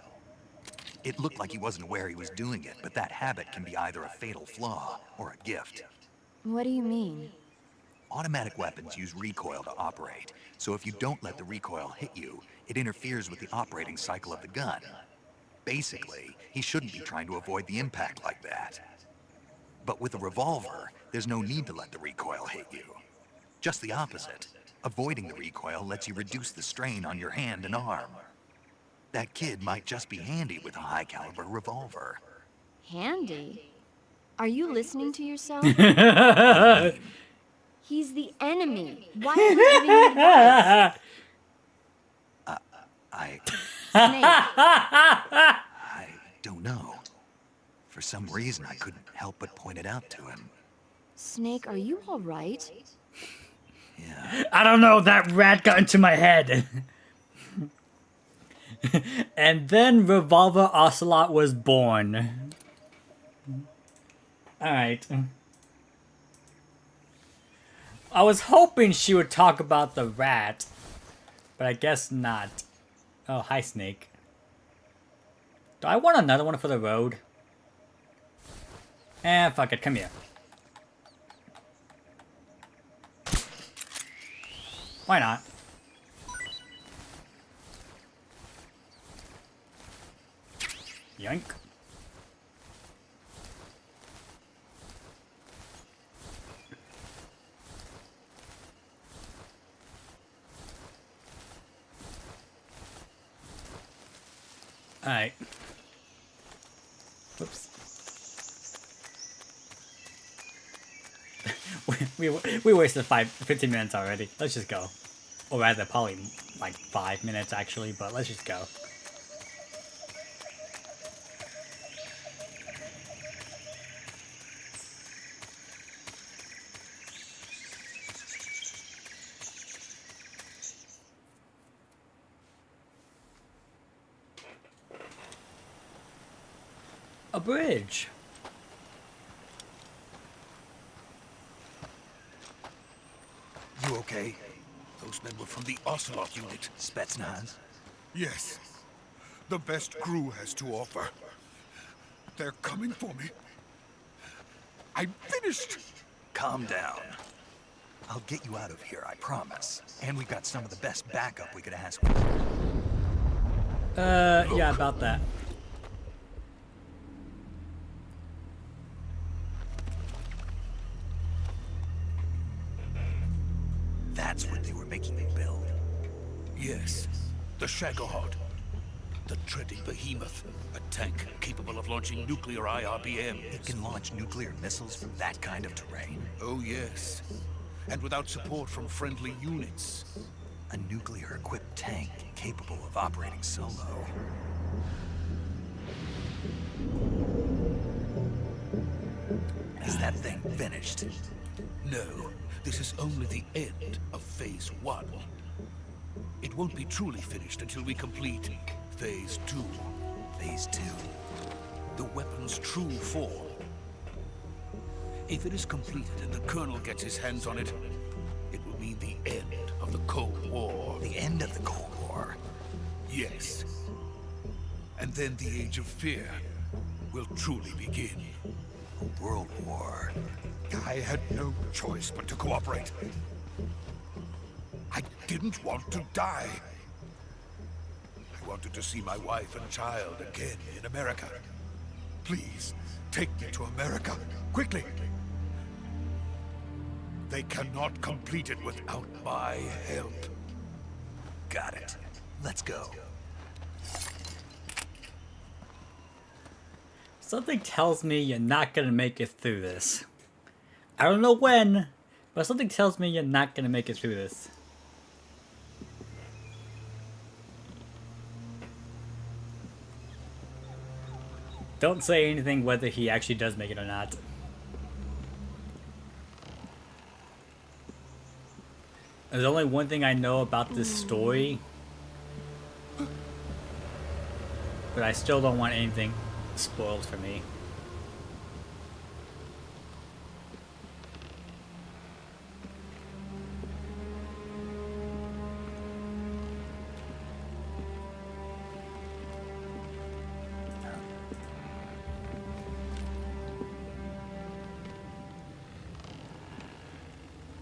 It looked like he wasn't aware he was doing it, but that habit can be either a fatal flaw or a gift. What do you mean? Automatic weapons use recoil to operate, so if you don't let the recoil hit you, it interferes with the operating cycle of the gun. Basically, he shouldn't be trying to avoid the impact like that. But with a revolver, there's no need to let the recoil hit you. Just the opposite. Avoiding the recoil lets you reduce the strain on your hand and arm. That kid might just be handy with a high-caliber revolver. Handy? Are you listening to yourself? He's the enemy. Why are you giving me advice? Snake. I don't know. For some reason, I couldn't help but point it out to him. Snake, are you all right? Yeah. I don't know, that rat got into my head. And then Revolver Ocelot was born. Alright. I was hoping she would talk about the rat, but I guess not. Oh, hi, Snake. Do I want another one for the road? Eh, fuck it, come here. Why not? Yoink. Alright. Whoops. we wasted 15 minutes already. Let's just go. Or rather, probably like 5 minutes actually, but let's just go. A bridge. You okay? Those men were from the Ocelot unit. Spetsnaz? Yes. The best crew has to offer. They're coming for me. I'm finished! Calm down. I'll get you out of here, I promise. And we've got some of the best backup we could ask for. Yeah, about that. That's what they were making me build. Yes. The Shagohod. The treading behemoth. A tank capable of launching nuclear IRBMs. It can launch nuclear missiles from that kind of terrain. Oh, yes. And without support from friendly units. A nuclear-equipped tank capable of operating solo. Is that thing finished? No. This is only the end of Phase 1. It won't be truly finished until we complete Phase 2. Phase 2? The weapon's true form. If it is completed and the Colonel gets his hands on it, it will mean the end of the Cold War. The end of the Cold War? Yes. And then the Age of Fear will truly begin. A world war. I had no choice but to cooperate. I didn't want to die. I wanted to see my wife and child again in America. Please, take me to America, quickly. They cannot complete it without my help. Got it. Let's go. Something tells me you're not gonna make it through this. I don't know when, but something tells me you're not gonna make it through this. Don't say anything whether he actually does make it or not. There's only one thing I know about this story, but I still don't want anything spoiled for me.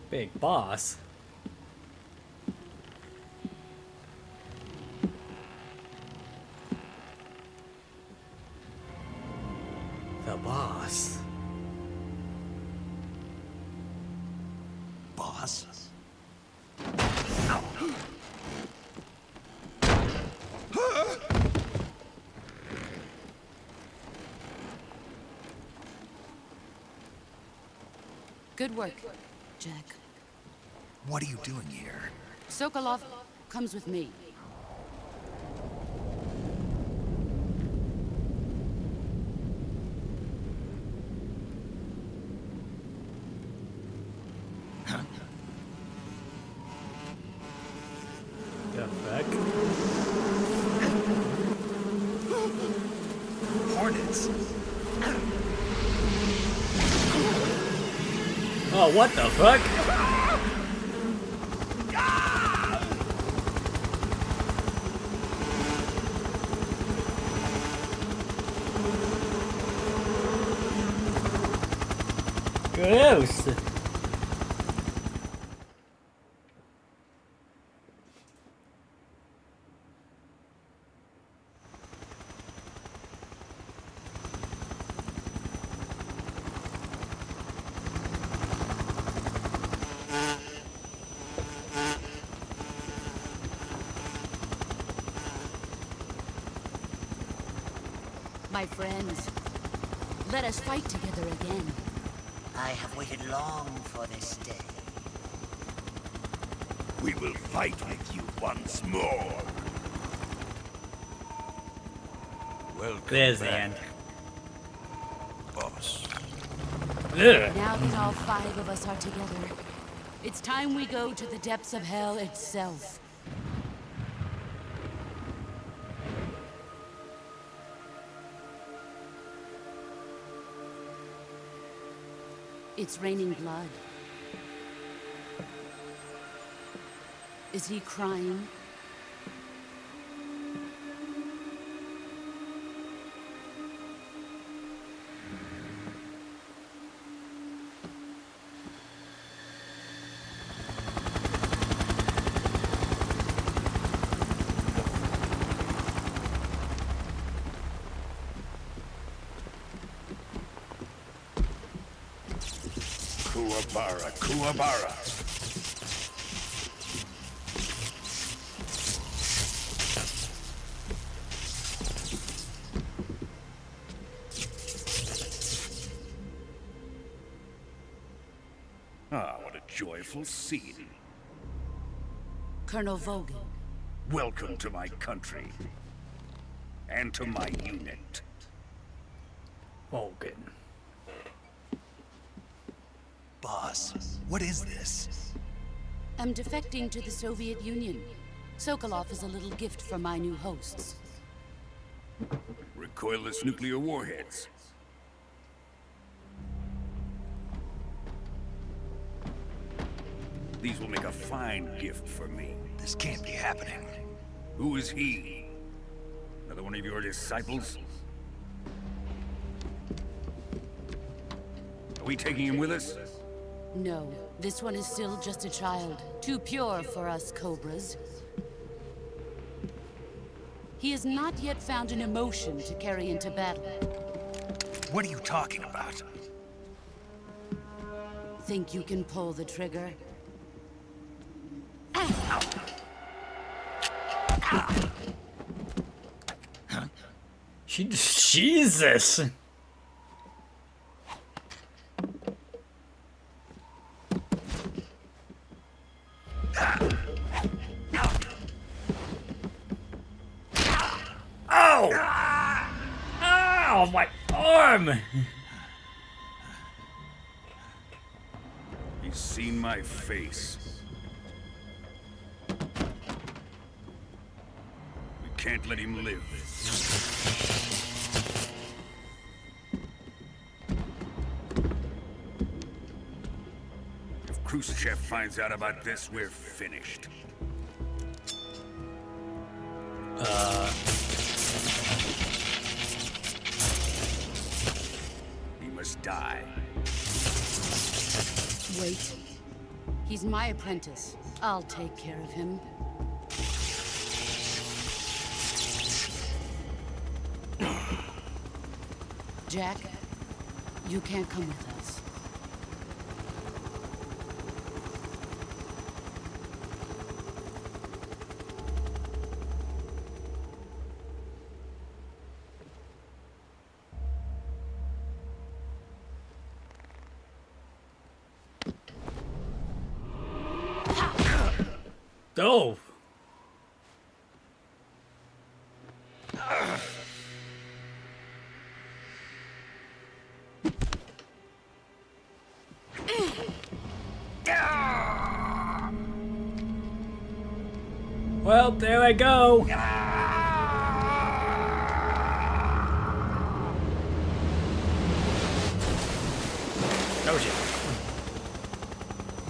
Big boss? The boss. Boss? Good work, Jack. What are you doing here? Sokolov comes with me. The fuck? Hornets! Oh, what the fuck? Gross. My friends, let us fight together again. I have waited long for this day. We will fight with you once more. Welcome There's the back, end. boss. Ugh. Now that all 5 of us are together, it's time we go to the depths of hell itself. It's raining blood. Is he crying? Kuwabara, Kuwabara. Ah, what a joyful scene. Colonel Vogan. Welcome to my country. And to my unit. Morgan. Boss, what is this? I'm defecting to the Soviet Union. Sokolov is a little gift from my new hosts. Recoilless nuclear warheads. These will make a fine gift for me. This can't be happening. Who is he? Another one of your disciples? Are we taking him with us? No, this one is still just a child. Too pure for us Cobras. He has not yet found an emotion to carry into battle. What are you talking about? Think you can pull the trigger? Jesus. Ow! Ow, my arm! He's seen my face. We can't let him live. If Khrushchev finds out about this, we're finished. He must die. Wait. He's my apprentice. I'll take care of him. Jack, you can't come with us. Oh. Well, there I go. Oh shit.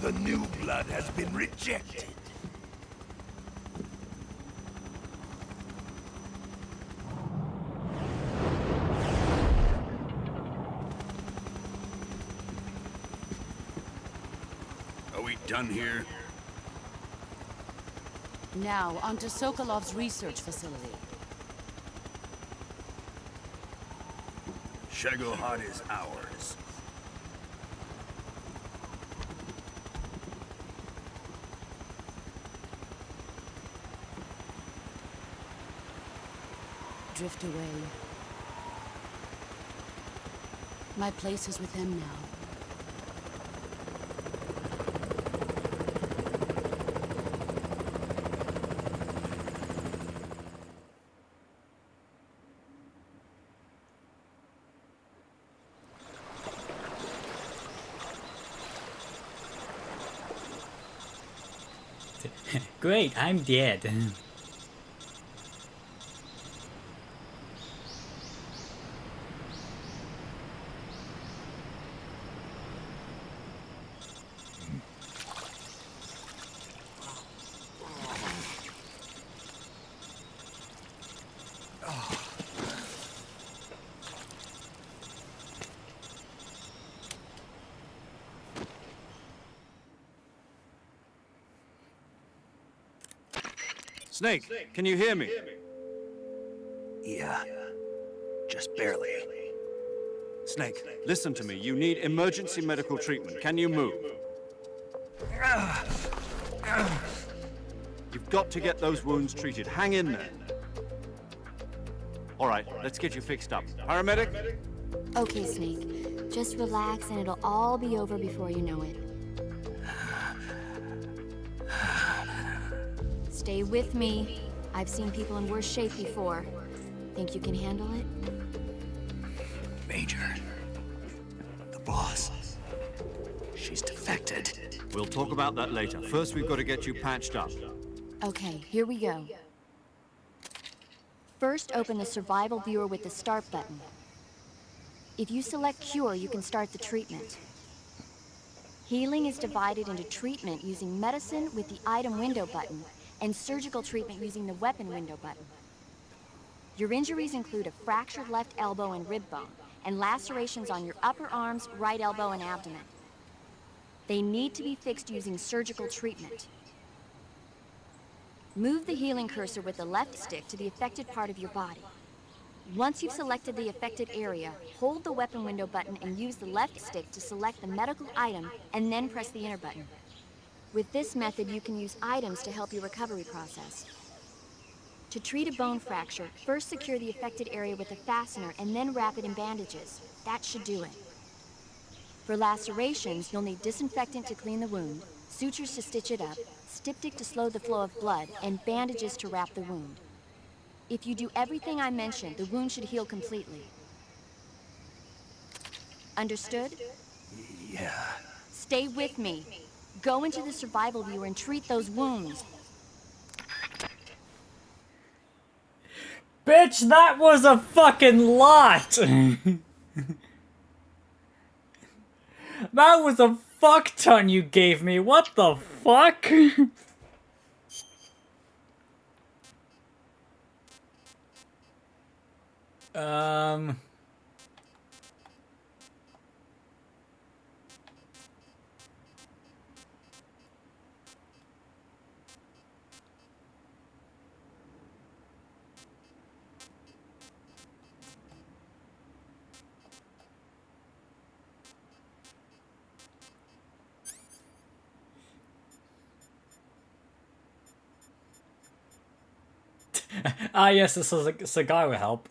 The new blood has been rejected. done here? Now, onto Sokolov's research facility. Shagohod is ours. Drift away. My place is with them now. Great, I'm dead. Snake, can you hear me? Yeah. Just barely. Snake, listen to me. You need emergency medical treatment. Can you move? You've got to get those wounds treated. Hang in there. All right, let's get you fixed up. Paramedic? Okay, Snake. Just relax and it'll all be over before you know it. Stay with me. I've seen people in worse shape before. Think you can handle it? Major. The boss. She's defected. We'll talk about that later. First, we've got to get you patched up. Okay, here we go. First, open the survival viewer with the start button. If you select cure, you can start the treatment. Healing is divided into treatment using medicine with the item window button and surgical treatment using the weapon window button. Your injuries include a fractured left elbow and rib bone, and lacerations on your upper arms, right elbow, and abdomen. They need to be fixed using surgical treatment. Move the healing cursor with the left stick to the affected part of your body. Once you've selected the affected area, hold the weapon window button and use the left stick to select the medical item, and then press the enter button. With this method, you can use items to help your recovery process. To treat a bone fracture, first secure the affected area with a fastener and then wrap it in bandages. That should do it. For lacerations, you'll need disinfectant to clean the wound, sutures to stitch it up, styptic to slow the flow of blood, and bandages to wrap the wound. If you do everything I mentioned, the wound should heal completely. Understood? Yeah. Stay with me. Go into the survival viewer and treat those wounds. Bitch, that was a fucking lot! That was a fuck ton you gave me, what the fuck? Ah, yes, this is a cigar will help.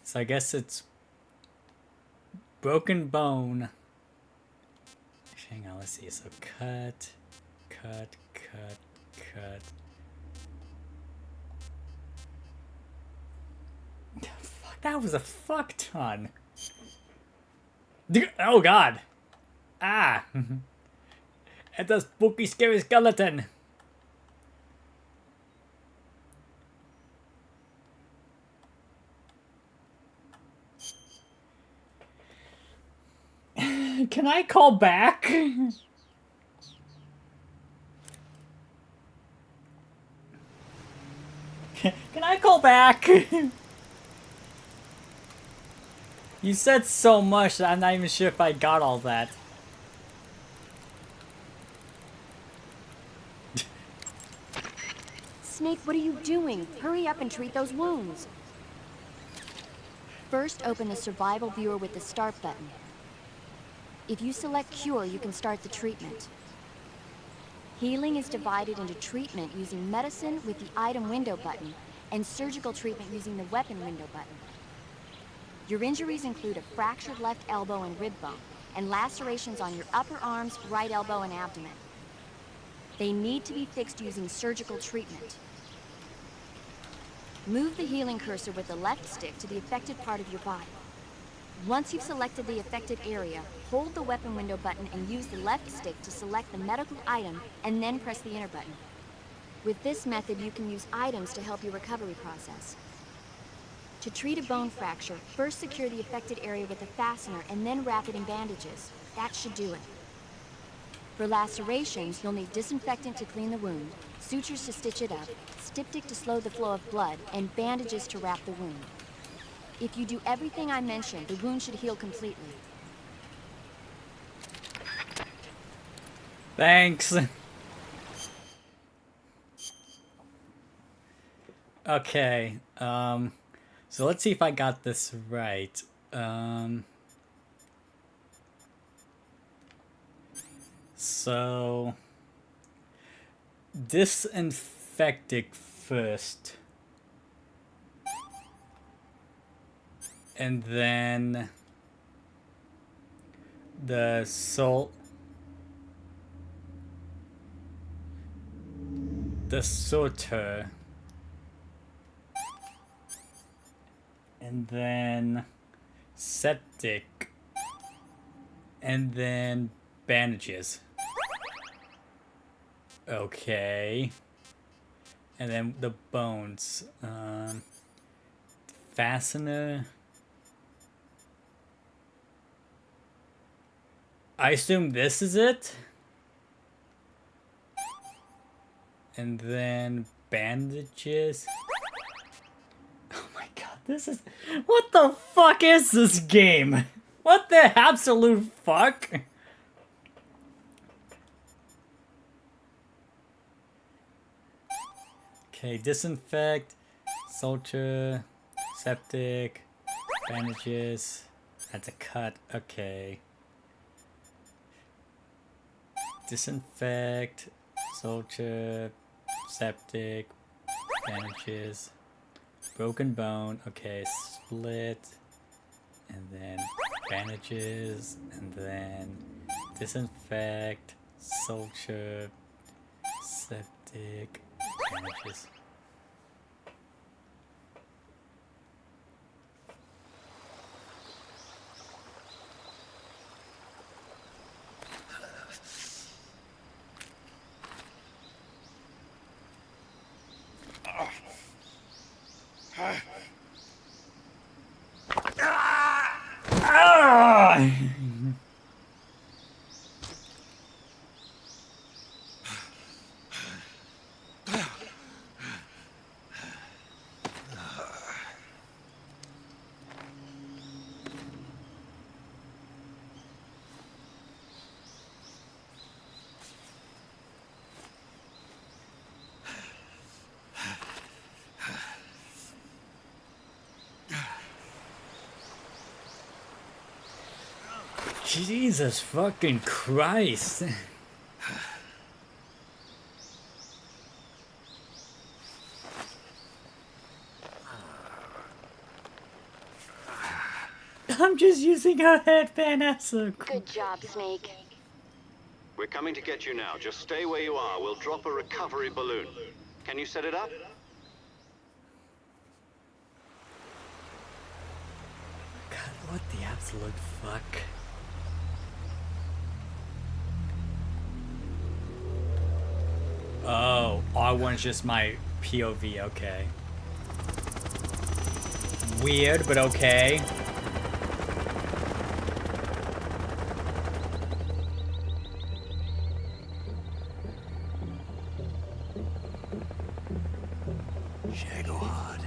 So I guess it's broken bone. Hang on, let's see. So cut. Fuck, that was a fuck ton. Oh god. Ah. It's a spooky, scary skeleton. Can I call back? Go back! You said so much that I'm not even sure if I got all that. Snake, what are you doing? Hurry up and treat those wounds. First, open the survival viewer with the start button. If you select cure, you can start the treatment. Healing is divided into treatment using medicine with the item window button and surgical treatment using the weapon window button. Your injuries include a fractured left elbow and rib bone, and lacerations on your upper arms, right elbow, and abdomen. They need to be fixed using surgical treatment. Move the healing cursor with the left stick to the affected part of your body. Once you've selected the affected area, hold the weapon window button and use the left stick to select the medical item, and then press the enter button. With this method, you can use items to help your recovery process. To treat a bone fracture, first secure the affected area with a fastener and then wrap it in bandages. That should do it. For lacerations, you'll need disinfectant to clean the wound, sutures to stitch it up, styptic to slow the flow of blood, and bandages to wrap the wound. If you do everything I mentioned, the wound should heal completely. Thanks. Okay, so let's see if I got this right. So disinfecting first, and then the sorter, and then septic, and then bandages. Okay. And then the bones. Fastener. I assume this is it. And then bandages. Oh my god, this is... What the fuck is this game? What the absolute fuck? Okay, disinfect, soldier, septic, bandages. That's a cut, okay. Disinfect, soldier, septic, bandages, broken bone, okay, split, and then bandages, and then disinfect, soldier, septic, bandages. Jesus fucking Christ. I'm just using her headband as a... Good job, Snake. We're coming to get you now. Just stay where you are. We'll drop a recovery balloon. Can you set it up? God, what the absolute fuck? Oh, R1's just my POV, okay. Weird, but okay. Shagohod.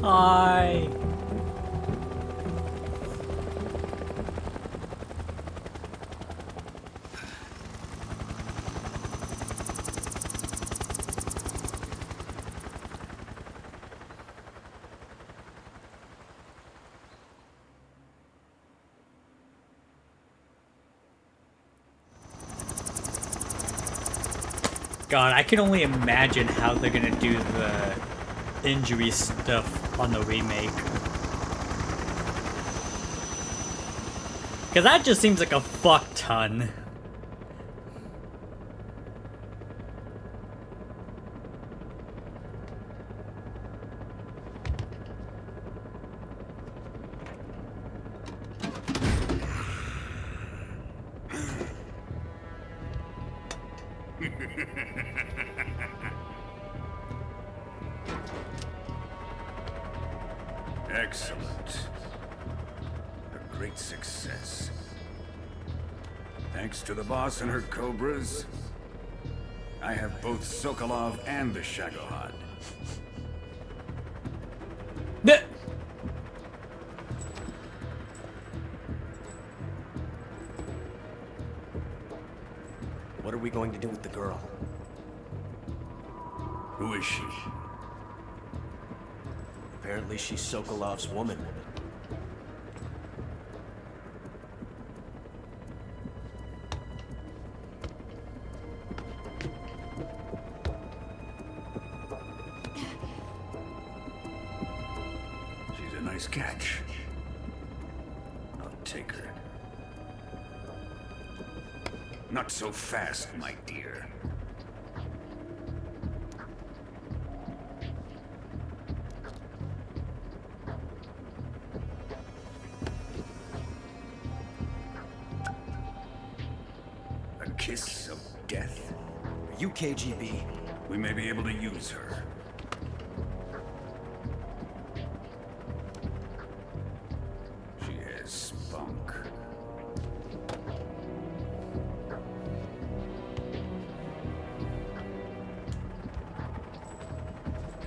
Hi. God, I can only imagine how they're gonna do the injury stuff on the remake. Cause that just seems like a fuck ton. Excellent. A great success. Thanks to the boss and her cobras, I have both Sokolov and the Shagohod. What are we going to do with the girl? Who is she? Apparently she's Sokolov's woman. She's a nice catch. I'll take her. Not so fast, my dear. A kiss of death? Are you KGB? We may be able to use her. She has spunk.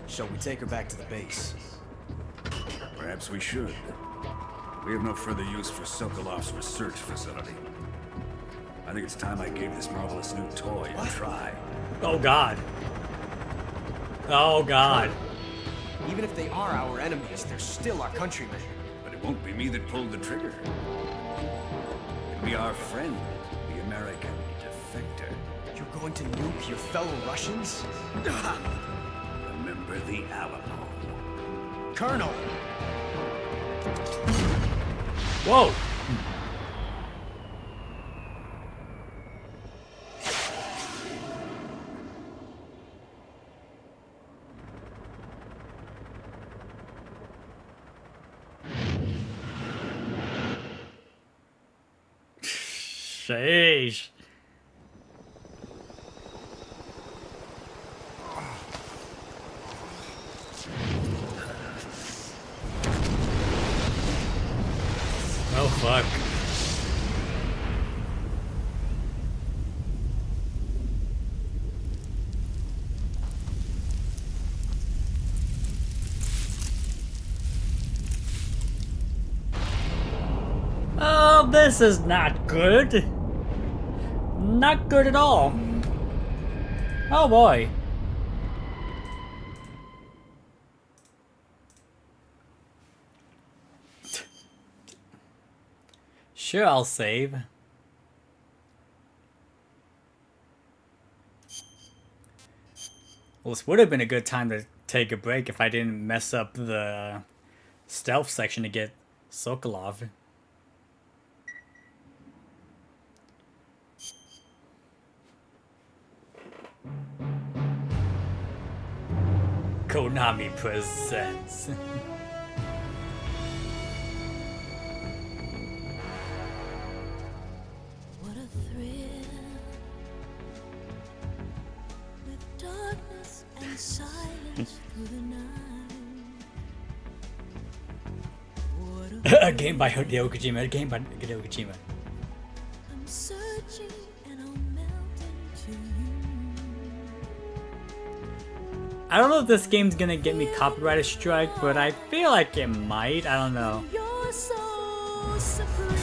Shall we take her back to the base? Perhaps we should. We have no further use for Sokolov's research facility. I think it's time I gave this marvelous new toy a try. Oh God. Oh God. Even if they are our enemies, they're still our countrymen. But it won't be me that pulled the trigger. It'll be our friend, the American defector. You're going to nuke your fellow Russians? Remember the Alamo. Colonel! Whoa. Sheesh. Oh fuck. Oh, this is not good. Not good at all. Oh boy. Sure, I'll save. Well, this would have been a good time to take a break if I didn't mess up the stealth section to get Sokolov. Konami presents. What a thrill, with darkness and silence through the night. A game by Hideo Kojima. A game by Hideo Kojima. I'm searching and I'll melt into you. I don't know if this game's gonna get me copyright strike, but I feel like it might. I don't know. You're so supreme.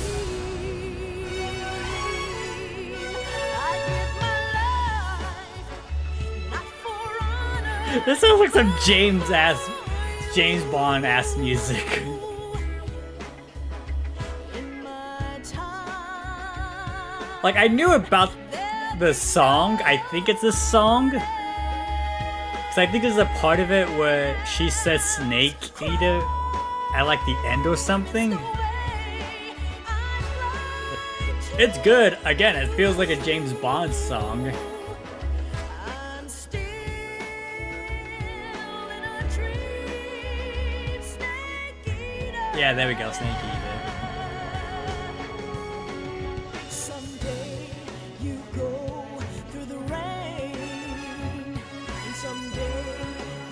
I give my life, not for honor. This sounds like some James Bond ass music. Like, I knew about the song. I think it's a song. Cause I think there's a part of it where she says snake eater at like the end or something. It's good. Again, it feels like a James Bond song. Yeah, there we go, snake eater. Someday you go through the rain, and someday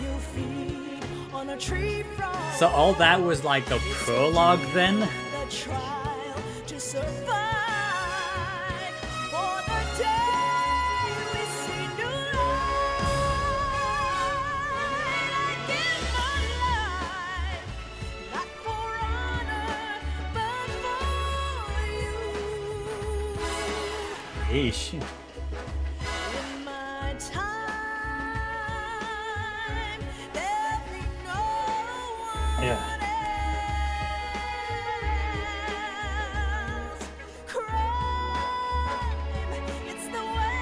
you'll feed on a tree frog. So all that was like a prologue then? The trial to survive for the day we see new light. I give my life, not for honor, but for you. Yeesh. In my time, there'll be no one Yeah. else. Crime, it's the way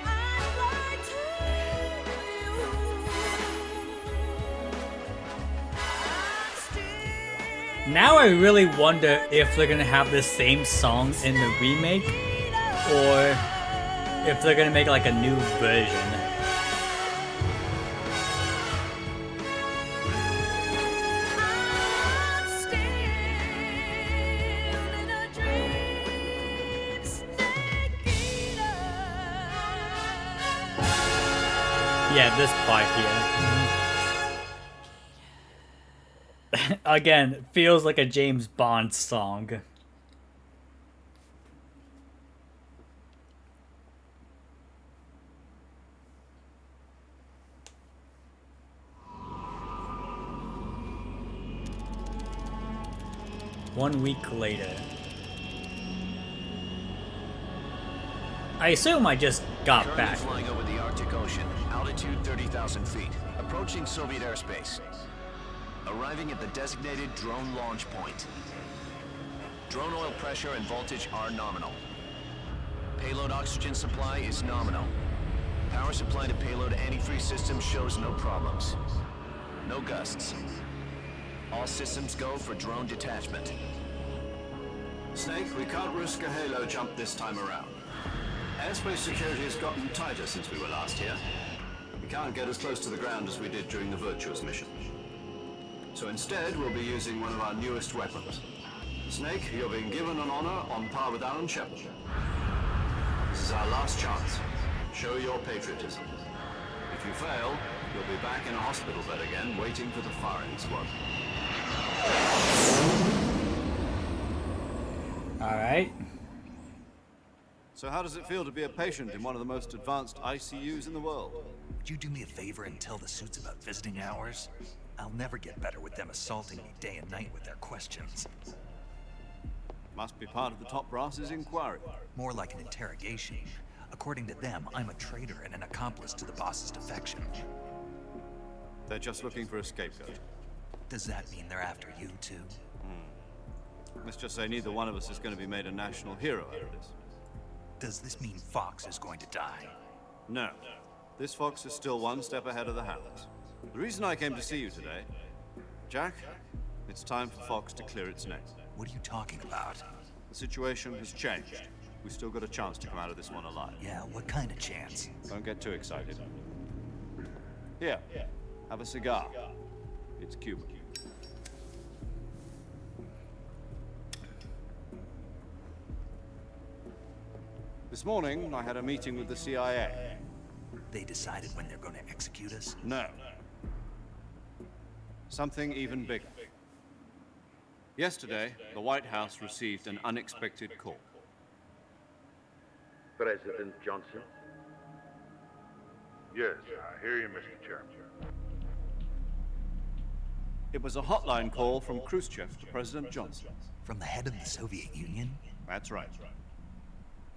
I lie to you. I'm still Now I really wonder if they're gonna have the same song in the remake, or if they're gonna make like a new version. I'm still in a dream, snake eater. Yeah, this part here. Again, feels like a James Bond song. One week later. I assume I just got Currently back. flying over the Arctic Ocean, altitude 30,000 feet, approaching Soviet airspace. Arriving at the designated drone launch point. Drone oil pressure and voltage are nominal. Payload oxygen supply is nominal. Power supply to payload antifreeze system shows no problems. No gusts. All systems go for drone detachment. Snake, we can't risk a halo jump this time around. Airspace security has gotten tighter since we were last here. We can't get as close to the ground as we did during the Virtuous mission. So instead, we'll be using one of our newest weapons. Snake, you're being given an honor on par with Alan Shepard. This is our last chance. Show your patriotism. If you fail, you'll be back in a hospital bed again, waiting for the firing squad. Alright. So how does it feel to be a patient in one of the most advanced ICUs in the world? Would you do me a favor and tell the suits about visiting hours? I'll never get better with them assaulting me day and night with their questions. Must be part of the top brass's inquiry. More like an interrogation. According to them, I'm a traitor and an accomplice to the boss's defection. They're just looking for a scapegoat. Does that mean they're after you too? Let's just say neither one of us is going to be made a national hero out of this. Does this mean Fox is going to die? No. This Fox is still one step ahead of the Hounds. The reason I came to see you today, Jack, it's time for Fox to clear its name. What are you talking about? The situation has changed. We've still got a chance to come out of this one alive. Yeah, what kind of chance? Don't get too excited. Here, have a cigar. It's Cuban. This morning, I had a meeting with the CIA. They decided when they're going to execute us? No. Something even bigger. Yesterday, the White House received an unexpected call. President Johnson? Yes, I hear you, Mr. Chairman. It was a hotline call from Khrushchev to President Johnson. From the head of the Soviet Union? That's right.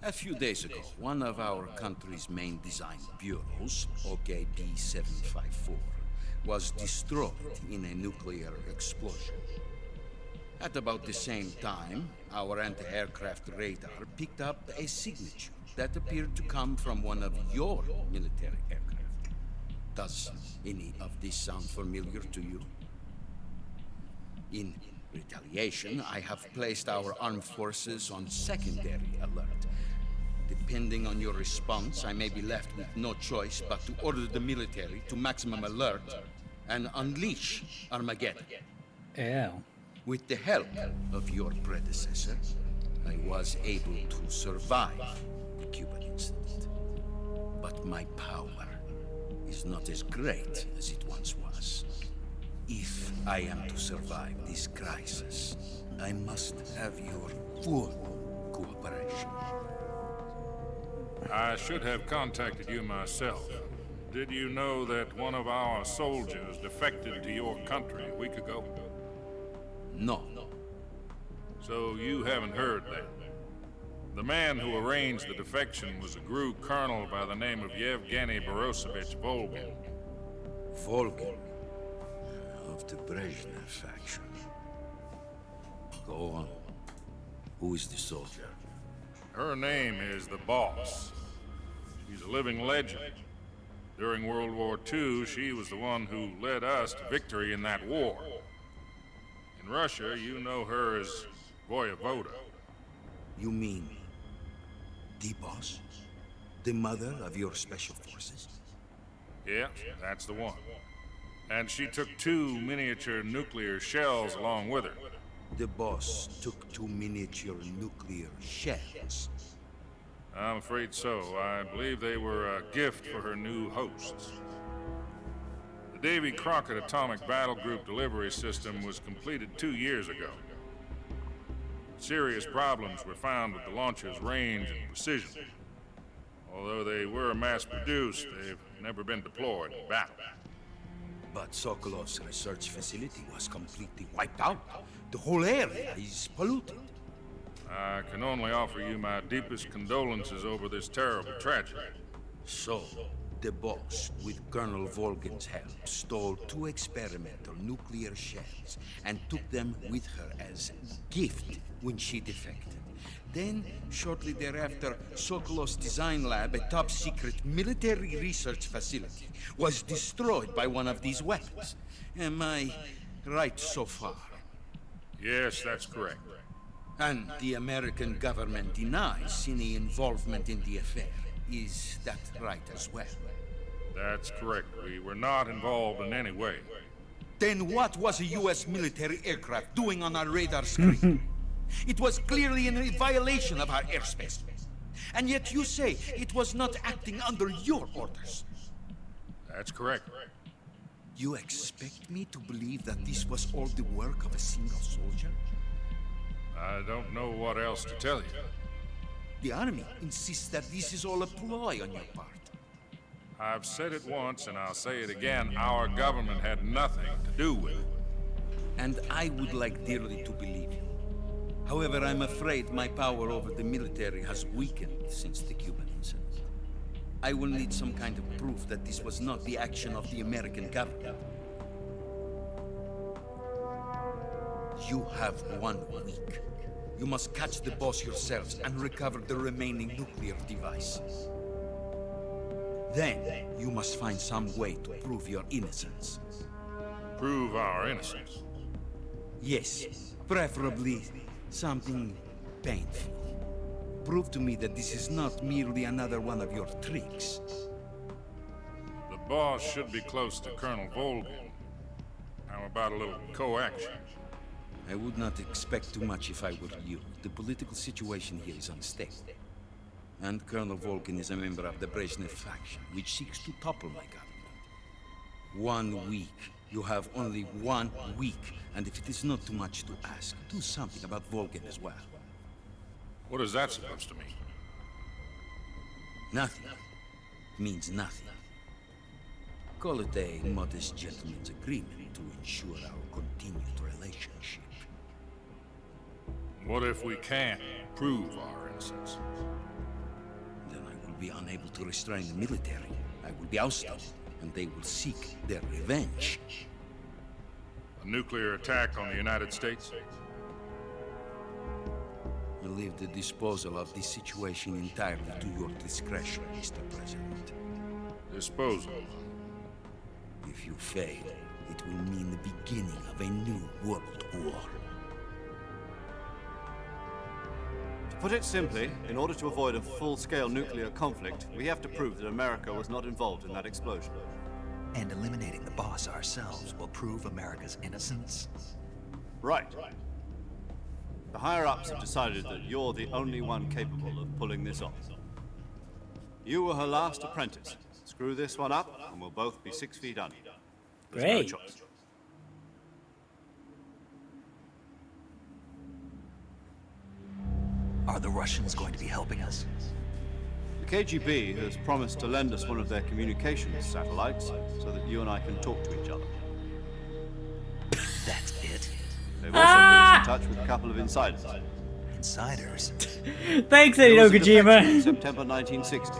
A few days ago, one of our country's main design bureaus, OKB 754, was destroyed in a nuclear explosion. At about the same time, our anti-aircraft radar picked up a signature that appeared to come from one of your military aircraft. Does any of this sound familiar to you? In retaliation, I have placed our armed forces on secondary alert. Depending on your response, I may be left with no choice but to order the military to maximum alert and unleash Armageddon. Yeah. With the help of your predecessor, I was able to survive the Cuban incident. But my power is not as great as it once was. If I am to survive this crisis, I must have your full cooperation. I should have contacted you myself. Did you know that one of our soldiers defected to your country a week ago? No. So you haven't heard that. The man who arranged the defection was a GRU colonel by the name of Yevgeny Borosovich Volgin. Volgin? Of the Brezhnev faction. Go on. Who is the soldier? Her name is the Boss. She's a living legend. During World War II, she was the one who led us to victory in that war. In Russia, you know her as Voyevoda. You mean the Boss? The mother of your special forces? Yeah, that's the one. And she took 2 miniature nuclear shells along with her. The Boss took 2 miniature nuclear shells. I'm afraid so. I believe they were a gift for her new hosts. The Davy Crockett Atomic Battle Group delivery system was completed 2 years ago. Serious problems were found with the launcher's range and precision. Although they were mass-produced, they've never been deployed in battle. But Sokolov's research facility was completely wiped out. The whole area is polluted. I can only offer you my deepest condolences over this terrible tragedy. So, the Boss, with Colonel Volgin's help, stole 2 experimental nuclear shells and took them with her as gift when she defected. Then, shortly thereafter, Sokolov's design lab, a top-secret military research facility, was destroyed by one of these weapons. Am I right so far? Yes, that's correct. And the American government denies any involvement in the affair. Is that right as well? That's correct. We were not involved in any way. Then what was a U.S. military aircraft doing on our radar screen? It was clearly in violation of our airspace. And yet you say it was not acting under your orders. That's correct. You expect me to believe that this was all the work of a single soldier? I don't know what else to tell you. The army insists that this is all a ploy on your part. I've said it once and I'll say it again. Our government had nothing to do with it. And I would like dearly to believe you. However, I'm afraid my power over the military has weakened since the Cuban incident. I will need some kind of proof that this was not the action of the American government. You have 1 week. You must catch the Boss yourselves and recover the remaining nuclear devices. Then, you must find some way to prove your innocence. Prove our innocence? Yes, preferably something painful. Prove to me that this is not merely another one of your tricks. The Boss should be close to Colonel Volgin. How about a little co-action? I would not expect too much if I were you. The political situation here is unstable. And Colonel Volgin is a member of the Brezhnev faction, which seeks to topple my government. 1 week. You have only 1 week. And if it is not too much to ask, do something about Volgin as well. What is that supposed to mean? Nothing. Means nothing. Call it a modest gentleman's agreement to ensure our continued relationship. What if we can't prove our innocence? Then I will be unable to restrain the military. I will be ousted, and they will seek their revenge. A nuclear attack on the United States? I leave the disposal of this situation entirely to your discretion, Mr. President. Disposal? If you fail, it will mean the beginning of a new world war. To put it simply, in order to avoid a full-scale nuclear conflict, we have to prove that America was not involved in that explosion. And eliminating the boss ourselves will prove America's innocence? Right. The higher-ups have decided that you're the only one capable of pulling this off. You were her last apprentice. Screw this one up, and we'll both be 6 feet under. There's no Great. choice. Are the Russians going to be helping us? The KGB has promised to lend us one of their communications satellites so that you and I can talk to each other. That's it? They've also put us in touch with a couple of insiders. Insiders? Thanks, There was Hideo a defection in Kojima. September 1960.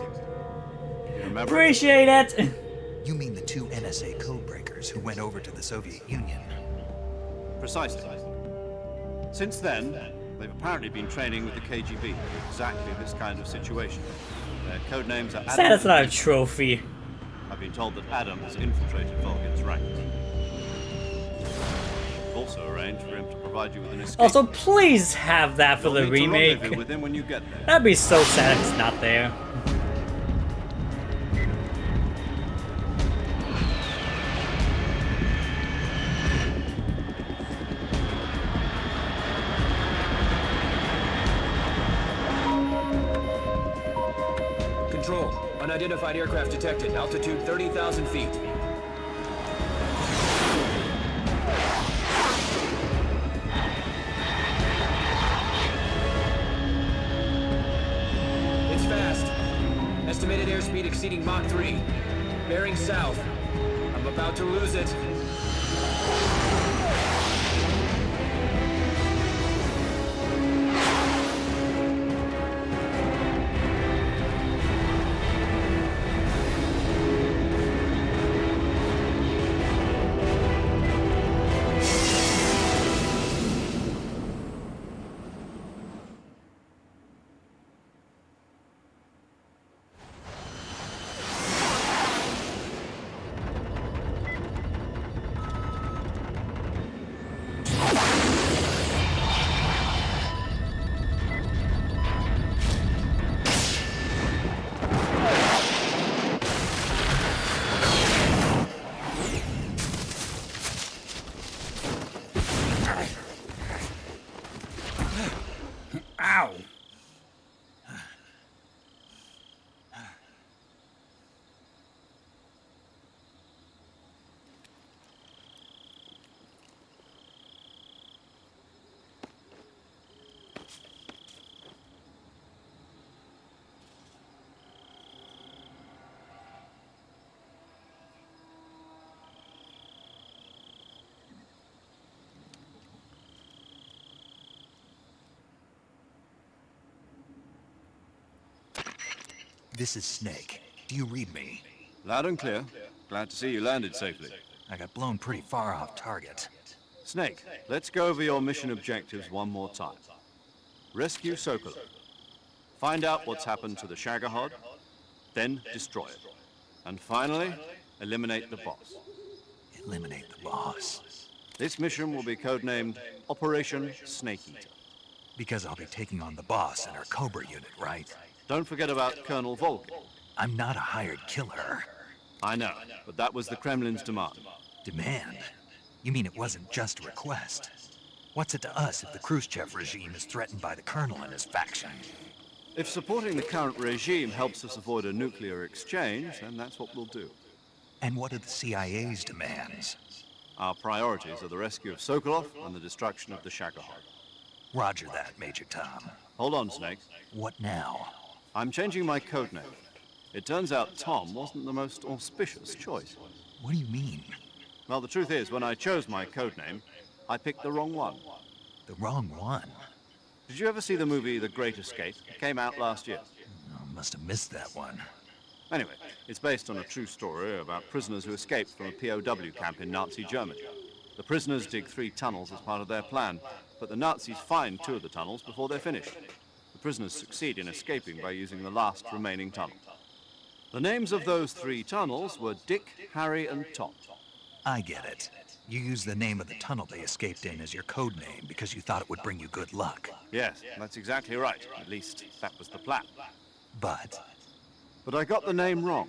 You remember? Appreciate it. You mean the 2 NSA codebreakers who went over to the Soviet Union? Precisely. Since then, they've apparently been training with the KGB for exactly this kind of situation. Their code names are Sad it's not a trophy. I've been told that Adam has infiltrated Volgin's ranks. Also arranged for him to provide you with an escape. Also, please have that for You'll the need to remake. rendezvous with him when you get there. That'd be so sad if it's not there. Control. Unidentified aircraft detected. Altitude 30,000 feet. It's fast. Estimated airspeed exceeding Mach 3. Bearing south. I'm about to lose it. Ow. This is Snake. Do you read me? Loud and clear. Glad to see you landed safely. I got blown pretty far off target. Snake, let's go over your mission objectives one more time. Rescue Sokolov. Find out what's happened to the Shagohod, then destroy it. And finally, eliminate the boss. Eliminate the boss. This mission will be codenamed Operation Snake Eater. Because I'll be taking on the boss and our Cobra unit, right? Don't forget about Colonel Volgin. I'm not a hired killer. I know, but that was the Kremlin's demand. Demand? You mean it wasn't just a request? What's it to us if the Khrushchev regime is threatened by the Colonel and his faction? If supporting the current regime helps us avoid a nuclear exchange, then that's what we'll do. And what are the CIA's demands? Our priorities are the rescue of Sokolov and the destruction of the Shagohod. Roger that, Major Tom. Hold on, Snake. What now? I'm changing my codename. It turns out Tom wasn't the most auspicious choice. What do you mean? Well, the truth is, when I chose my codename, I picked the wrong one. The wrong one? Did you ever see the movie The Great Escape? It came out last year. Oh, must have missed that one. Anyway, it's based on a true story about prisoners who escaped from a POW camp in Nazi Germany. The prisoners dig 3 tunnels as part of their plan, but the Nazis find 2 of the tunnels before they're finished. The prisoners succeed in escaping by using the last remaining tunnel. The names of those 3 tunnels were Dick, Harry, and Tom. I get it. You used the name of the tunnel they escaped in as your code name because you thought it would bring you good luck. Yes, that's exactly right. At least, that was the plan. But I got the name wrong.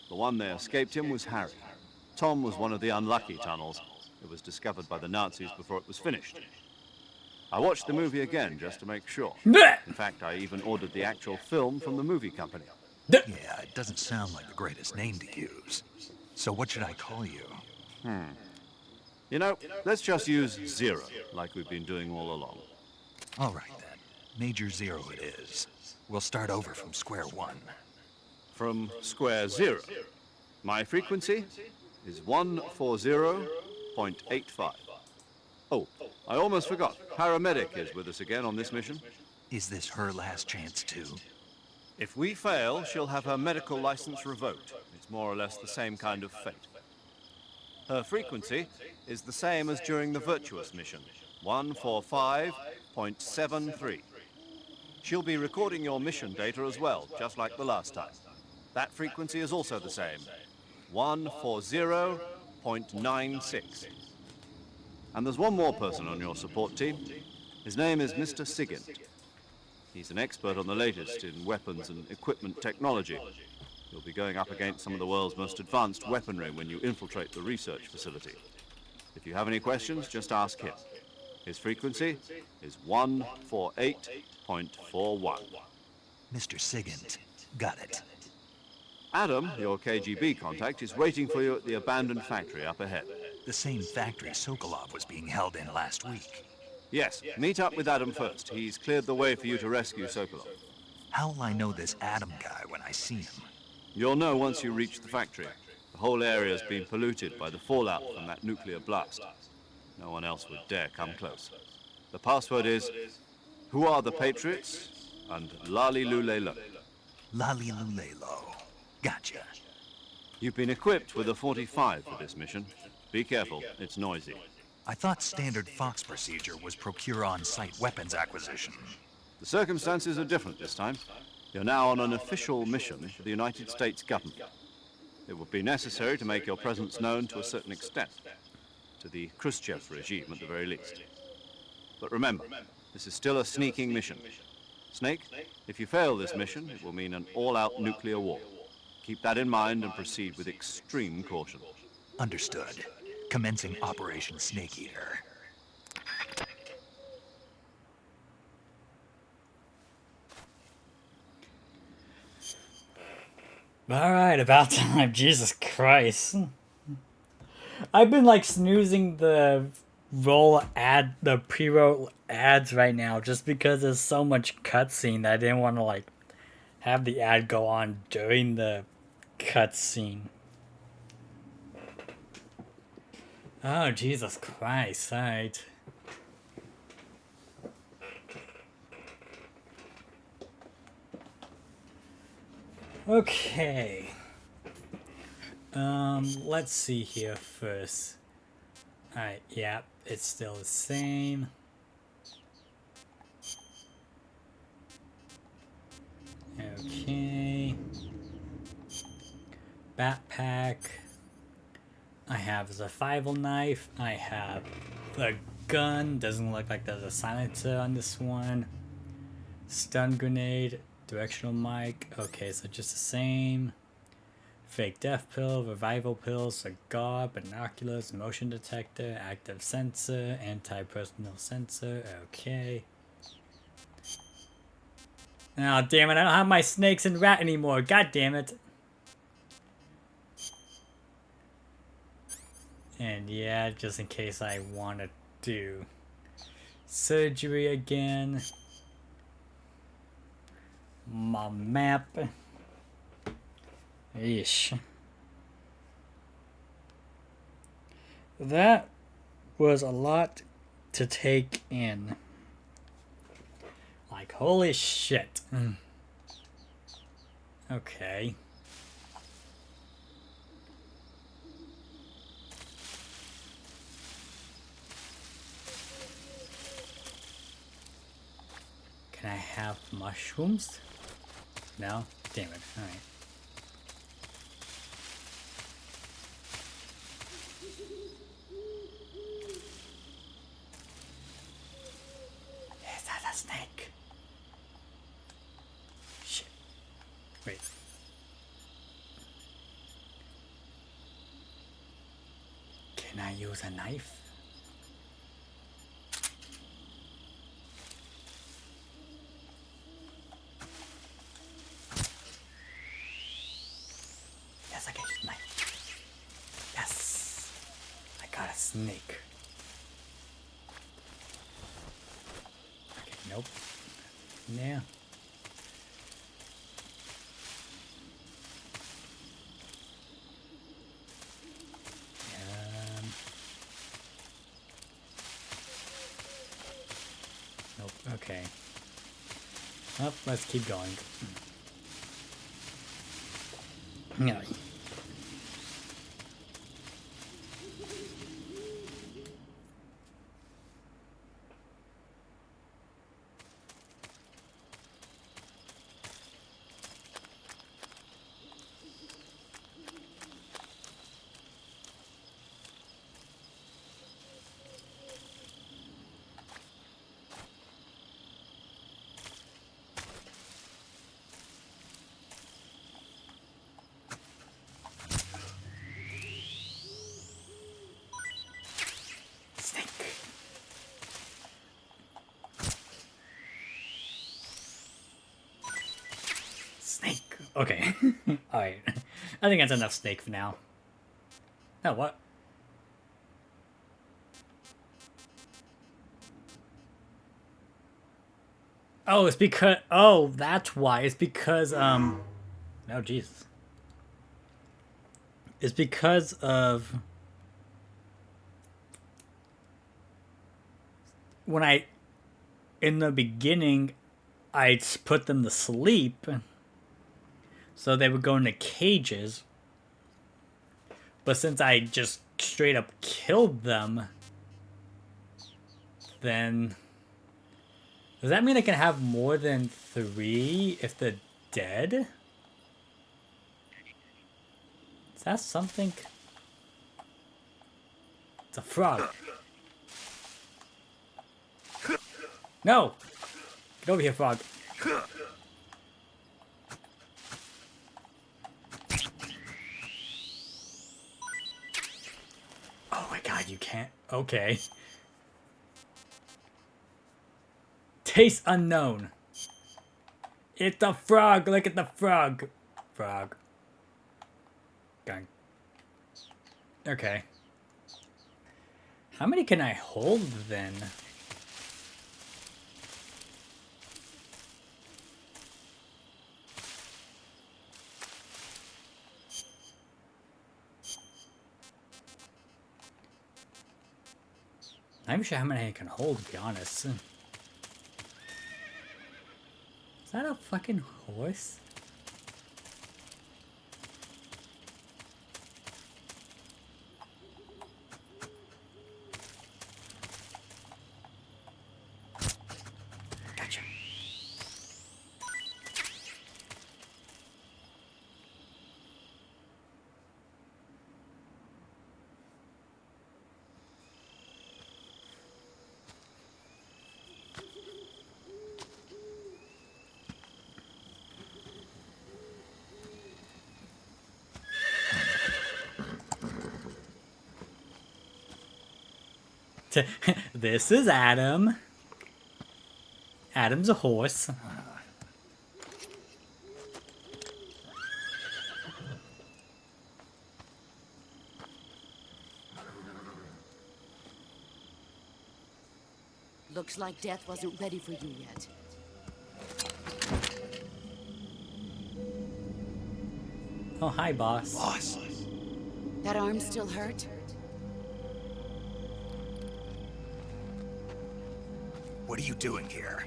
The one they escaped in was Harry. Tom was one of the unlucky tunnels. It was discovered by the Nazis before it was finished. I watched the movie again just to make sure. In fact, I even ordered the actual film from the movie company. yeah, it doesn't sound like the greatest name to use. So what should I call you? You know, let's just use Zero, like we've been doing all along. All right, then. Major Zero it is. We'll start over from square one. From square 0. My frequency is 140.85. Oh, I almost forgot. Paramedic is with us again on this mission. Is this her last chance, too? If we fail, she'll have her medical license revoked. It's more or less the same kind of fate. Her frequency is the same as during the Virtuous mission, 145.73. She'll be recording your mission data as well, just like the last time. That frequency is also the same, 140.96. And there's one more person on your support team. His name is Mr. Sigint. He's an expert on the latest in weapons and equipment technology. You'll be going up against some of the world's most advanced weaponry when you infiltrate the research facility. If you have any questions, just ask him. His frequency is 148.41. Mr. Sigint. Got it. Adam, your KGB contact, is waiting for you at the abandoned factory up ahead. The same factory Sokolov was being held in last week. Yes, meet up with Adam first. He's cleared the way for you to rescue Sokolov. How will I know this Adam guy when I see him? You'll know once you reach the factory. The whole area's been polluted by the fallout from that nuclear blast. No one else would dare come close. The password is, "Who are the Patriots?" and "Lali Lulelo." Lali Lulelo. Gotcha. You've been equipped with a 45 for this mission. Be careful, it's noisy. I thought standard Fox procedure was procure on-site weapons acquisition. The circumstances are different this time. You're now on an official mission for the United States government. It would be necessary to make your presence known to a certain extent, to the Khrushchev regime at the very least. But remember, this is still a sneaking mission. Snake, if you fail this mission, it will mean an all-out nuclear war. Keep that in mind and proceed with extreme caution. Understood. Commencing Operation Snake Eater. Alright, about time. Jesus Christ. I've been like snoozing the pre-roll ads right now just because there's so much cutscene that I didn't want to like have the ad go on during the cutscene. Oh, Jesus Christ, alright. Okay. Let's see here first. Alright, yeah, it's still the same. Okay. Backpack. I have a survival knife. I have the gun. Doesn't look like there's a silencer on this one. Stun grenade. Directional mic. Okay, so just the same. Fake death pill, revival pill, cigar, binoculars, motion detector, active sensor, anti-personal sensor. Okay. Oh, damn it, I don't have my snakes and rat anymore. God damn it. And yeah, just in case I want to do surgery again. My map. Ish. That was a lot to take in. Like, holy shit. Okay. Can I have mushrooms? No? Damn it. Alright. Is that a snake? Shit. Wait. Can I use a knife? Yes, I can use a knife. Yes! I got a snake. Okay, nope. Yeah. Nope, okay. Well, let's keep going. Yeah. Snake. Okay. Alright. I think that's enough snake for now. Oh, what? Oh, it's because... Oh, that's why. It's because, Oh, Jesus. It's because of... When I... In the beginning, I put them to sleep... So they would go into cages. But since I just straight up killed them, then... Does that mean I can have more than 3 if they're dead? Is that something? It's a frog. No! Get over here, frog. Oh my god, you can't. Okay. Taste unknown. It's a frog. Look at the frog. Frog. Gang. Okay. How many can I hold then? I'm not even sure how many I can hold, to be honest. Is that a fucking horse? Gotcha. This is Adam. Adam's a horse. Looks like death wasn't ready for you yet. Oh, hi, boss. Boss. That arm still hurt? What are you doing here?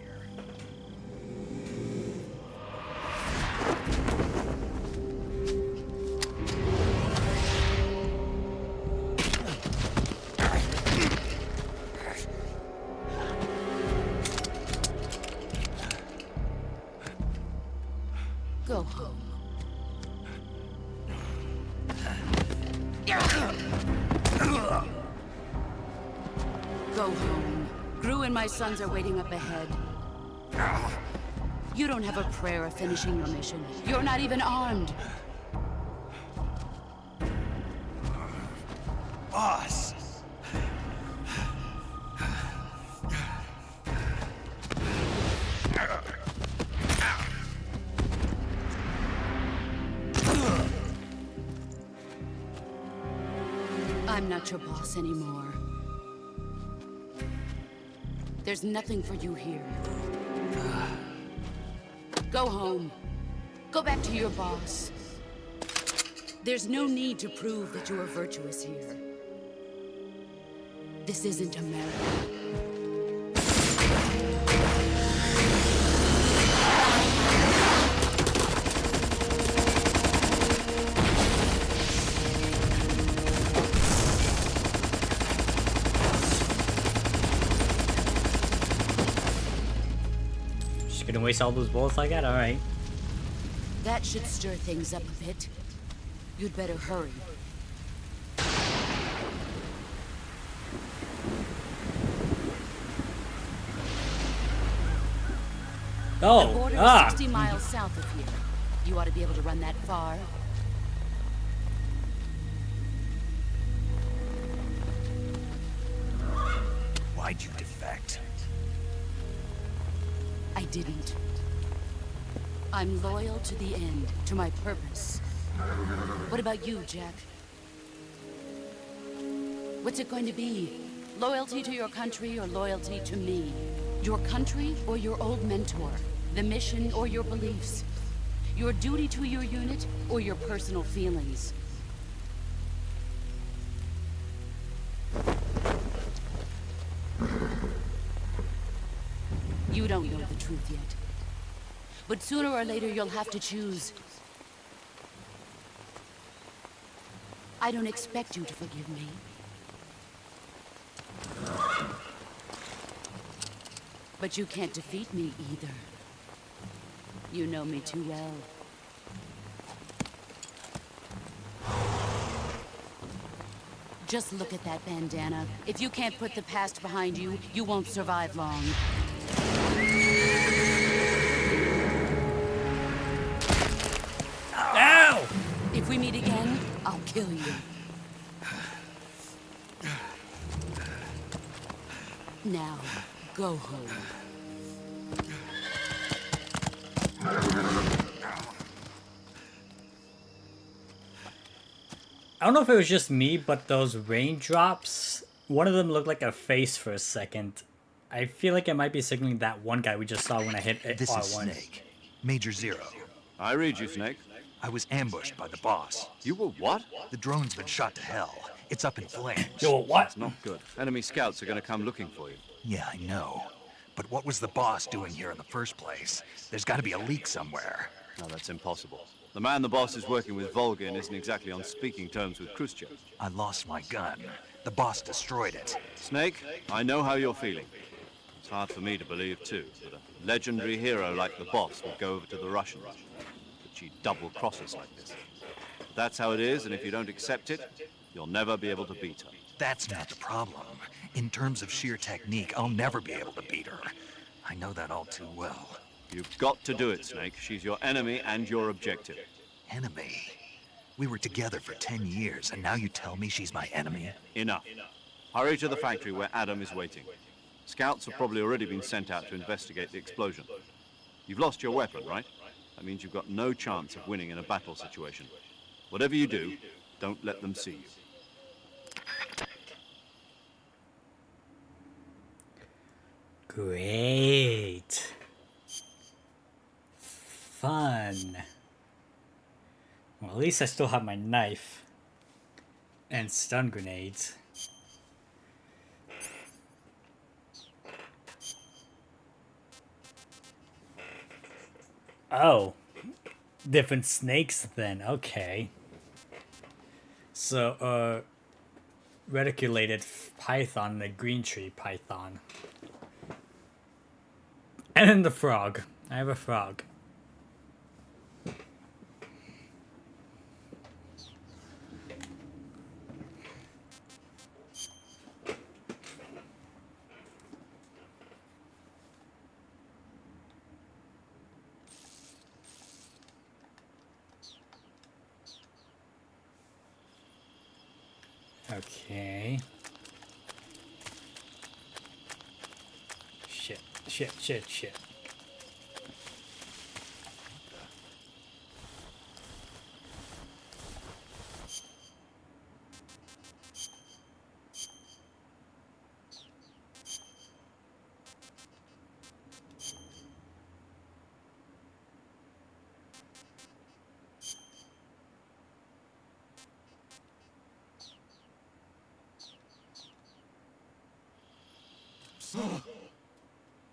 Go home. Go home. Gru and my sons are waiting up ahead. You don't have a prayer of finishing your mission. You're not even armed. Boss! I'm not your boss anymore. There's nothing for you here. Go home. Go back to your boss. There's no need to prove that you are virtuous here. This isn't America. Just gonna waste all those bullets like that? Alright. That should stir things up a bit. You'd better hurry. Oh, the border is 60 miles south of here. You ought to be able to run that far. Why'd you defect? I didn't. I'm loyal to the end, to my purpose. What about you, Jack? What's it going to be? Loyalty to your country or loyalty to me? Your country or your old mentor? The mission or your beliefs? Your duty to your unit or your personal feelings? You don't know the truth yet. But sooner or later you'll have to choose. I don't expect you to forgive me. But you can't defeat me either. You know me too well. Just look at that bandana. If you can't put the past behind you, you won't survive long. Ow! If we meet again, I'll kill you. Now, go home. I don't know if it was just me, but those raindrops, one of them looked like a face for a second. I feel like it might be signaling that one guy we just saw when I hit R1. This is Snake. Major Zero. I read you, Snake. I was ambushed by the boss. You were what? The drone's been shot to hell. It's up in flames. You were what? That's not good. Enemy scouts are going to come looking for you. Yeah, I know. But what was the boss doing here in the first place? There's got to be a leak somewhere. No, that's impossible. The man the boss is working with, Volgin, isn't exactly on speaking terms with Khrushchev. I lost my gun. The boss destroyed it. Snake, I know how you're feeling. It's hard for me to believe, too, that a legendary hero like the boss would go over to the Russians. That she'd double-cross us like this. But that's how it is, and if you don't accept it, you'll never be able to beat her. That's not the problem. In terms of sheer technique, I'll never be able to beat her. I know that all too well. You've got to do it, Snake. She's your enemy and your objective. Enemy? We were together for 10 years, and now you tell me she's my enemy? Enough. Hurry to the factory where Adam is waiting. Scouts have probably already been sent out to investigate the explosion. You've lost your weapon, right? That means you've got no chance of winning in a battle situation. Whatever you do, don't let them see you. Great. Fun. Well, at least I still have my knife. And stun grenades. Oh, different snakes then. Okay. So, reticulated python and a green tree python. And then the frog. I have a frog. Okay. Shit.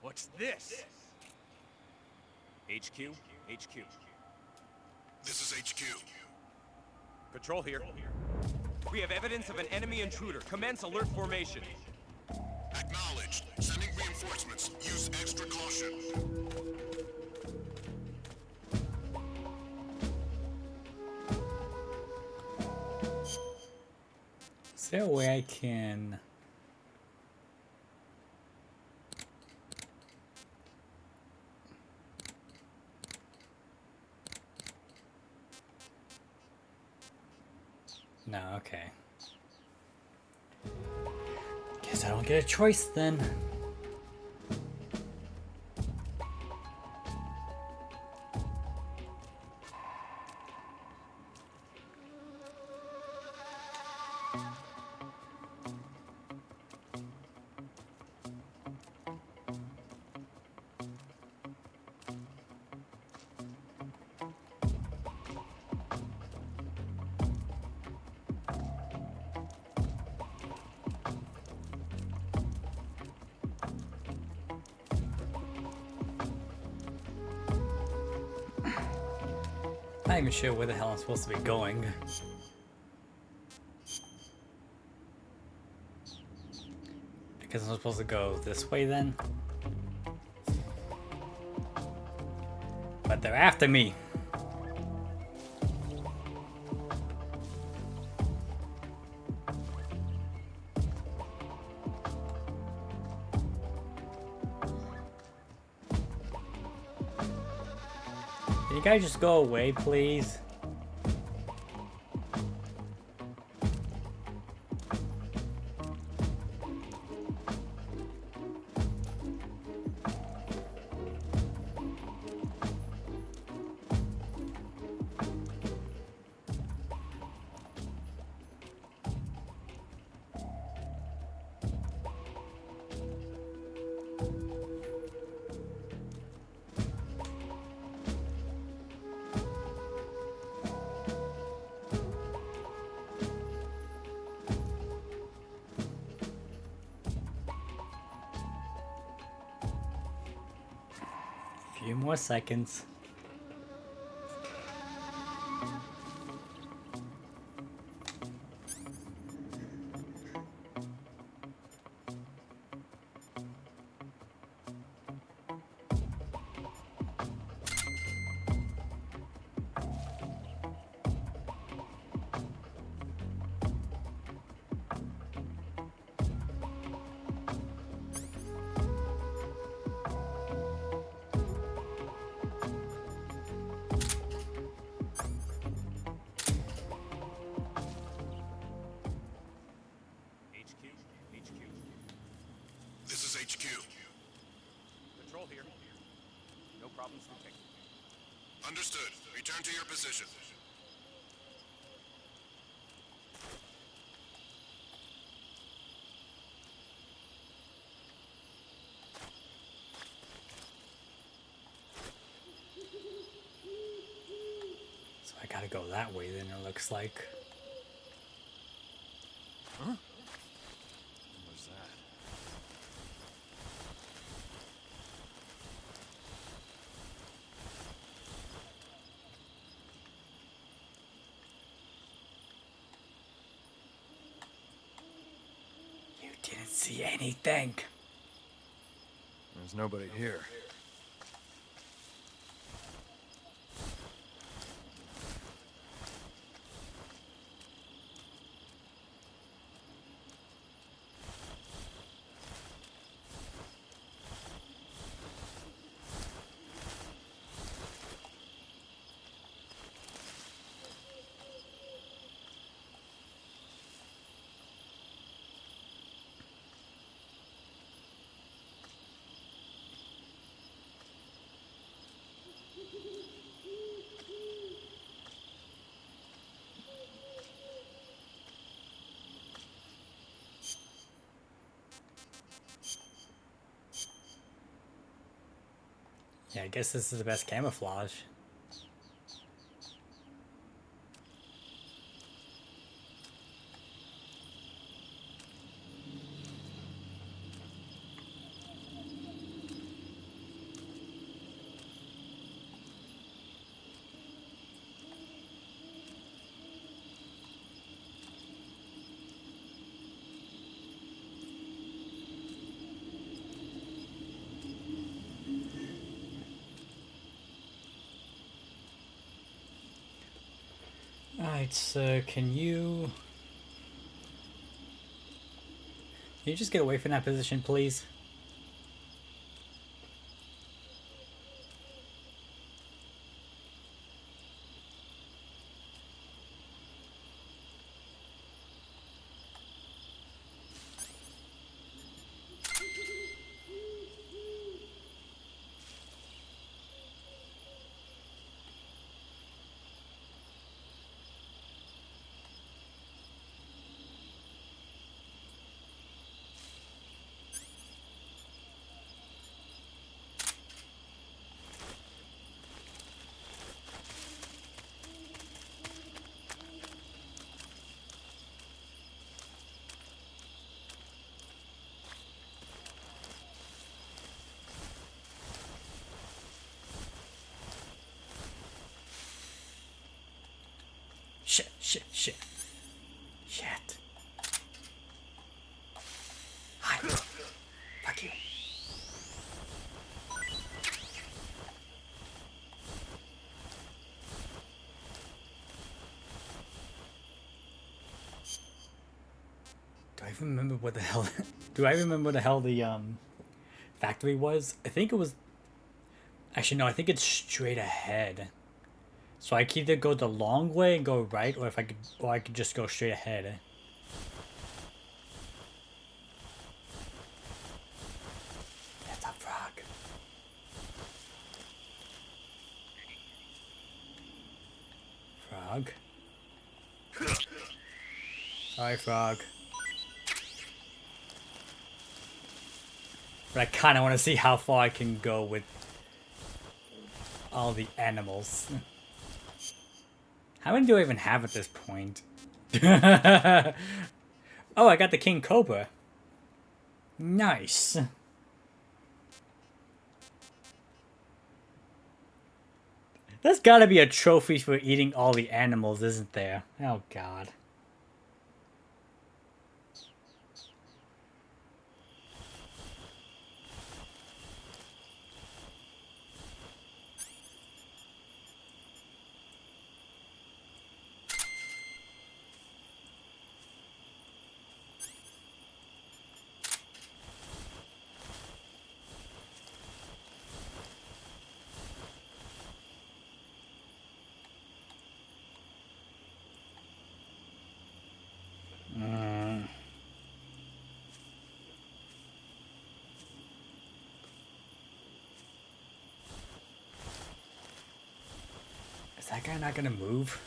What's this? HQ? HQ. This is HQ. Patrol here. We have evidence of an enemy intruder. Commence alert formation. Acknowledged. Sending reinforcements. Use extra caution. Is there a way I can... No, okay. Guess I don't get a choice then. Not even sure where the hell I'm supposed to be going. Because I'm supposed to go this way then? But they're after me. Can you guys just go away, please? Few more seconds. This is HQ. Patrol here. No problems detected. Understood. Return to your position. So I gotta go that way then, it looks like. Huh? What's that? Didn't see anything. There's nobody here. Yeah, I guess this is the best camouflage. Alright, so can you just get away from that position, please? Shit. Shit. Hi. Fuck you. Do I even remember what the hell do I remember what the hell the factory was? I think it was actually no, I think it's straight ahead. So I can either go the long way and go right, or I could just go straight ahead. That's a frog. Frog. Sorry, frog. But I kind of want to see how far I can go with all the animals. How many do I even have at this point? Oh, I got the King Cobra. Nice. There's gotta be a trophy for eating all the animals, isn't there? Oh, God. Is that guy not gonna move?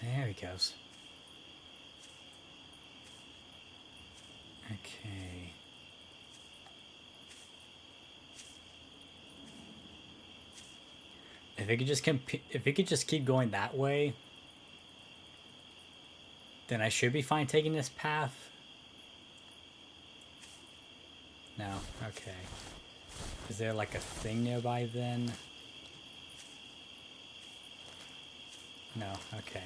There he goes. Okay. If it could just keep going that way, then I should be fine taking this path. No, okay. Is there like a thing nearby then? No. Okay.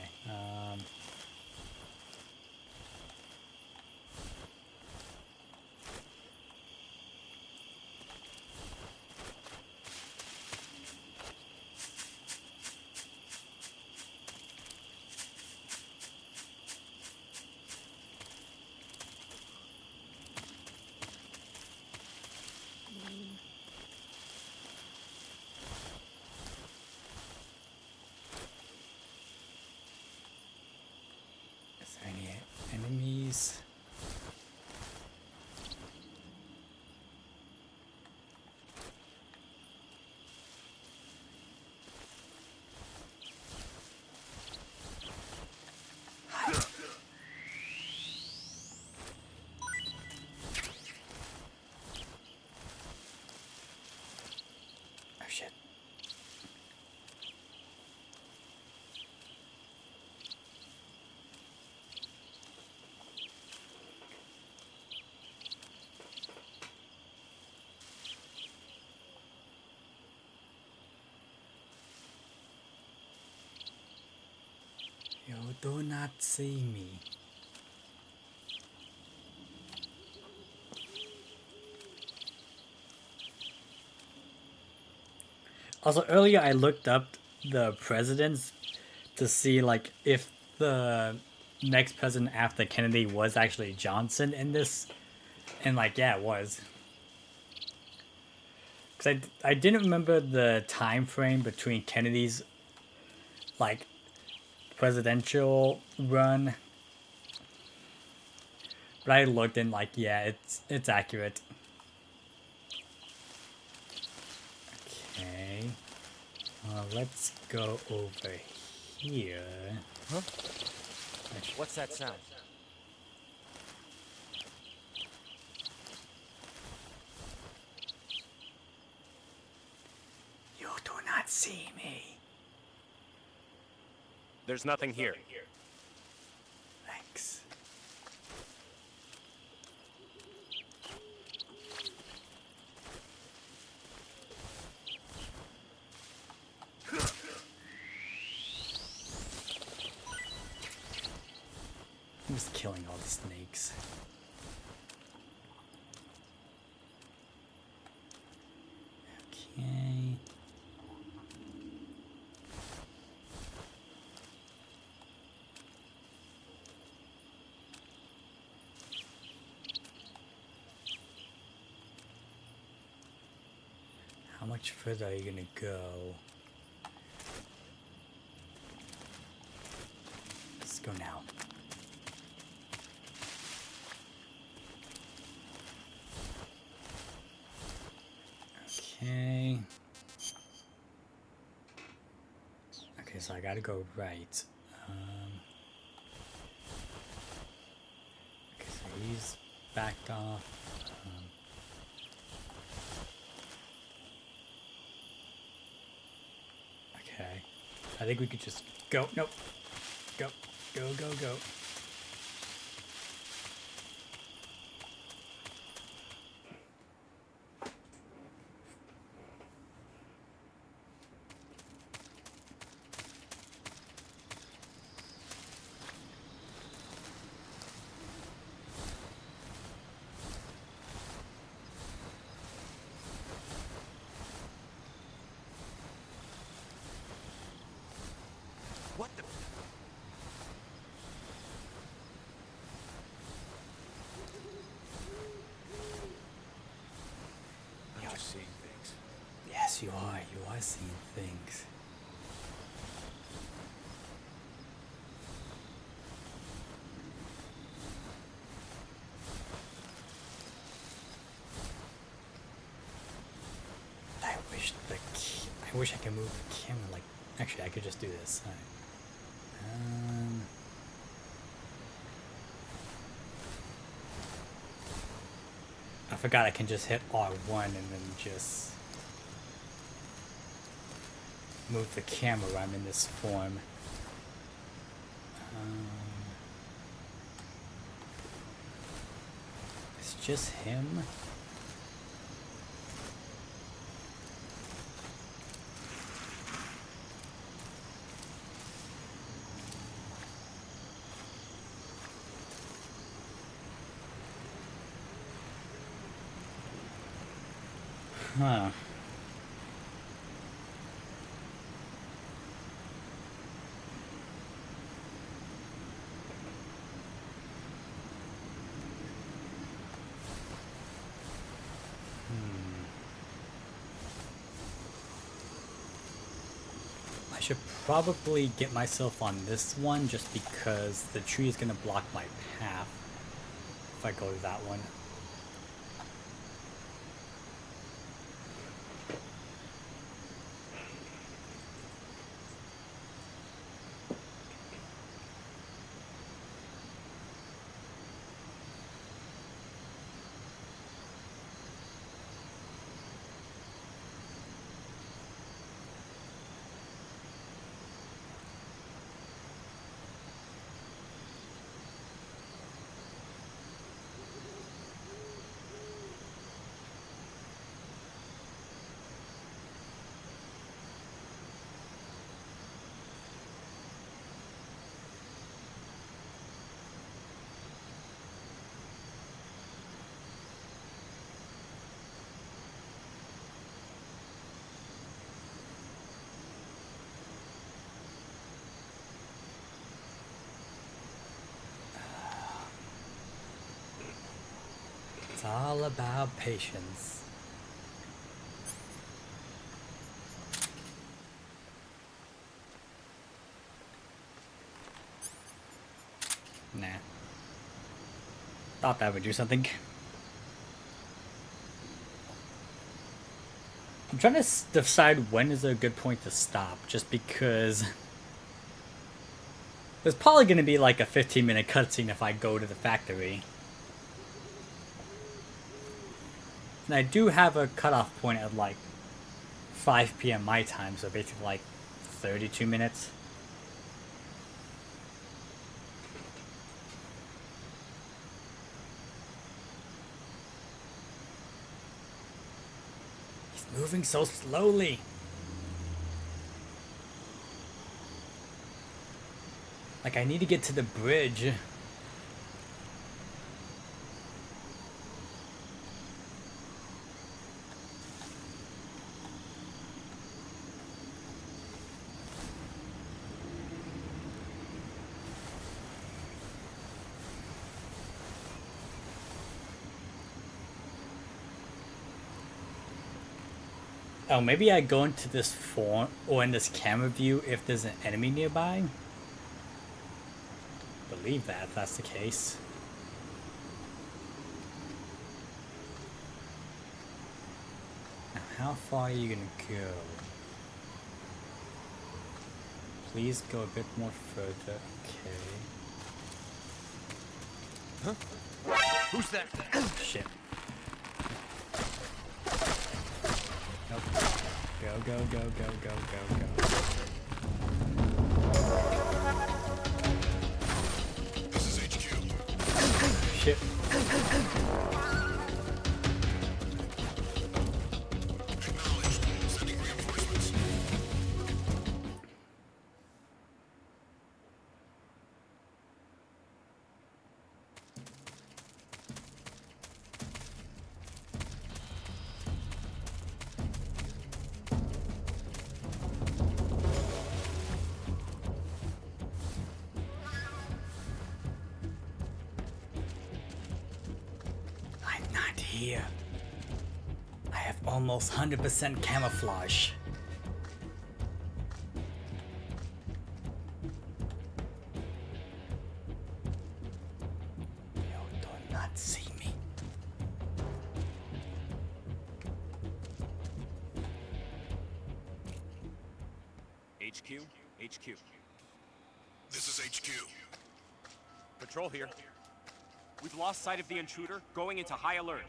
Is there any enemies? Oh shit. You do not see me. Also, earlier I looked up the presidents to see like if the next president after Kennedy was actually Johnson in this, and like yeah, it was. Because I didn't remember the time frame between Kennedy's like presidential run, but I looked and like yeah, it's accurate. Okay, let's go over here. Huh? What's that sound? You do not see me. There's nothing here. Thanks. I'm just killing all the snakes. Okay. How much further are you gonna go? Let's go now. Okay. Okay, so I gotta go right. Okay, so he's backed off. Okay. I think we could just go. Nope. Go. Go, go, go. What the? I'm just seeing things. Yes, you are. You are seeing things. I wish I could move the camera like. Actually, I could just do this. All right. I forgot I can just hit R1 and then just move the camera when I'm in this form. It's just him. Huh. I should probably get myself on this one just because the tree is gonna block my path if I go to that one. It's all about patience. Nah. Thought that would do something. I'm trying to decide when is a good point to stop, just because there's probably going to be like a 15-minute cutscene if I go to the factory. And I do have a cutoff point at like 5 p.m. my time, so basically like 32 minutes. He's moving so slowly. Like, I need to get to the bridge. Oh, maybe I go into this form or in this camera view if there's an enemy nearby. Believe that if that's the case. Now, how far are you gonna go? Please go a bit more further. Okay. Huh? Who's that? Shit. Nope. Go, go, go, go, go, go, go. This is HQ. Shit. Acknowledged. Sending reinforcements. I'm not here. I have almost 100% camouflage. You do not see me. HQ? HQ. This is HQ. Patrol here. We've lost sight of the intruder, going into high alert.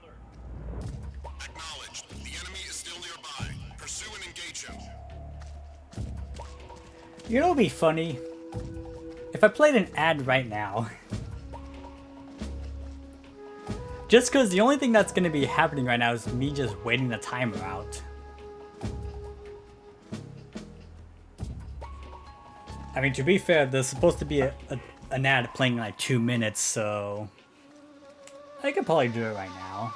Acknowledged. The enemy is still nearby. Pursue and engage him. You know what would be funny? If I played an ad right now. Just because the only thing that's going to be happening right now is me just waiting the timer out. I mean, to be fair, there's supposed to be an ad playing in like 2 minutes, so I could probably do it right now.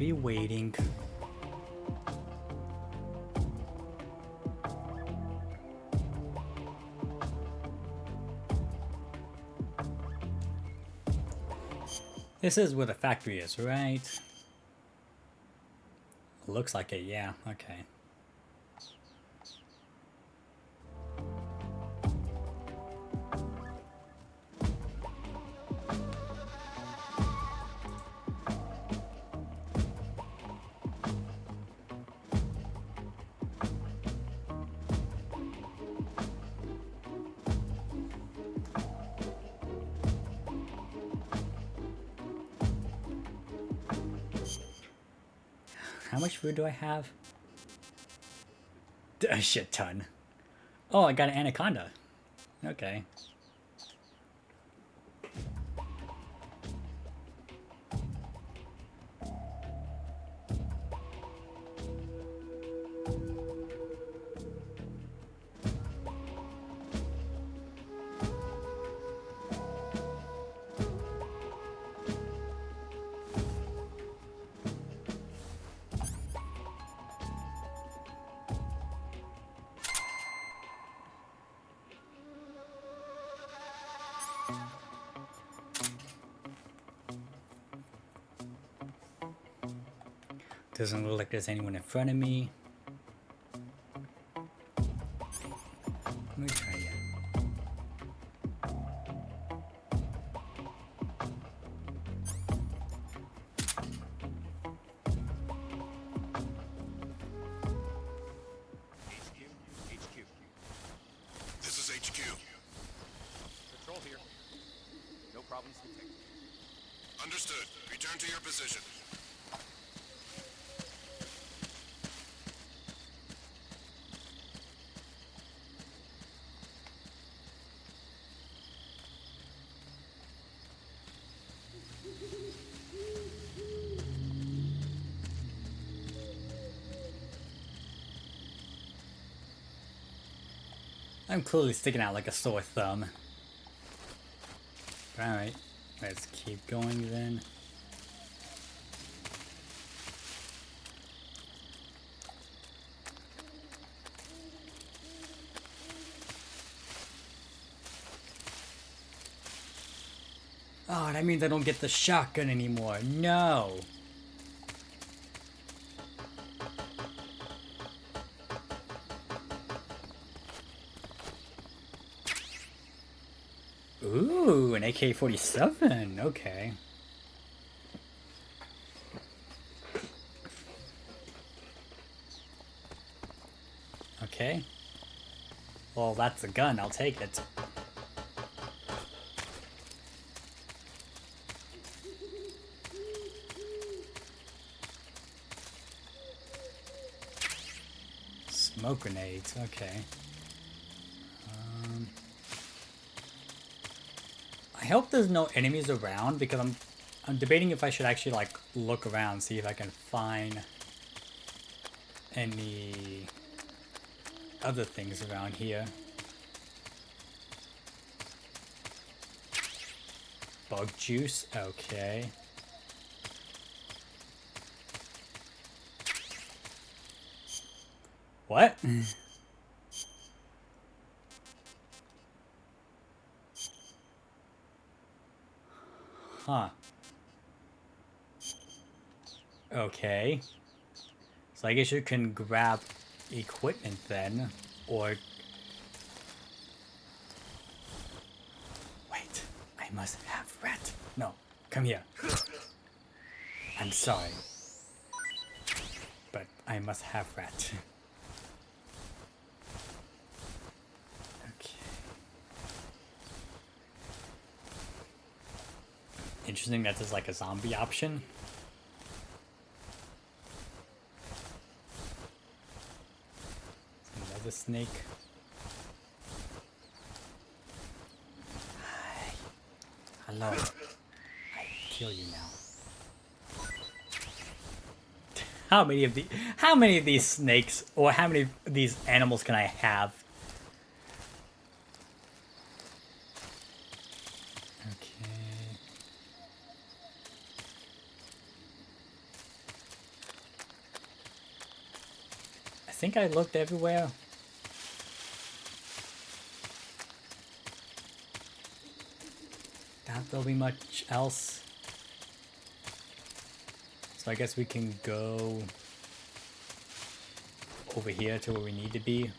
be waiting. This is where the factory is, right? Looks like it, yeah, okay. How much food do I have? A shit ton. Oh, I got an anaconda. Okay. Doesn't look like there's anyone in front of me. Let me try again. HQ. This is HQ. Patrol here. No problems detected. Understood. Return to your position. I'm clearly sticking out like a sore thumb. Alright, let's keep going then. Oh, that means I don't get the shotgun anymore. No! Ooh, an AK-47. Okay. Okay. Well, that's a gun. I'll take it. Smoke grenades. Okay. I hope there's no enemies around because I'm debating if I should actually like look around, see if I can find any other things around here. Bug juice, okay. What? Huh. Okay. So I guess you can grab equipment then, or... Wait, I must have rat. No, come here. I'm sorry. But I must have rat. Okay. Interesting that there's like a zombie option. Another snake. Hi. Hello. I kill you now. How many of these snakes or how many of these animals can I have? think I looked everywhere. Doubt there'll be much else. So I guess we can go over here to where we need to be.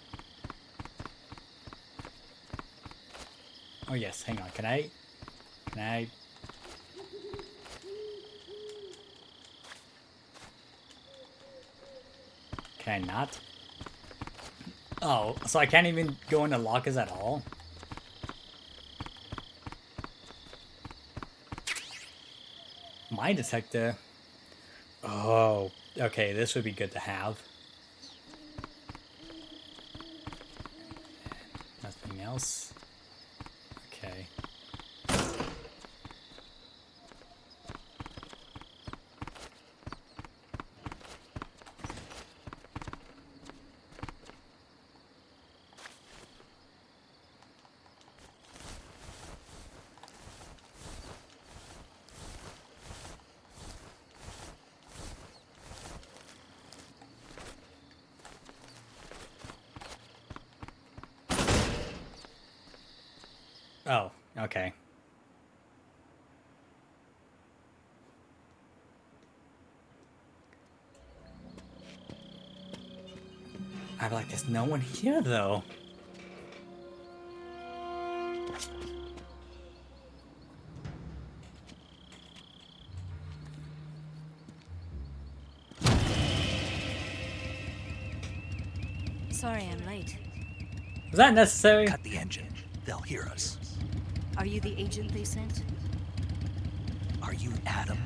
Oh yes, hang on. Can I? Can I not? Oh, so I can't even go into lockers at all? Mine detector. Oh, okay, this would be good to have. Nothing else. Okay. Oh, okay. I'm like, there's no one here though. Sorry I'm late. Was that necessary? Cut the engine. They'll hear us. Are you the agent they sent? Are you Adam?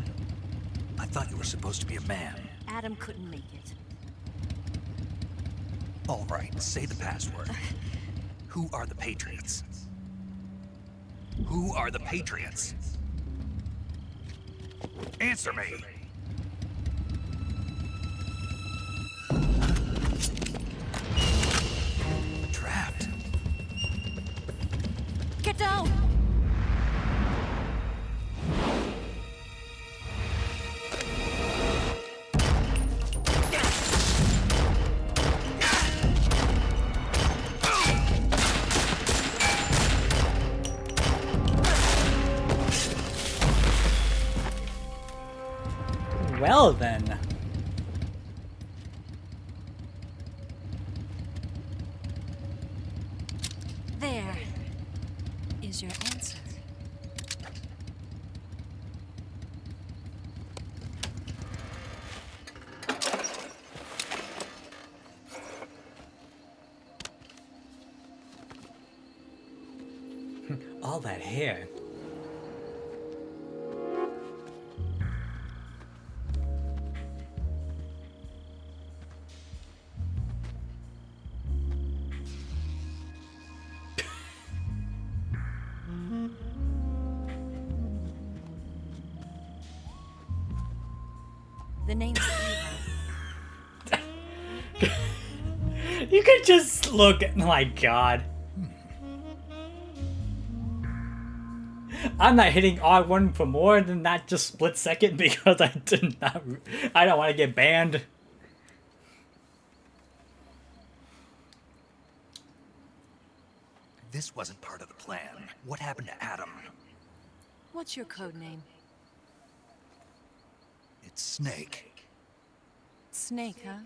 I thought you were supposed to be a man. Adam couldn't make it. All right, say the password. Who are the Patriots? Who are the Patriots? Answer me! Trapped. Get down! Well then. There is your answer. All that hair. The name's You could just look at my god. I'm not hitting R1 for more than that just split second because I don't want to get banned. This wasn't part of the plan. What happened to Adam? What's your code name? It's Snake. Snake, huh?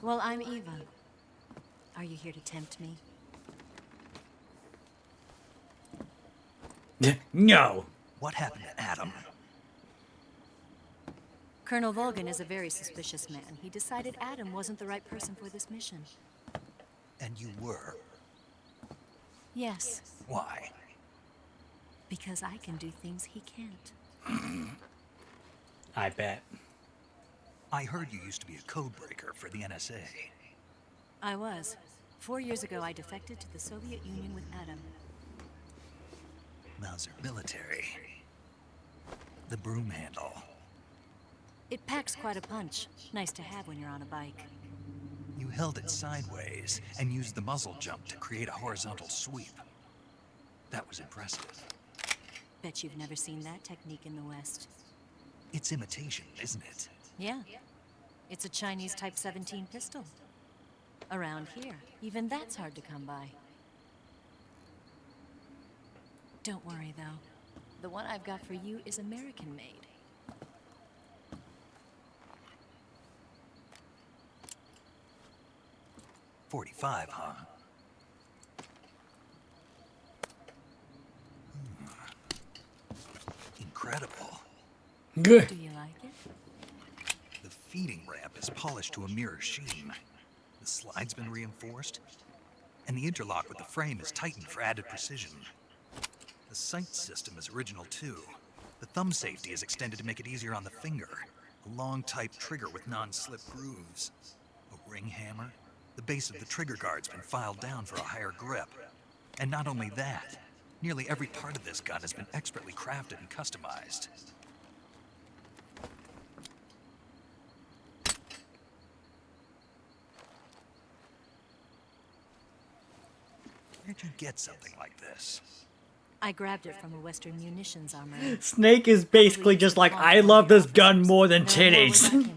Well, I'm Eva. Are you here to tempt me? No! What happened to Adam? Colonel Volgan is a very suspicious man. He decided Adam wasn't the right person for this mission. And you were? Yes. Why? Because I can do things he can't. I bet. I heard you used to be a codebreaker for the NSA. I was. 4 years ago, I defected to the Soviet Union with Adam. Mauser military. The broom handle. It packs quite a punch. Nice to have when you're on a bike. You held it sideways and used the muzzle jump to create a horizontal sweep. That was impressive. Bet you've never seen that technique in the West. It's imitation, isn't it? Yeah. It's a Chinese Type 17 pistol. Around here, even that's hard to come by. Don't worry, though. The one I've got for you is American-made. .45, huh? Incredible. Good. Do you like it? The feeding ramp is polished to a mirror sheen. The slide's been reinforced, and the interlock with the frame is tightened for added precision. The sight system is original too. The thumb safety is extended to make it easier on the finger. A long type trigger with non-slip grooves. A ring hammer. The base of the trigger guard's been filed down for a higher grip. And not only that, nearly every part of this gun has been expertly crafted and customized. Where'd you get something like this? I grabbed it from a Western munitions armory. Snake is basically just like, I love this gun more than titties.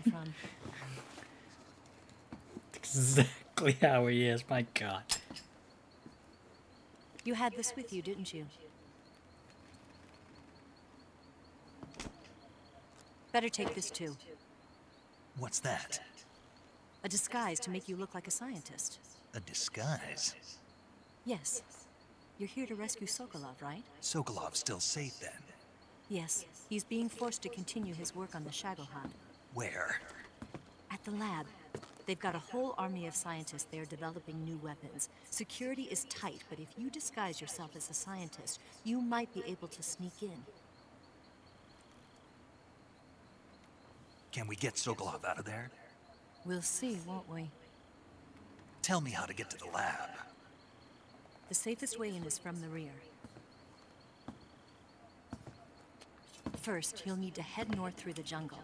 Exactly how he is, my god. You had this with you, didn't you? Better take this too. What's that? A disguise to make you look like a scientist. A disguise? Yes. You're here to rescue Sokolov, right? Sokolov's still safe then? Yes. He's being forced to continue his work on the Shagohod. Where? At the lab. They've got a whole army of scientists there developing new weapons. Security is tight, but if you disguise yourself as a scientist, you might be able to sneak in. Can we get Sokolov out of there? We'll see, won't we? Tell me how to get to the lab. The safest way in is from the rear. First, you'll need to head north through the jungle.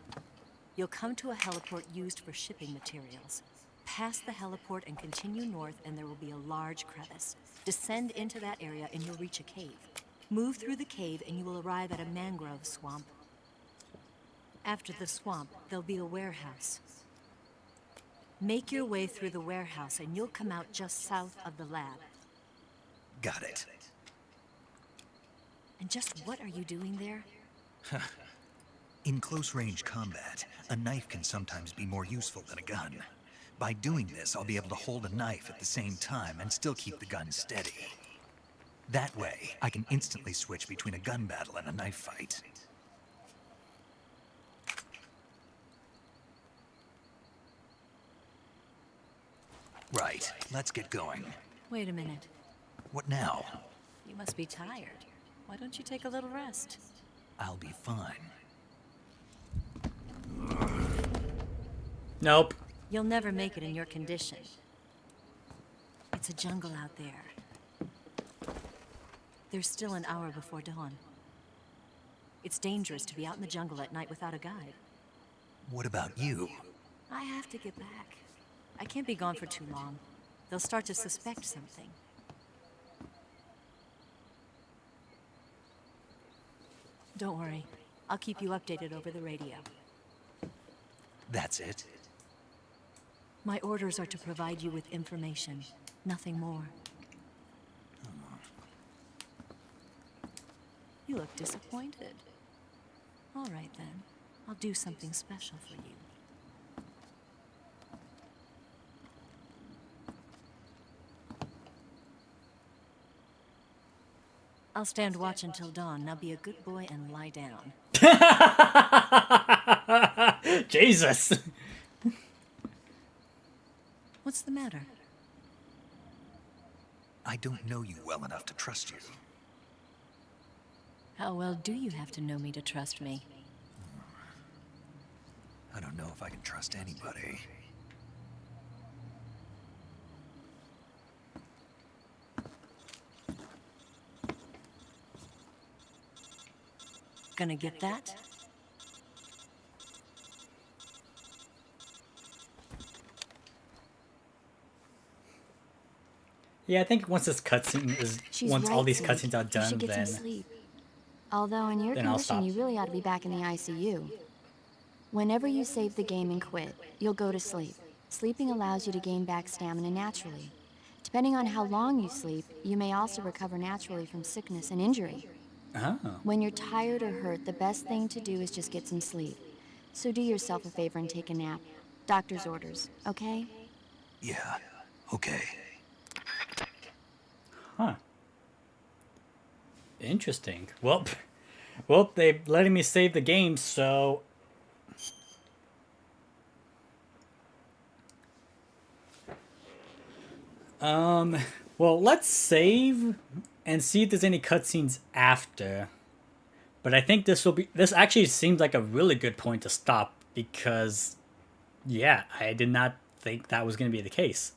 You'll come to a heliport used for shipping materials. Pass the heliport and continue north, and there will be a large crevice. Descend into that area and you'll reach a cave. Move through the cave and you will arrive at a mangrove swamp. After the swamp, there'll be a warehouse. Make your way through the warehouse and you'll come out just south of the lab. Got it. And just what are you doing there? In close-range combat, a knife can sometimes be more useful than a gun. By doing this, I'll be able to hold a knife at the same time and still keep the gun steady. That way, I can instantly switch between a gun battle and a knife fight. Right, let's get going. Wait a minute. What now? You must be tired. Why don't you take a little rest? I'll be fine. Nope. You'll never make it in your condition. It's a jungle out there. There's still an hour before dawn. It's dangerous to be out in the jungle at night without a guide. What about you? I have to get back. I can't be gone for too long. They'll start to suspect something. Don't worry. I'll keep you updated over the radio. That's it? My orders are to provide you with information, nothing more. You look disappointed. All right then. I'll do something special for you. I'll stand watch until dawn. Now be a good boy and lie down. Jesus. What's the matter? I don't know you well enough to trust you. How well do you have to know me to trust me? I don't know if I can trust anybody. Gonna get that? Yeah, I think once this cutscene is, once all these cutscenes are You done, should get then some sleep. Although in your then I'll condition, stop. you really ought to be back in the ICU. Whenever you save the game and quit, you'll go to sleep. Sleeping allows you to gain back stamina naturally. Depending on how long you sleep, you may also recover naturally from sickness and injury. Oh. When you're tired or hurt, the best thing to do is just get some sleep. So do yourself a favor and take a nap. Doctor's orders, okay? Yeah, okay. Huh. Interesting. Well, they're letting me save the game, so... Well, let's save and see if there's any cutscenes after. But I think this actually seems like a really good point to stop because, yeah, I did not think that was going to be the case.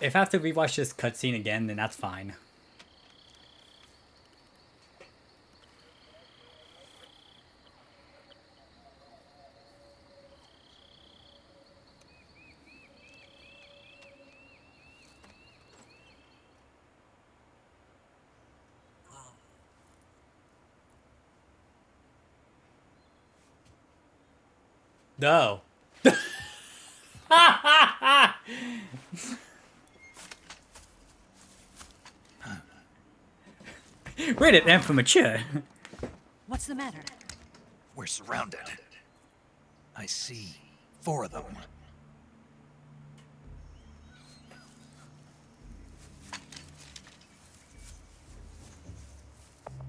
If I have to rewatch this cutscene again, then that's fine. No. Rated M for mature. What's the matter? We're surrounded. I see 4 of them.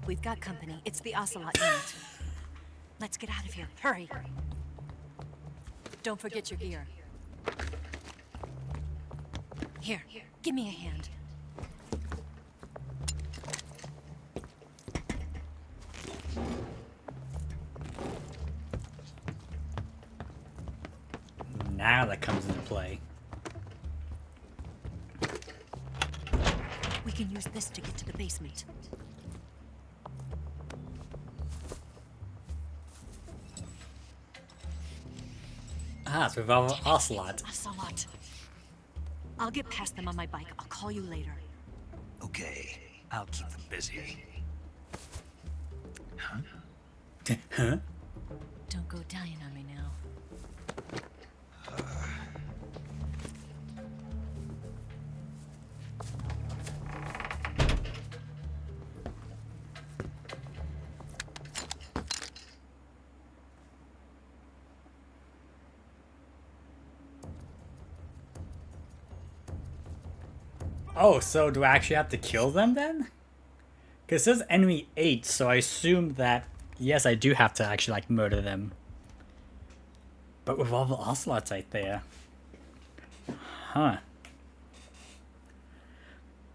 We've got company. It's the Ocelot unit. Let's get out of here. Hurry. Don't forget your gear. Here, give me a hand. Now that comes into play. We can use this to get to the basement. Ah, it's with our Ocelot. Ocelot. I'll get past them on my bike. I'll call you later. Okay, I'll keep them busy. Huh? Huh? Don't go dying on me now. Oh, so do I actually have to kill them then? Because it says enemy 8, so I assume that, yes, I do have to actually, like, murder them. But with all the Ocelots right there. Huh.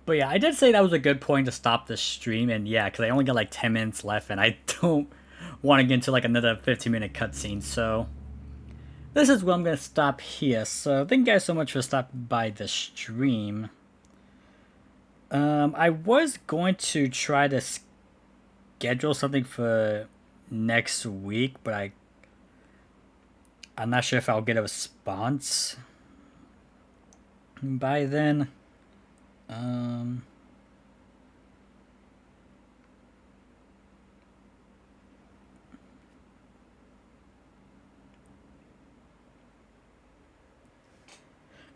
But yeah, I did say that was a good point to stop the stream, and yeah, because I only got like 10 minutes left, and I don't want to get into like another 15-minute cutscene, so... This is where I'm going to stop here, so thank you guys so much for stopping by the stream. I was going to try to schedule something for next week, but I'm not sure if I'll get a response by then.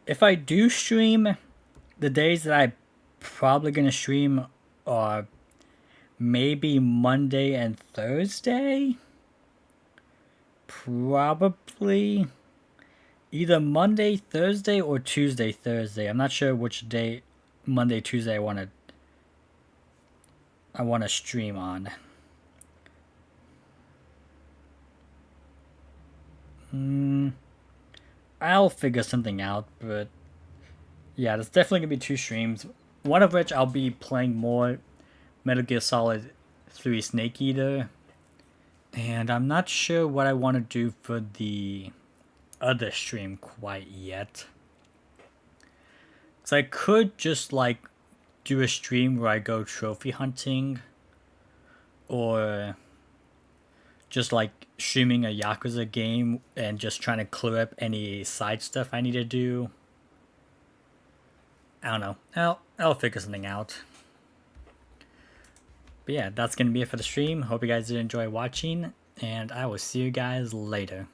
If I do stream, the days that I probably gonna stream are maybe Monday and Thursday. Probably either Monday, Thursday, or Tuesday, Thursday. I'm not sure which day, Monday, Tuesday, I want to stream on. I'll figure something out, but yeah, there's definitely gonna be 2 streams. One of which I'll be playing more Metal Gear Solid 3 Snake Eater. And I'm not sure what I want to do for the other stream quite yet. So I could just like do a stream where I go trophy hunting, or just like streaming a Yakuza game and just trying to clear up any side stuff I need to do. I don't know. I'll figure something out. But yeah, that's gonna be it for the stream. Hope you guys did enjoy watching, and I will see you guys later.